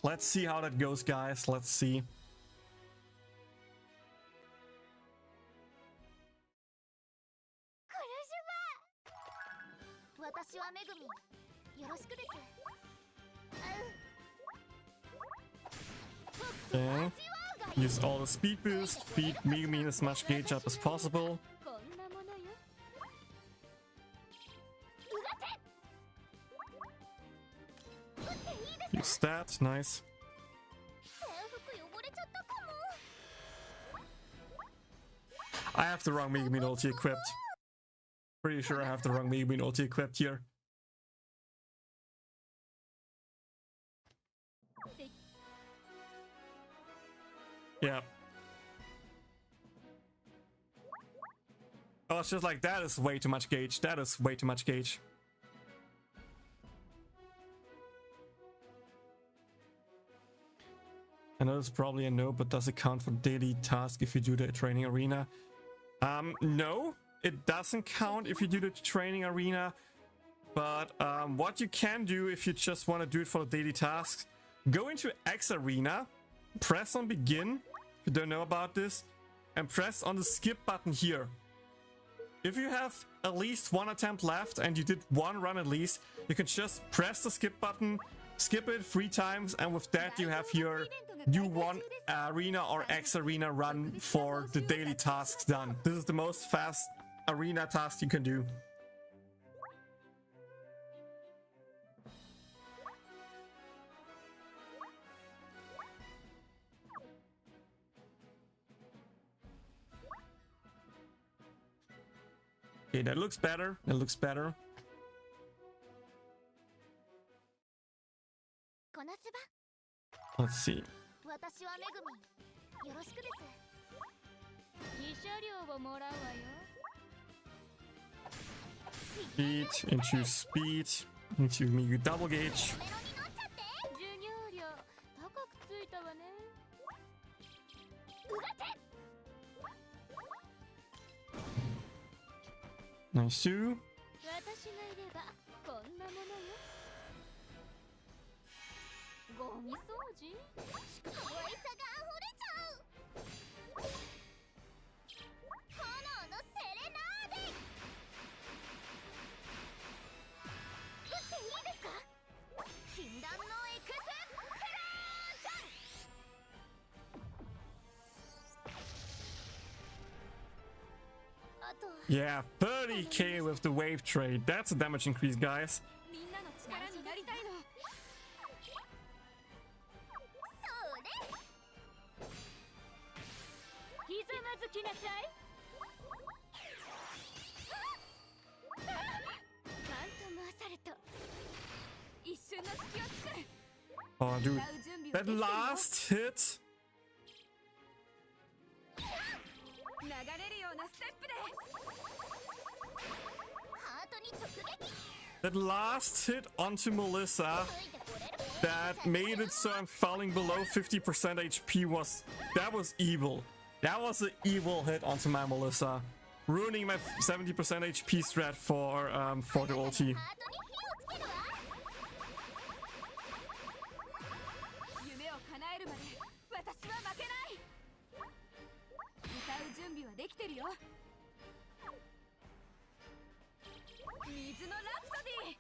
[SPEAKER 1] Let's see how that goes, guys. Let's see. Okay. Use all the speed boost, feed Megumin as much gauge up as possible. Use that, nice. I have the wrong Megumin ulti equipped. Pretty sure I have the wrong Megumin ulti equipped here. Yeah. Oh, it's just like, that is way too much gauge. That is way too much gauge. I know it's probably a no, but does it count for daily task if you do the training arena? No, it doesn't count if you do the training arena. But what you can do if you just want to do it for the daily tasks, go into X Arena, press on begin, if you don't know about this, and press on the skip button here. If you have at least one attempt left and you did one run at least, you can just press the skip button, skip it 3 times, and with that you have your U1 arena or X arena run for the daily tasks done. This is the most fast arena task you can do. Okay, that looks better. That looks better. Let's see. Speed into speed into Migu double gauge. Nice too. Yeah, 30k with the wave trade. That's a damage increase, guys. Oh, dude, that last hit. That last hit onto Melissa that made it so I'm falling below 50% HP was evil. That was an evil hit onto my Melissa, ruining my 70% HP strat for the ulti.
[SPEAKER 5] 夢を叶えるまで私は負けない。歌う準備はできてるよ。水のラプソディ。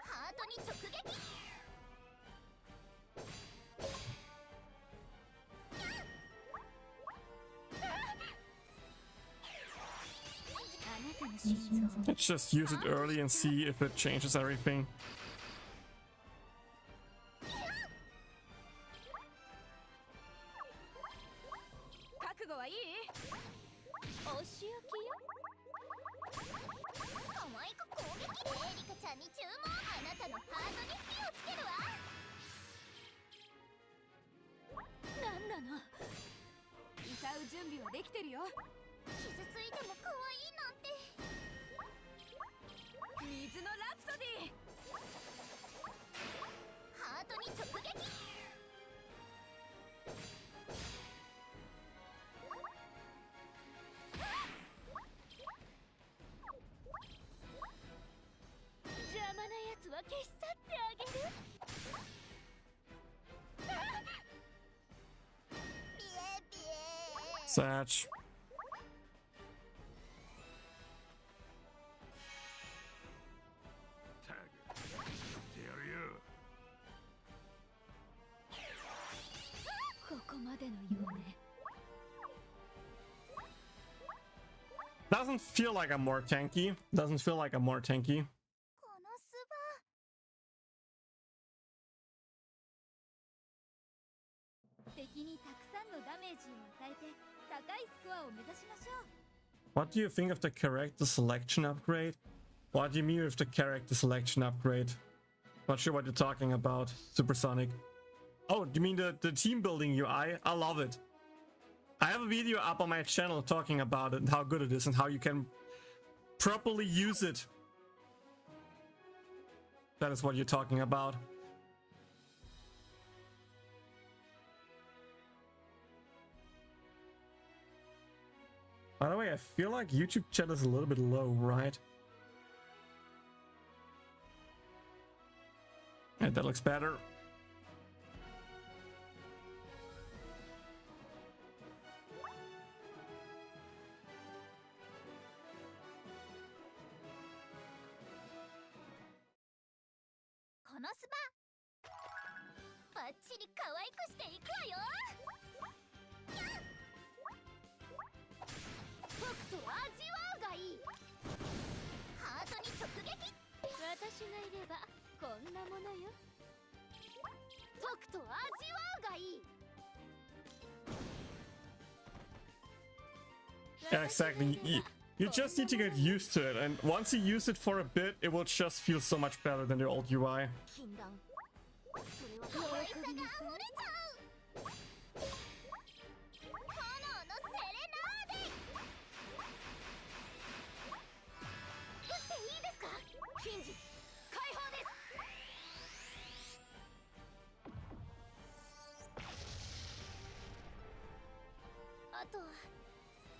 [SPEAKER 4] ハートに直撃。
[SPEAKER 1] Let's just use it early and see if it changes everything.
[SPEAKER 5] 覚悟はいい？お仕置きよ。
[SPEAKER 4] 可愛く攻撃。エリカちゃんに注文。あなたのハートに火をつけるわ。
[SPEAKER 5] なんなの？歌う準備はできてるよ。
[SPEAKER 4] 傷ついても可愛いなんて。
[SPEAKER 5] 水のラプソディ。
[SPEAKER 4] ハートに直撃。
[SPEAKER 5] 邪魔なやつは消し去ってあげる。
[SPEAKER 4] ビエビエ。
[SPEAKER 1] Satch. Doesn't feel like I'm more tanky. Doesn't feel like I'm more tanky.
[SPEAKER 4] このスバ。
[SPEAKER 5] 敵にたくさんのダメージを与えて高いスコアを目指しましょう。
[SPEAKER 1] What do you think of the character selection upgrade? What do you mean with the character selection upgrade? Not sure what you're talking about, Supersonic. Oh, you mean the team building UI? I love it. I have a video up on my channel talking about it and how good it is and how you can properly use it. That is what you're talking about. By the way, I feel like YouTube chat is a little bit low, right? And that looks better.
[SPEAKER 4] Konosuba。バッチリ可愛くしていくわよ。とくと味わうがいい。ハートに直撃。
[SPEAKER 5] 私がいればこんなものよ。
[SPEAKER 4] とくと味わうがいい。
[SPEAKER 1] Yeah, exactly. You just need to get used to it, and once you use it for a bit, it will just feel so much better than the old UI.
[SPEAKER 4] 禁断。それは可愛さが溢れちゃう。炎のセレナーデ。撃っていいですか？
[SPEAKER 5] ヒンジ解放です。
[SPEAKER 4] あとは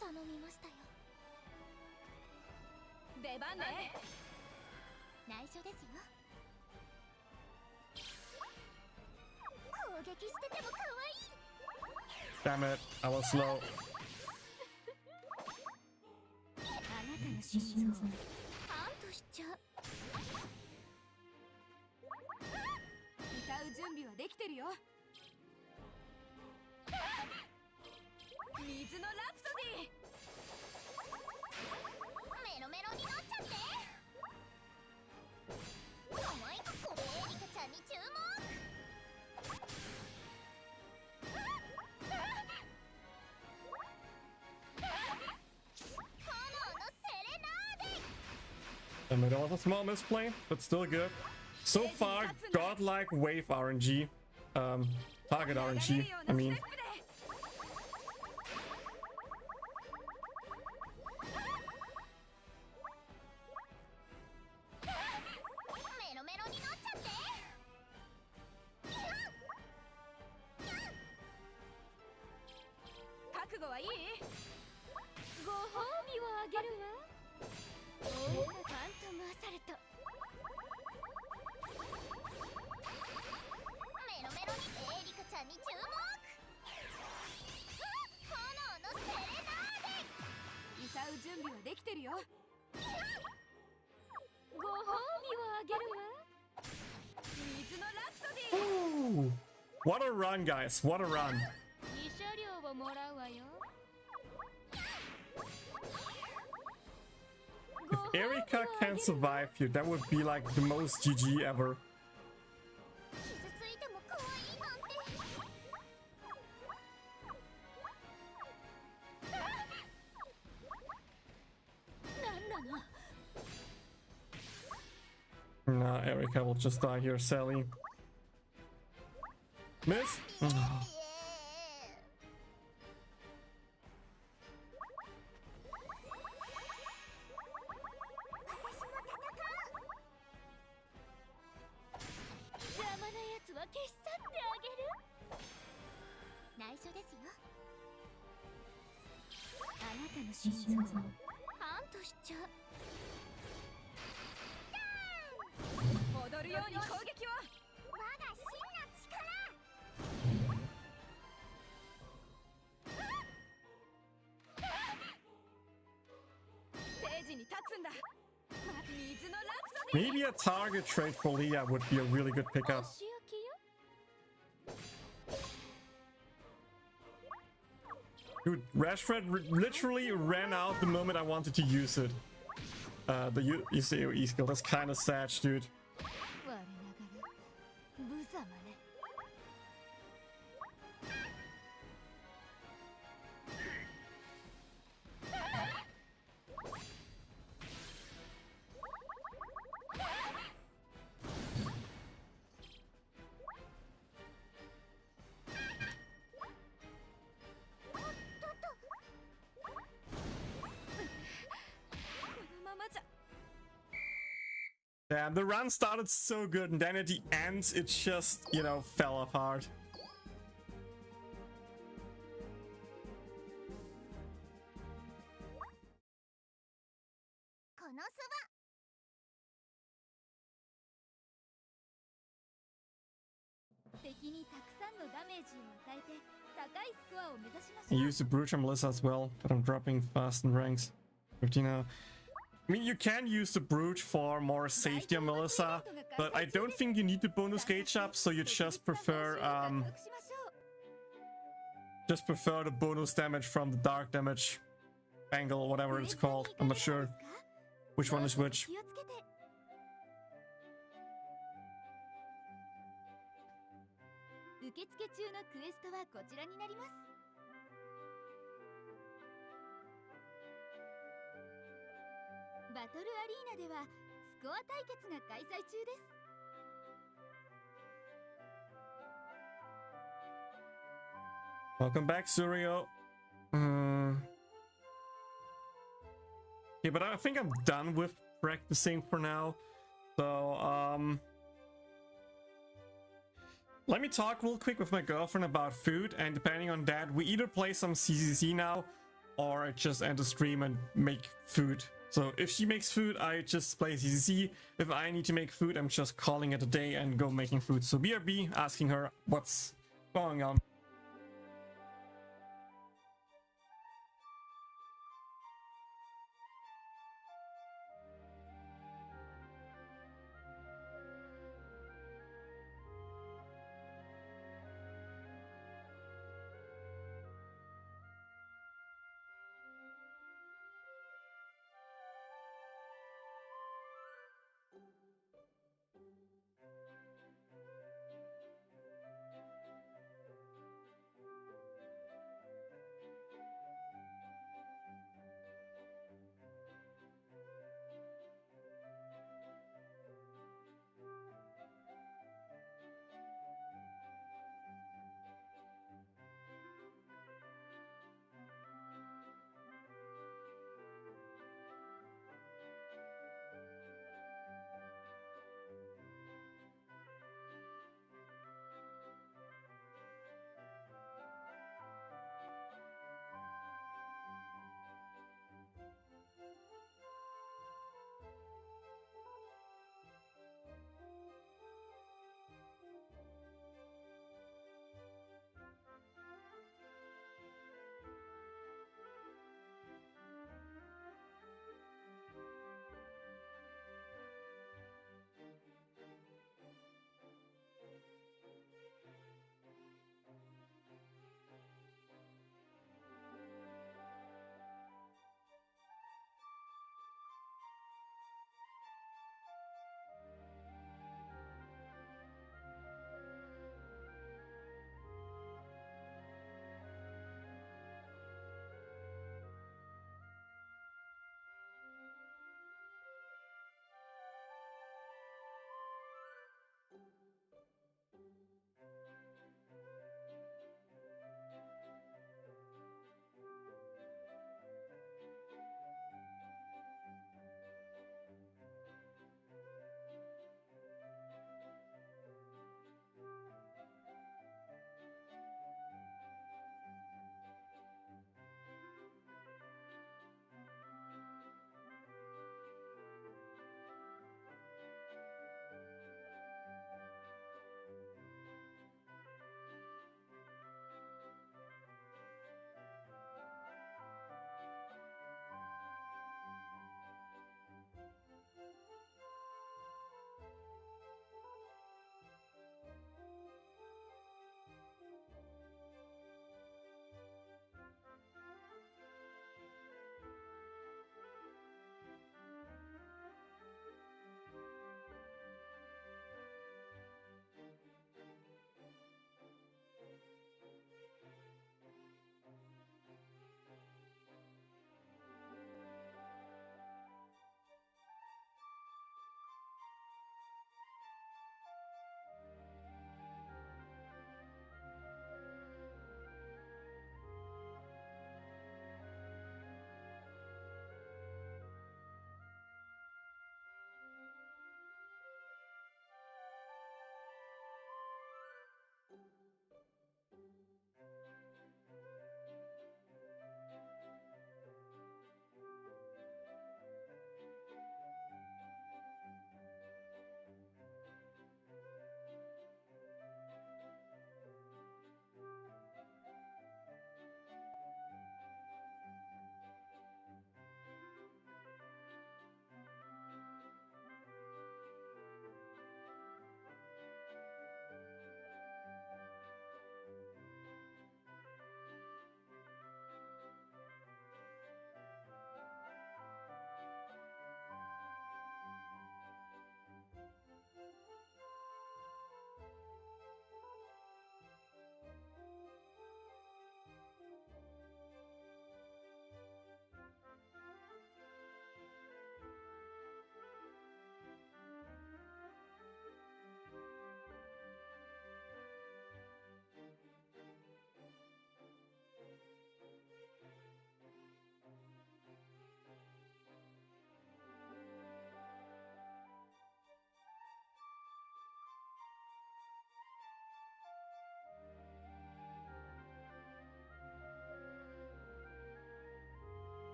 [SPEAKER 4] 頼みましたよ。
[SPEAKER 5] 出番ね。
[SPEAKER 4] 内緒ですよ。攻撃してても可愛い。
[SPEAKER 1] Damn it, I was slow.
[SPEAKER 4] あなたの心臓ハントしちゃう。
[SPEAKER 5] 歌う準備はできてるよ。水のラプソディ。
[SPEAKER 4] メロメロになっちゃって。可愛くこエリカちゃんに注目。
[SPEAKER 1] Damn it, it was a small misplay, but still good. So far, godlike wave RNG. Target RNG, I mean.
[SPEAKER 5] 覚悟はいい？ご褒美をあげるわ。ファントムアサルト。
[SPEAKER 4] メロメロにてエリカちゃんに注目。炎のセレナーデ。
[SPEAKER 5] 歌う準備はできてるよ。ご褒美をあげるわ。水のラプソディ。
[SPEAKER 1] Ooh. What a run, guys. What a run.
[SPEAKER 5] 慰謝料をもらうわよ。
[SPEAKER 1] If Erika can survive here, that would be like the most GG ever.
[SPEAKER 4] 傷ついても可愛いなんて。
[SPEAKER 5] なんなの？
[SPEAKER 1] Nah, Erika will just die here, Sally. Miss? Oh.
[SPEAKER 4] 邪魔なやつは消し去ってあげる。内緒ですよ。あなたの心臓ハントしちゃう。
[SPEAKER 5] 踊るように攻撃を。
[SPEAKER 4] 我が真の
[SPEAKER 5] ステージに立つんだ。水のラプソディ。
[SPEAKER 1] Maybe a target trade for Leah would be a really good pickup.
[SPEAKER 5] 仕置きよ。
[SPEAKER 1] Dude, Rashford literally ran out the moment I wanted to use it. The AOE skill. That's kind of sad, dude.
[SPEAKER 5] 我ながら無様ね。
[SPEAKER 1] Yeah, the run started so good, and then at the end, it just, you know, fell apart.
[SPEAKER 4] Konosuba.
[SPEAKER 5] 敵にたくさんのダメージを与えて高いスコアを目指しまし
[SPEAKER 1] I
[SPEAKER 5] ょう。
[SPEAKER 1] used the brooch on Melissa as well, but I'm dropping fast in ranks. 50 now. I mean, you can use the brooch for more safety on Melissa, but I don't think you need the bonus gauge up, so you just prefer the bonus damage from the dark damage angle, whatever it's called. I'm not sure which one is which.
[SPEAKER 5] 気をつけて。受付中のクエストはこちらになります。バトルアリーナではスコア対決が開催中です。
[SPEAKER 1] Welcome back, Suryo. Yeah, but I think I'm done with practicing for now. So, let me talk real quick with my girlfriend about food, and depending on that, we either play some CCC now, or I just end the stream and make food. So if she makes food, I just play CCC. If I need to make food, I'm just calling it a day and go making food. So BRB, asking her what's going on.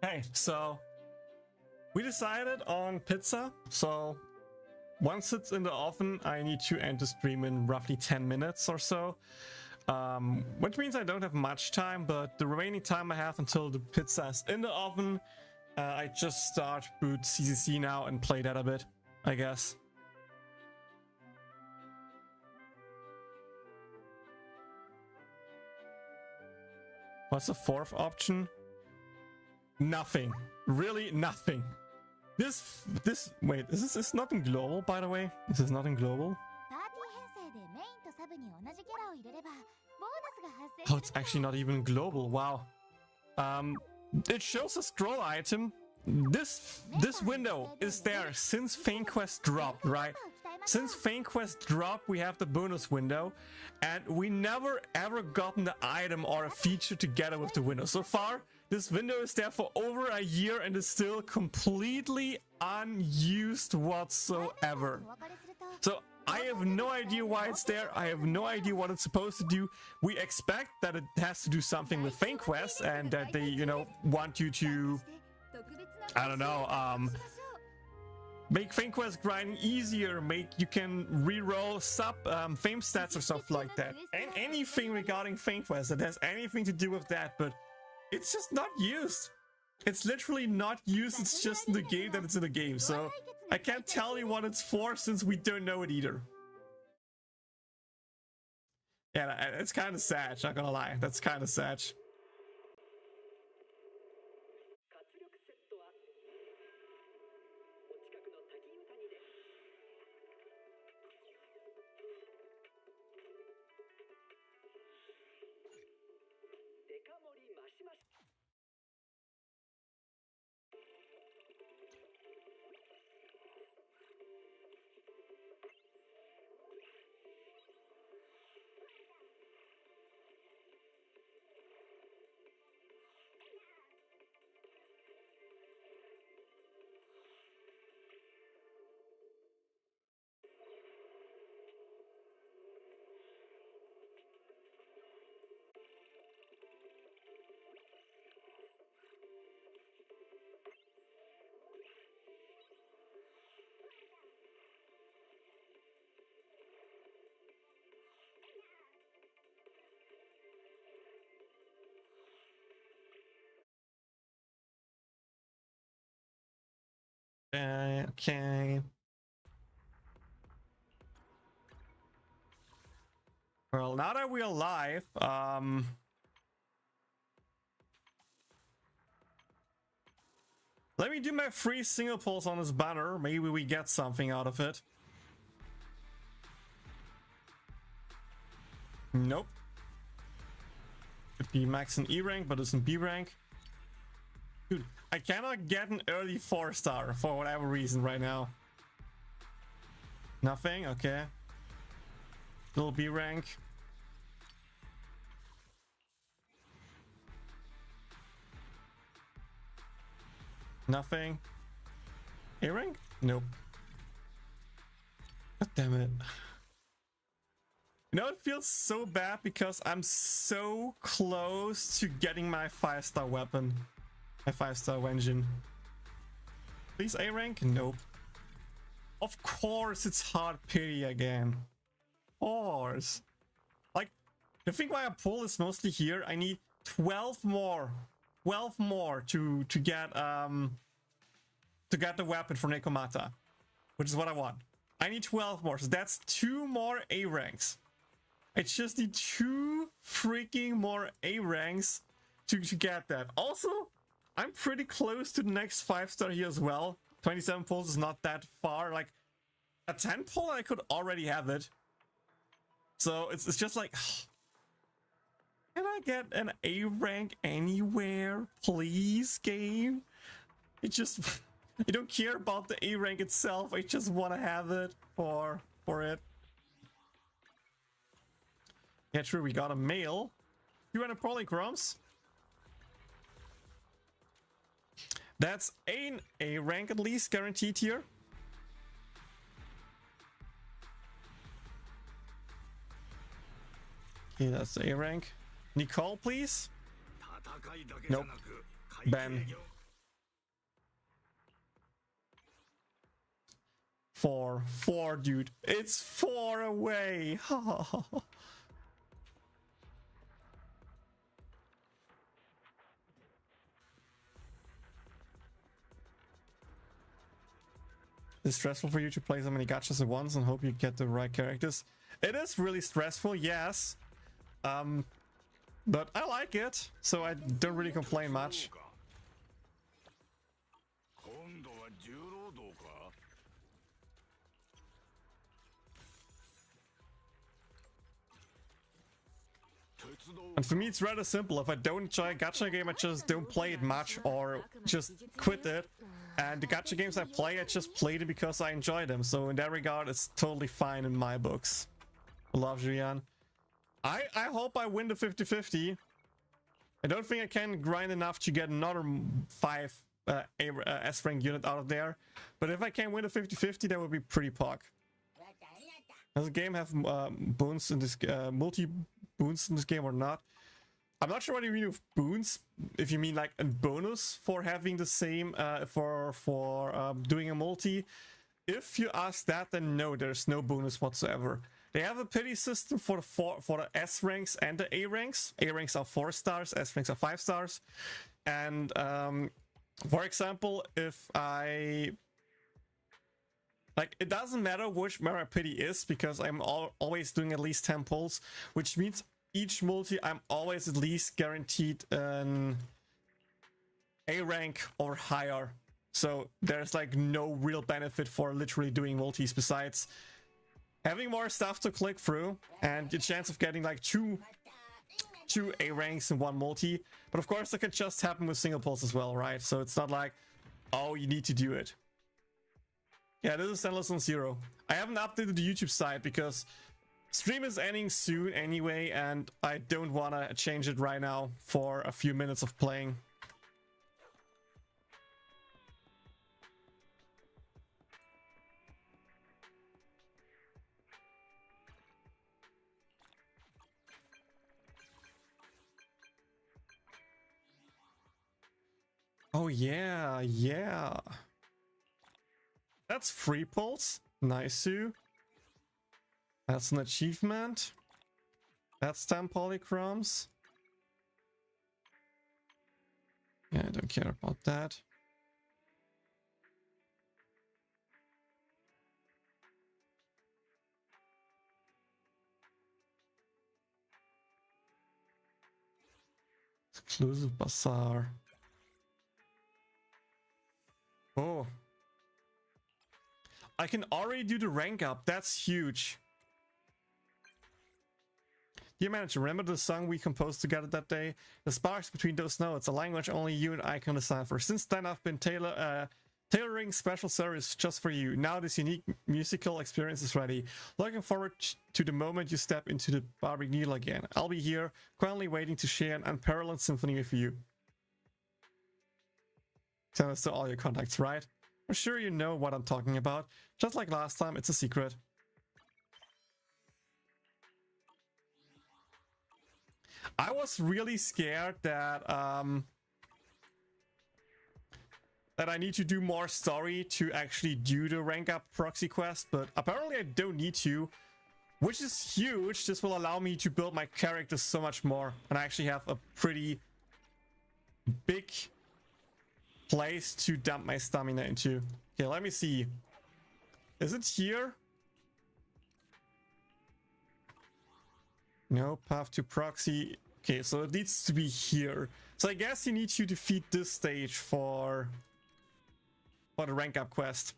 [SPEAKER 1] Hey, so we decided on pizza. So once it's in the oven, I need to end the stream in roughly 10 minutes or so. Which means I don't have much time, but the remaining time I have until the pizza is in the oven, I just start boot CCC now and play that a bit, I guess. What's the fourth option? Nothing. Really nothing. Wait, is this not in global, by the way? This is not in global? Oh, it's actually not even global. Wow. It shows a scroll item. This window is there since Fane Quest dropped, right? Since Fane Quest dropped, we have the bonus window, and we never ever gotten the item or a feature together with the window. So far, this window is there for over a year and is still completely unused whatsoever. So I have no idea why it's there. I have no idea what it's supposed to do. We expect that it has to do something with Fane Quest and that they, you know, want you to, I don't know, make Fane Quest grinding easier, you can reroll fame stats or stuff like that. And anything regarding Fane Quest that has anything to do with that, but it's just not used. It's literally not used, it's just in the game that it's in the game. So I can't tell you what it's for since we don't know it either. Yeah, it's kind of sad, not gonna lie. That's kind of sad. Okay. Well, now that we're live, let me do my free single pulse on this banner. Maybe we get something out of it. Nope. Could be max in E rank, but it's in B rank. Dude, I cannot get an early 4-star for whatever reason right now. Nothing? Okay. Little B rank. Nothing. A rank? Nope. God damn it. You know, it feels so bad because I'm so close to getting my 5-star weapon. My 5-star engine. Please A rank? Nope. Of course it's hard pity again. Of course. Like, the thing why I pull is mostly here. I need 12 more. 12 more to get the weapon for Nekomata. Which is what I want. I need 12 more. So that's 2 more A ranks. I just need 2 freaking more A ranks to get that. Also, I'm pretty close to the next 5-star here as well. 27 pulls is not that far. Like, a 10 pull, I could already have it. So it's just like, can I get an A rank anywhere, please, game? It just, I don't care about the A rank itself. I just want to have it for it. Yeah, true. We got a mail. 200 polychromes. That's an A rank at least, guaranteed here. Okay, that's A rank. Nicole, please. Nope. Ben. 4, dude. It's 4 away. It's stressful for you to play so many gachas at once and hope you get the right characters. It is really stressful, yes. But I like it, so I don't really complain much. And for me, it's rather simple. If I don't enjoy a gacha game, I just don't play it much or just quit it. And the gacha games I play, I just play them because I enjoy them. So in that regard, it's totally fine in my books. Love Julian. I hope I win the 50-50. I don't think I can grind enough to get another 5 S-rank unit out of there. But if I can win the 50-50, that would be pretty pog. Does the game have boons in this multi-boons in this game or not? I'm not sure what you mean with boons. If you mean like a bonus for having the same for doing a multi. If you ask that, then no, there's no bonus whatsoever. They have a pity system for the S ranks and the A ranks. A ranks are 4 stars, S ranks are 5 stars. And for example, if I like, it doesn't matter where my pity is because I'm always doing at least 10 pulls, which means each multi I'm always at least guaranteed an A rank or higher. So there's like no real benefit for literally doing multis besides having more stuff to click through and the chance of getting like two A ranks in one multi. But of course that can just happen with single pulls as well, right? So it's not like, oh, you need to do it. Yeah, this is Endless on 0. I haven't updated the YouTube site because stream is ending soon anyway, and I don't want to change it right now for a few minutes of playing. Oh yeah, yeah. That's free pulse. Nice. That's an achievement. That's 10 polychromes. Yeah, I don't care about that. Exclusive bazaar. Oh. I can already do the rank up. That's huge. Dear manager, remember the song we composed together that day? The sparks between those notes, a language only you and I can decipher. Since then, I've been tailoring special service just for you. Now this unique musical experience is ready. Looking forward to the moment you step into the Barbie Needle again. I'll be here, quietly waiting to share an unparalleled symphony with you. Send us to all your contacts, right? I'm sure you know what I'm talking about. Just like last time, it's a secret. I was really scared that that I need to do more story to actually do the rank up proxy quest, but apparently I don't need to, which is huge. This will allow me to build my characters so much more, and I actually have a pretty big place to dump my stamina into. Okay, let me see. Is it here? No, path to proxy. Okay, so it needs to be here. So I guess you need to defeat this stage for the rank up quest.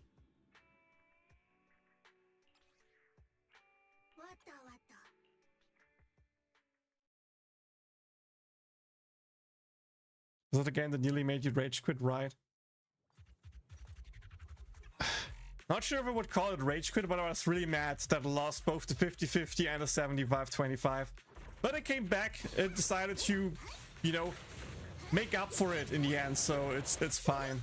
[SPEAKER 1] Is that the game that nearly made you rage quit, right? Not sure if I would call it rage quit, but I was really mad that I lost both the 50-50 and the 75-25. But I came back and decided to, you know, make up for it in the end, so it's fine.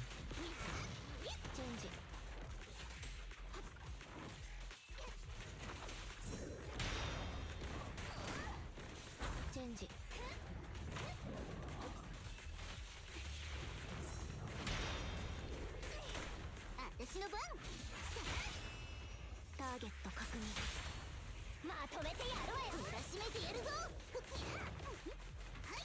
[SPEAKER 4] ケット確認。まとめてやろうや。懲らしめてやるぞ。はい。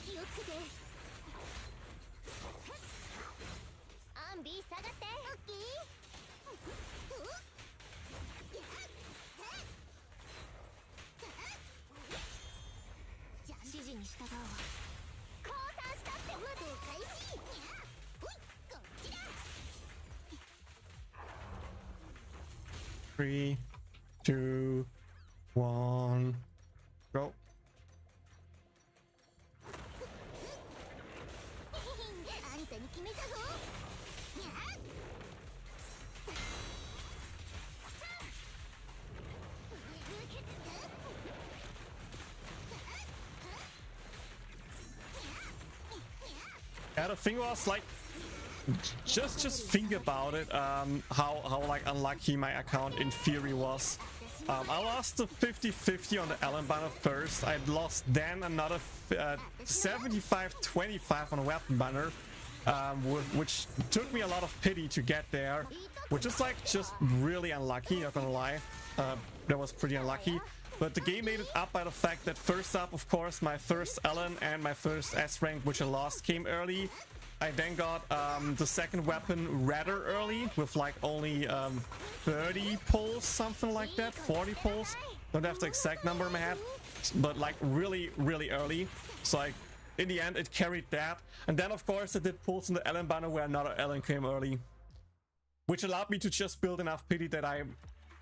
[SPEAKER 4] 後ろ後ろ。アンビ下がって。オッケー。じゃあ指示に従うわ。降参したって待て開始。ほいこっちだ。
[SPEAKER 1] 3, 2, 1, go.
[SPEAKER 4] あんたに決めたぞ。
[SPEAKER 1] Yeah, the thing was like, just think about it. How like unlucky my account in theory was. I lost the 50-50 on the Allen banner first. I lost then another 75-25 on a weapon banner, which took me a lot of pity to get there, which is like just really unlucky, not gonna lie. That was pretty unlucky. But the game made it up by the fact that first up, of course, my first Allen and my first S rank, which I lost, came early. I then got the second weapon rather early with like only 30 pulls, something like that, 40 pulls. Don't have the exact number in my head, but like really early. So like in the end it carried that. And then of course I did pulls in the Allen banner where another Allen came early, which allowed me to just build enough pity that I'm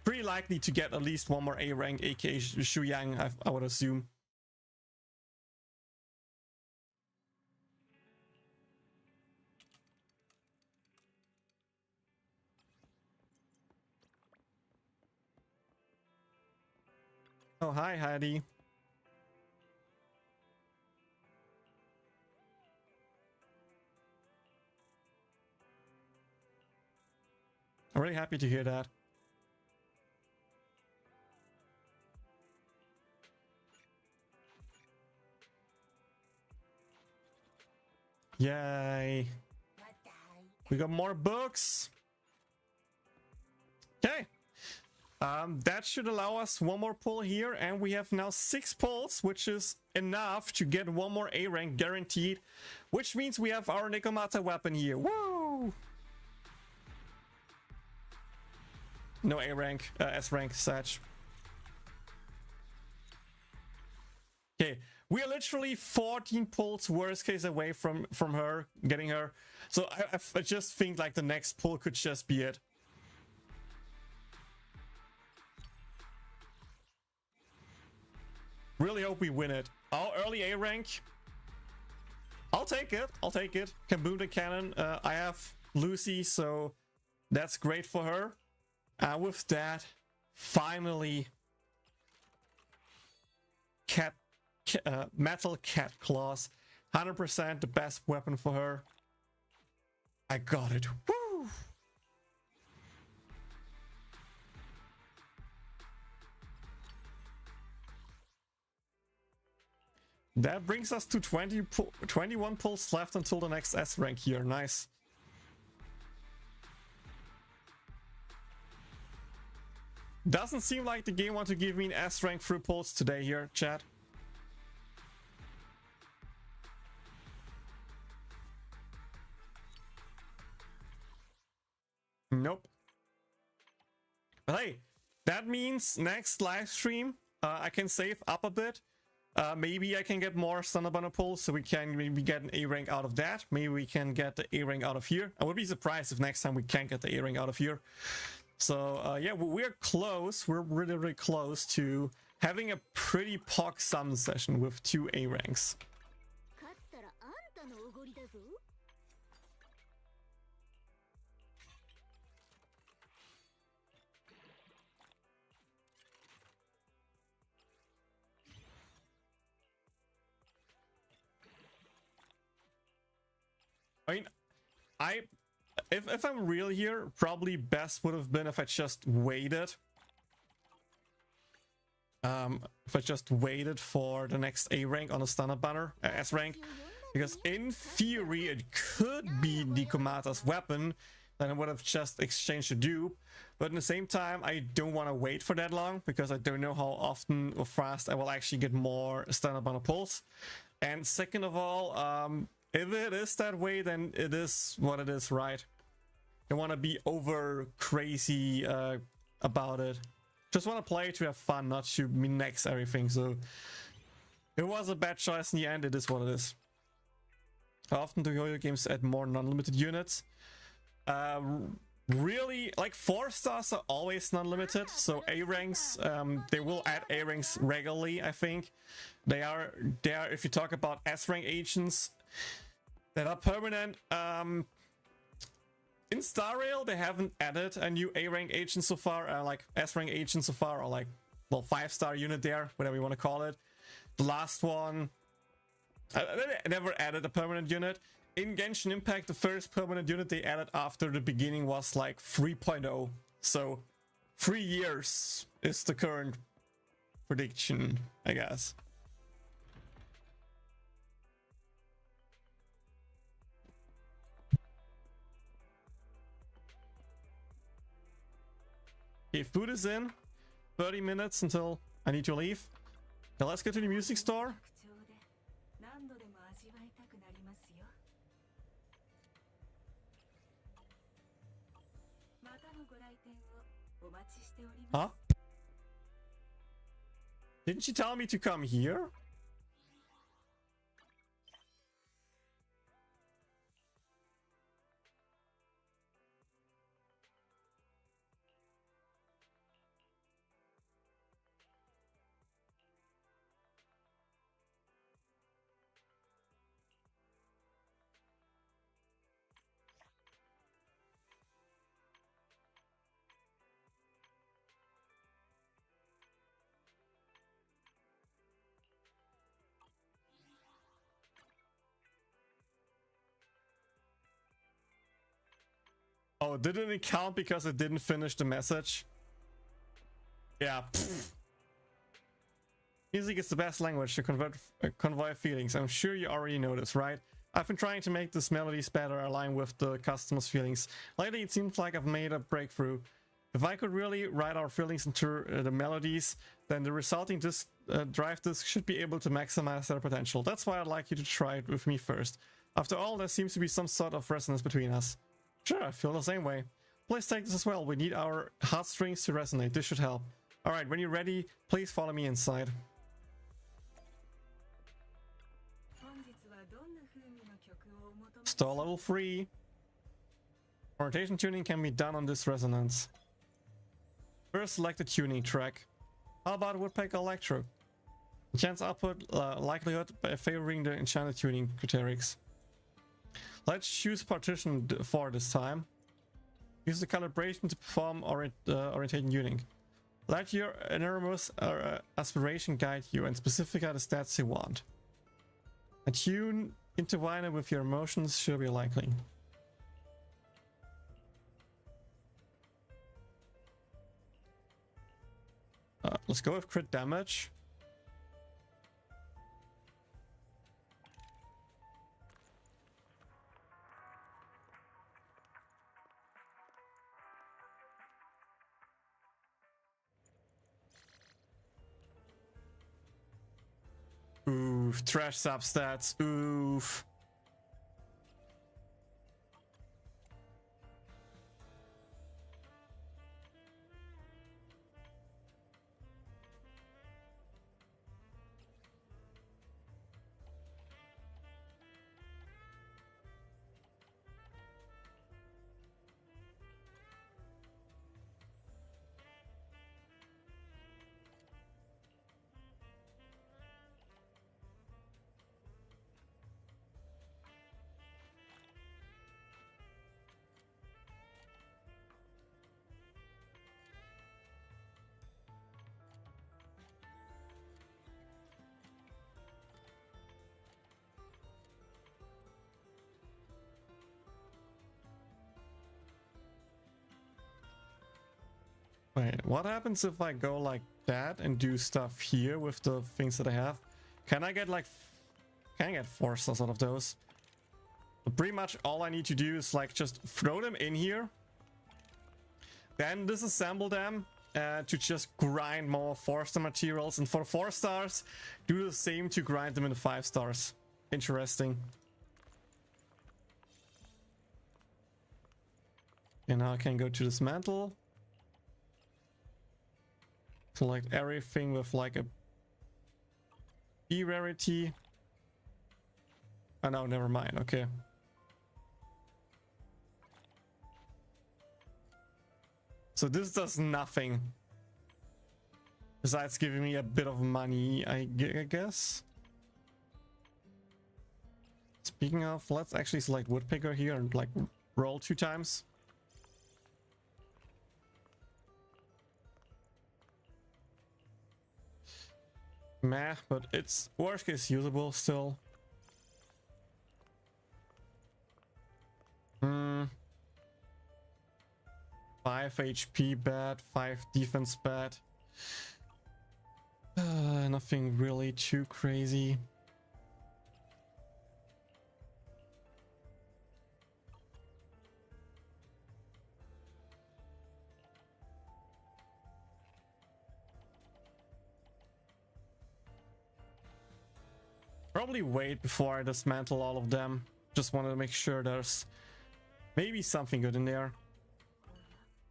[SPEAKER 1] pretty likely to get at least one more A rank, aka Shu Yang, I would assume. Oh, hi, Heidi. I'm really happy to hear that. Yay. We got more books. Okay. That should allow us one more pull here, and we have now 6 pulls, which is enough to get one more A rank guaranteed, which means we have our Nikomata weapon here. Woo! No A rank, S rank, such. Okay, we are literally 14 pulls worst case away from her getting her. So I just think like the next pull could just be it. Really hope we win it. Our early A rank. I'll take it. I'll take it. Can boom the cannon. I have Lucy, so that's great for her. With that, finally, metal cat claws. 100% the best weapon for her. I got it. Woo! That brings us to 21 pulls left until the next S rank here. Nice. Doesn't seem like the game wants to give me an S rank through pulls today here, chat. Nope. But hey, that means next live stream I can save up a bit. Maybe I can get more Thunderbunner pulls, so we can maybe get an A rank out of that. Maybe we can get the A rank out of here. I would be surprised if next time we can't get the A rank out of here. So yeah, we're close. We're really close to having a pretty pog sum session with 2 A ranks. I mean, if I'm real here, probably best would have been if I just waited. If I just waited for the next A rank on the standard banner, S rank, because in theory it could be Nikomata's weapon, then I would have just exchanged a dupe. But at the same time, I don't want to wait for that long because I don't know how often or fast I will actually get more standard banner pulls. And second of all, if it is that way, then it is what it is, right? Don't want to be over crazy about it. Just want to play to have fun, not to min-max everything. So it was a bad choice in the end. It is what it is. How often do yo-yo games add more non-limited units? Really, like 4 stars are always non-limited. So A ranks, they will add A ranks regularly. I think they are. If you talk about S rank agents that are permanent. In Star Rail, they haven't added a new A-rank agent so far, like S-rank agent so far, or like, well, 5-star unit there, whatever you want to call it. The last one, they never added a permanent unit. In Genshin Impact, the first permanent unit they added after the beginning was like 3.0. So 3 years is the current prediction, I guess. Okay, food is in. 30 minutes until I need to leave. Now let's get to the music store. Huh? Didn't she tell me to come here? Oh, didn't it count because it didn't finish the message? Yeah. Pfft. Music is the best language to convey feelings. I'm sure you already know this, right? I've been trying to make these melodies better align with the customer's feelings. Lately, it seems like I've made a breakthrough. If I could really write our feelings into the melodies, then the resulting drive disc should be able to maximize their potential. That's why I'd like you to try it with me first. After all, there seems to be some sort of resonance between us. Sure, I feel the same way. Please take this as well. We need our heartstrings to resonate. This should help. Alright, when you're ready, please follow me inside. Store level 3. Orientation tuning can be done on this resonance. First, select the tuning track. How about Woodpecker Electro? Chance output likelihood by favoring the enchanted tuning criteria. Let's choose partition 4 this time. Use the calibration to perform orientation tuning. Let your enormous aspiration guide you and specify the stats you want. Attune intertwine with your emotions should be likely. Let's go with crit damage. Oof, trash substats, oof. Wait, what happens if I go like that and do stuff here with the things that I have? Can I get like... Can I get 4 stars out of those? But pretty much all I need to do is like just throw them in here. Then disassemble them to just grind more 4-star materials. And for 4 stars, do the same to grind them into 5 stars. Interesting. And now I can go to dismantle. Select everything with like a B rarity. Oh no, never mind. Okay. So this does nothing besides giving me a bit of money, I guess. Speaking of, let's actually select woodpecker here and like roll 2 times. Meh, but it's worst case usable still. 5 HP bad, 5 defense bad. Nothing really too crazy. Probably wait before I dismantle all of them. Just wanted to make sure there's maybe something good in there.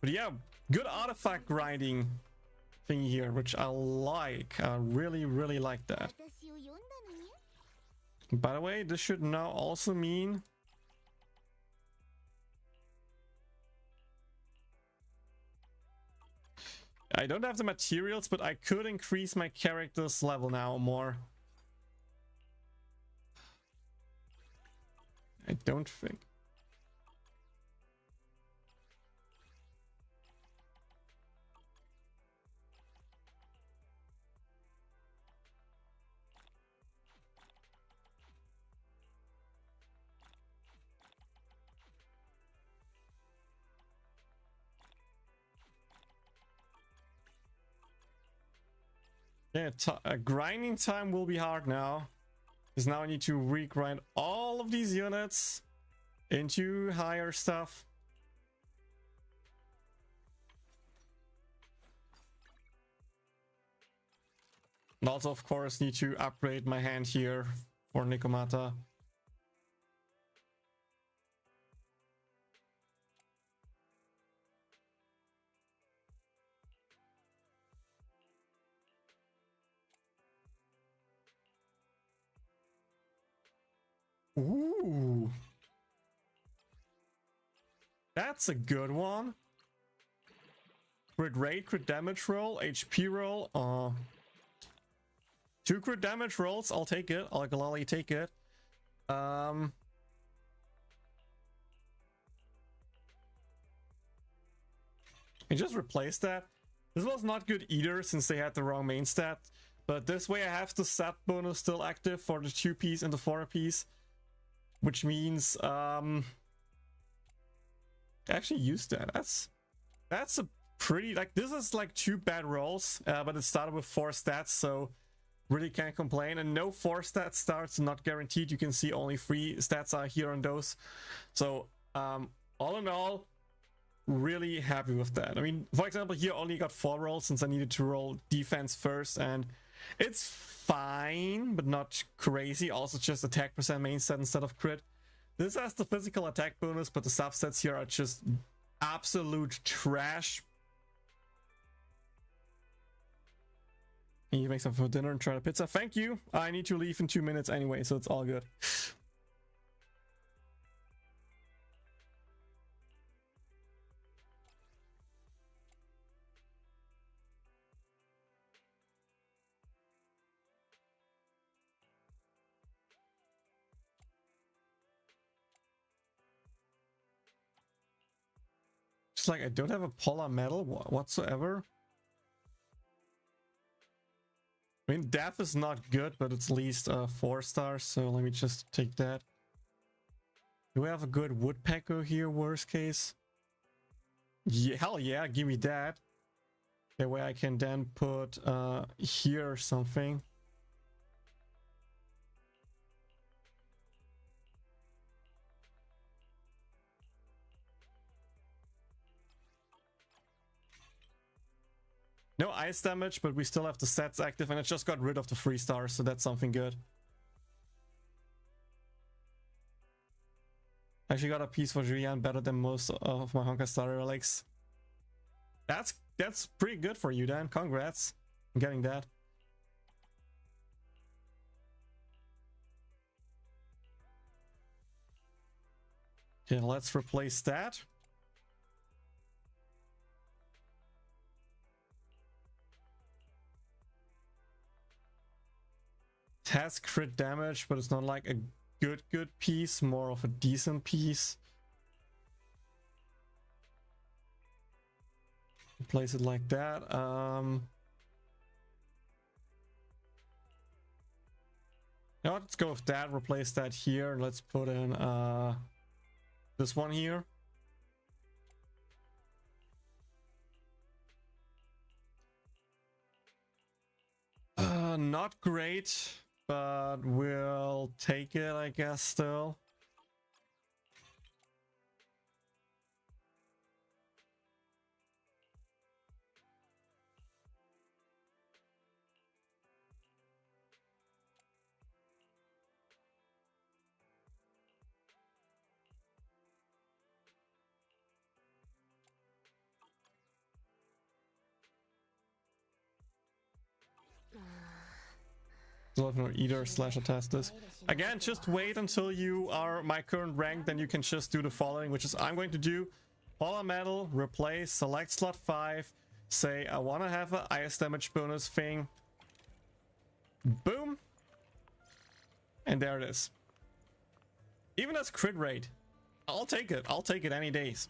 [SPEAKER 1] But yeah, good artifact grinding thing here, which I like. I really like that. By the way, this should now also mean I don't have the materials, but I could increase my character's level now more. I don't think. Yeah, grinding time will be hard now. Because now I need to regrind all of these units into higher stuff. And also, of course, need to upgrade my hand here for Nikomata. Ooh. That's a good one. Crit rate, crit damage roll, HP roll. 2 crit damage rolls. I'll take it. I'll gladly take it. And just replace that. This was not good either since they had the wrong main stat. But this way I have the set bonus still active for the 2-piece and the 4-piece. Which means actually use that. That's a pretty, like, this is like 2 bad rolls, but it started with 4 stats, so really can't complain. And no 4 stat starts, not guaranteed. You can see only 3 stats are here on those. So all in all, really happy with that. I mean, for example, here I only got 4 rolls since I needed to roll defense first, and it's fine, but not crazy. Also just attack percent main stat instead of crit. This has the physical attack bonus, but the substats here are just absolute trash. Can you make something for dinner and try the pizza? Thank you. I need to leave in 2 minutes anyway, so it's all good. Like I don't have a polar metal whatsoever. I mean, death is not good, but it's at least 4 stars, so let me just take that. Do we have a good woodpecker here, worst case? Yeah, hell yeah, give me that. That way I can then put here or something. No ice damage, but we still have the sets active, and it just got rid of the 3 stars, so that's something good. Actually got a piece for Julian, better than most of my Honka Star relics. That's pretty good for you, Dan. Congrats on getting that. Okay, let's replace that. It has crit damage, but it's not like a good piece, more of a decent piece. Place it like that. Now let's go with that, replace that here. Let's put in this one here. Not great, but we'll take it, I guess, still. No eater slash attest this. Again, just wait until you are my current rank, then you can just do the following, which is I'm going to do Polar Metal, replace, select slot 5, say I want to have an ice damage bonus thing. Boom. And there it is. Even as crit rate. I'll take it. I'll take it any days.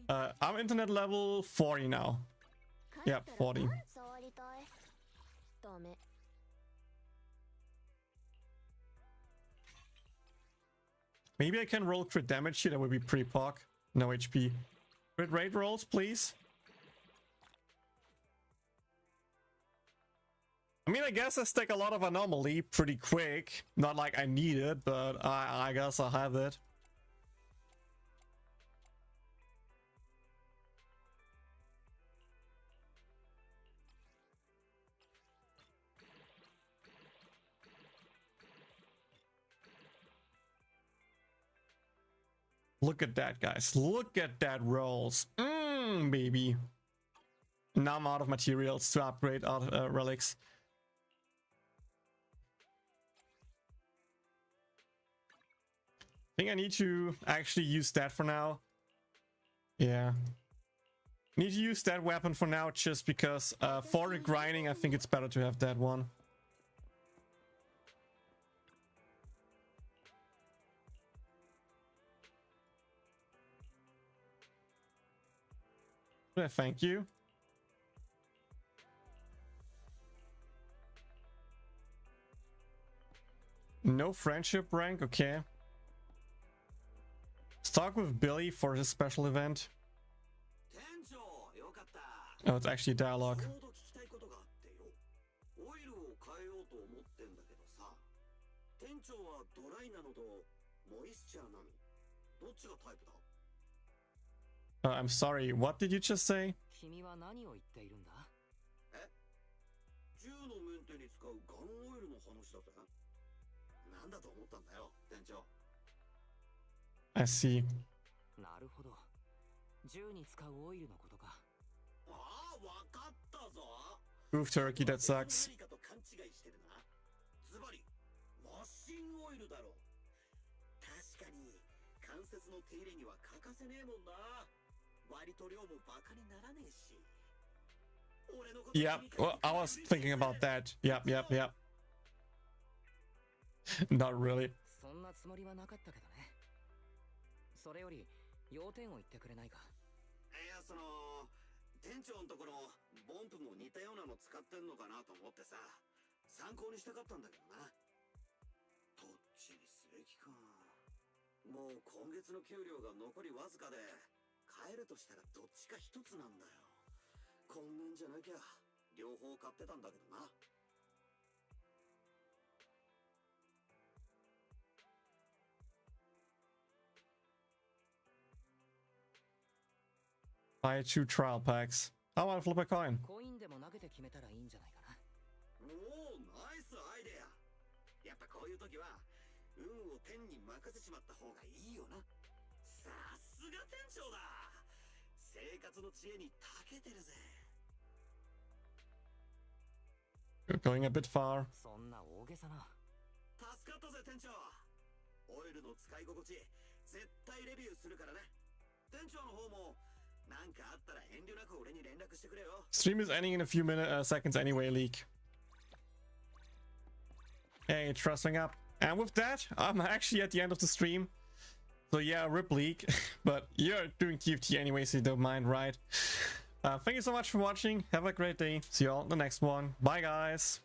[SPEAKER 1] I'm internet level 40 now. Yep, 40. Maybe I can roll crit damage here. That would be pre-poc. No HP. Crit rate rolls, please. I mean, I guess I stack a lot of anomaly pretty quick. Not like I need it, but I guess I'll have it. Look at that, guys. Look at that rolls. Baby. Now I'm out of materials to upgrade out relics. I think I need to actually use that for now. Yeah. Need to use that weapon for now just because for the grinding, I think it's better to have that one. Thank you. No friendship rank, okay. Let's talk with Billy for his special event. Oh, it's actually dialogue. I'm sorry, what did you just say? I see. Oof, turkey, that sucks. Yep, well, I was thinking about that. Yep. Not really.
[SPEAKER 3] それより要点を言ってくれないか。いや、店長のところボンプも似たようなの使ってんのかなと思ってさ、参考にしたかったんだけどな。どっちにすべきか。もう今月の給料が残りわずかで、帰るとしたらどっちか一つなんだよ。こんなんじゃなきゃ両方買ってたんだけどな。
[SPEAKER 1] Buy 2 trial packs. I want to flip a coin.
[SPEAKER 6] コインでも投げて決めたらいいんじゃないかな。
[SPEAKER 3] おお、ナイスアイデア。やっぱこういう時は運を天に任せちまった方がいいよな。さすが店長だ。生活の知恵に長けてるぜ。
[SPEAKER 1] You're going a bit far.
[SPEAKER 6] そんな大げさな。
[SPEAKER 3] 助かったぜ店長。オイルの使い心地絶対レビューするからね。店長の方もなんかあったら遠慮なく俺に連絡してくれよ。
[SPEAKER 1] Stream is ending in a few seconds anyway, Leak. Hey, trusting up. And with that, I'm actually at the end of the stream. So yeah, rip Leak. But you're doing TFT anyway, so you don't mind, right? Thank you so much for watching. Have a great day. See you all in the next one. Bye, guys.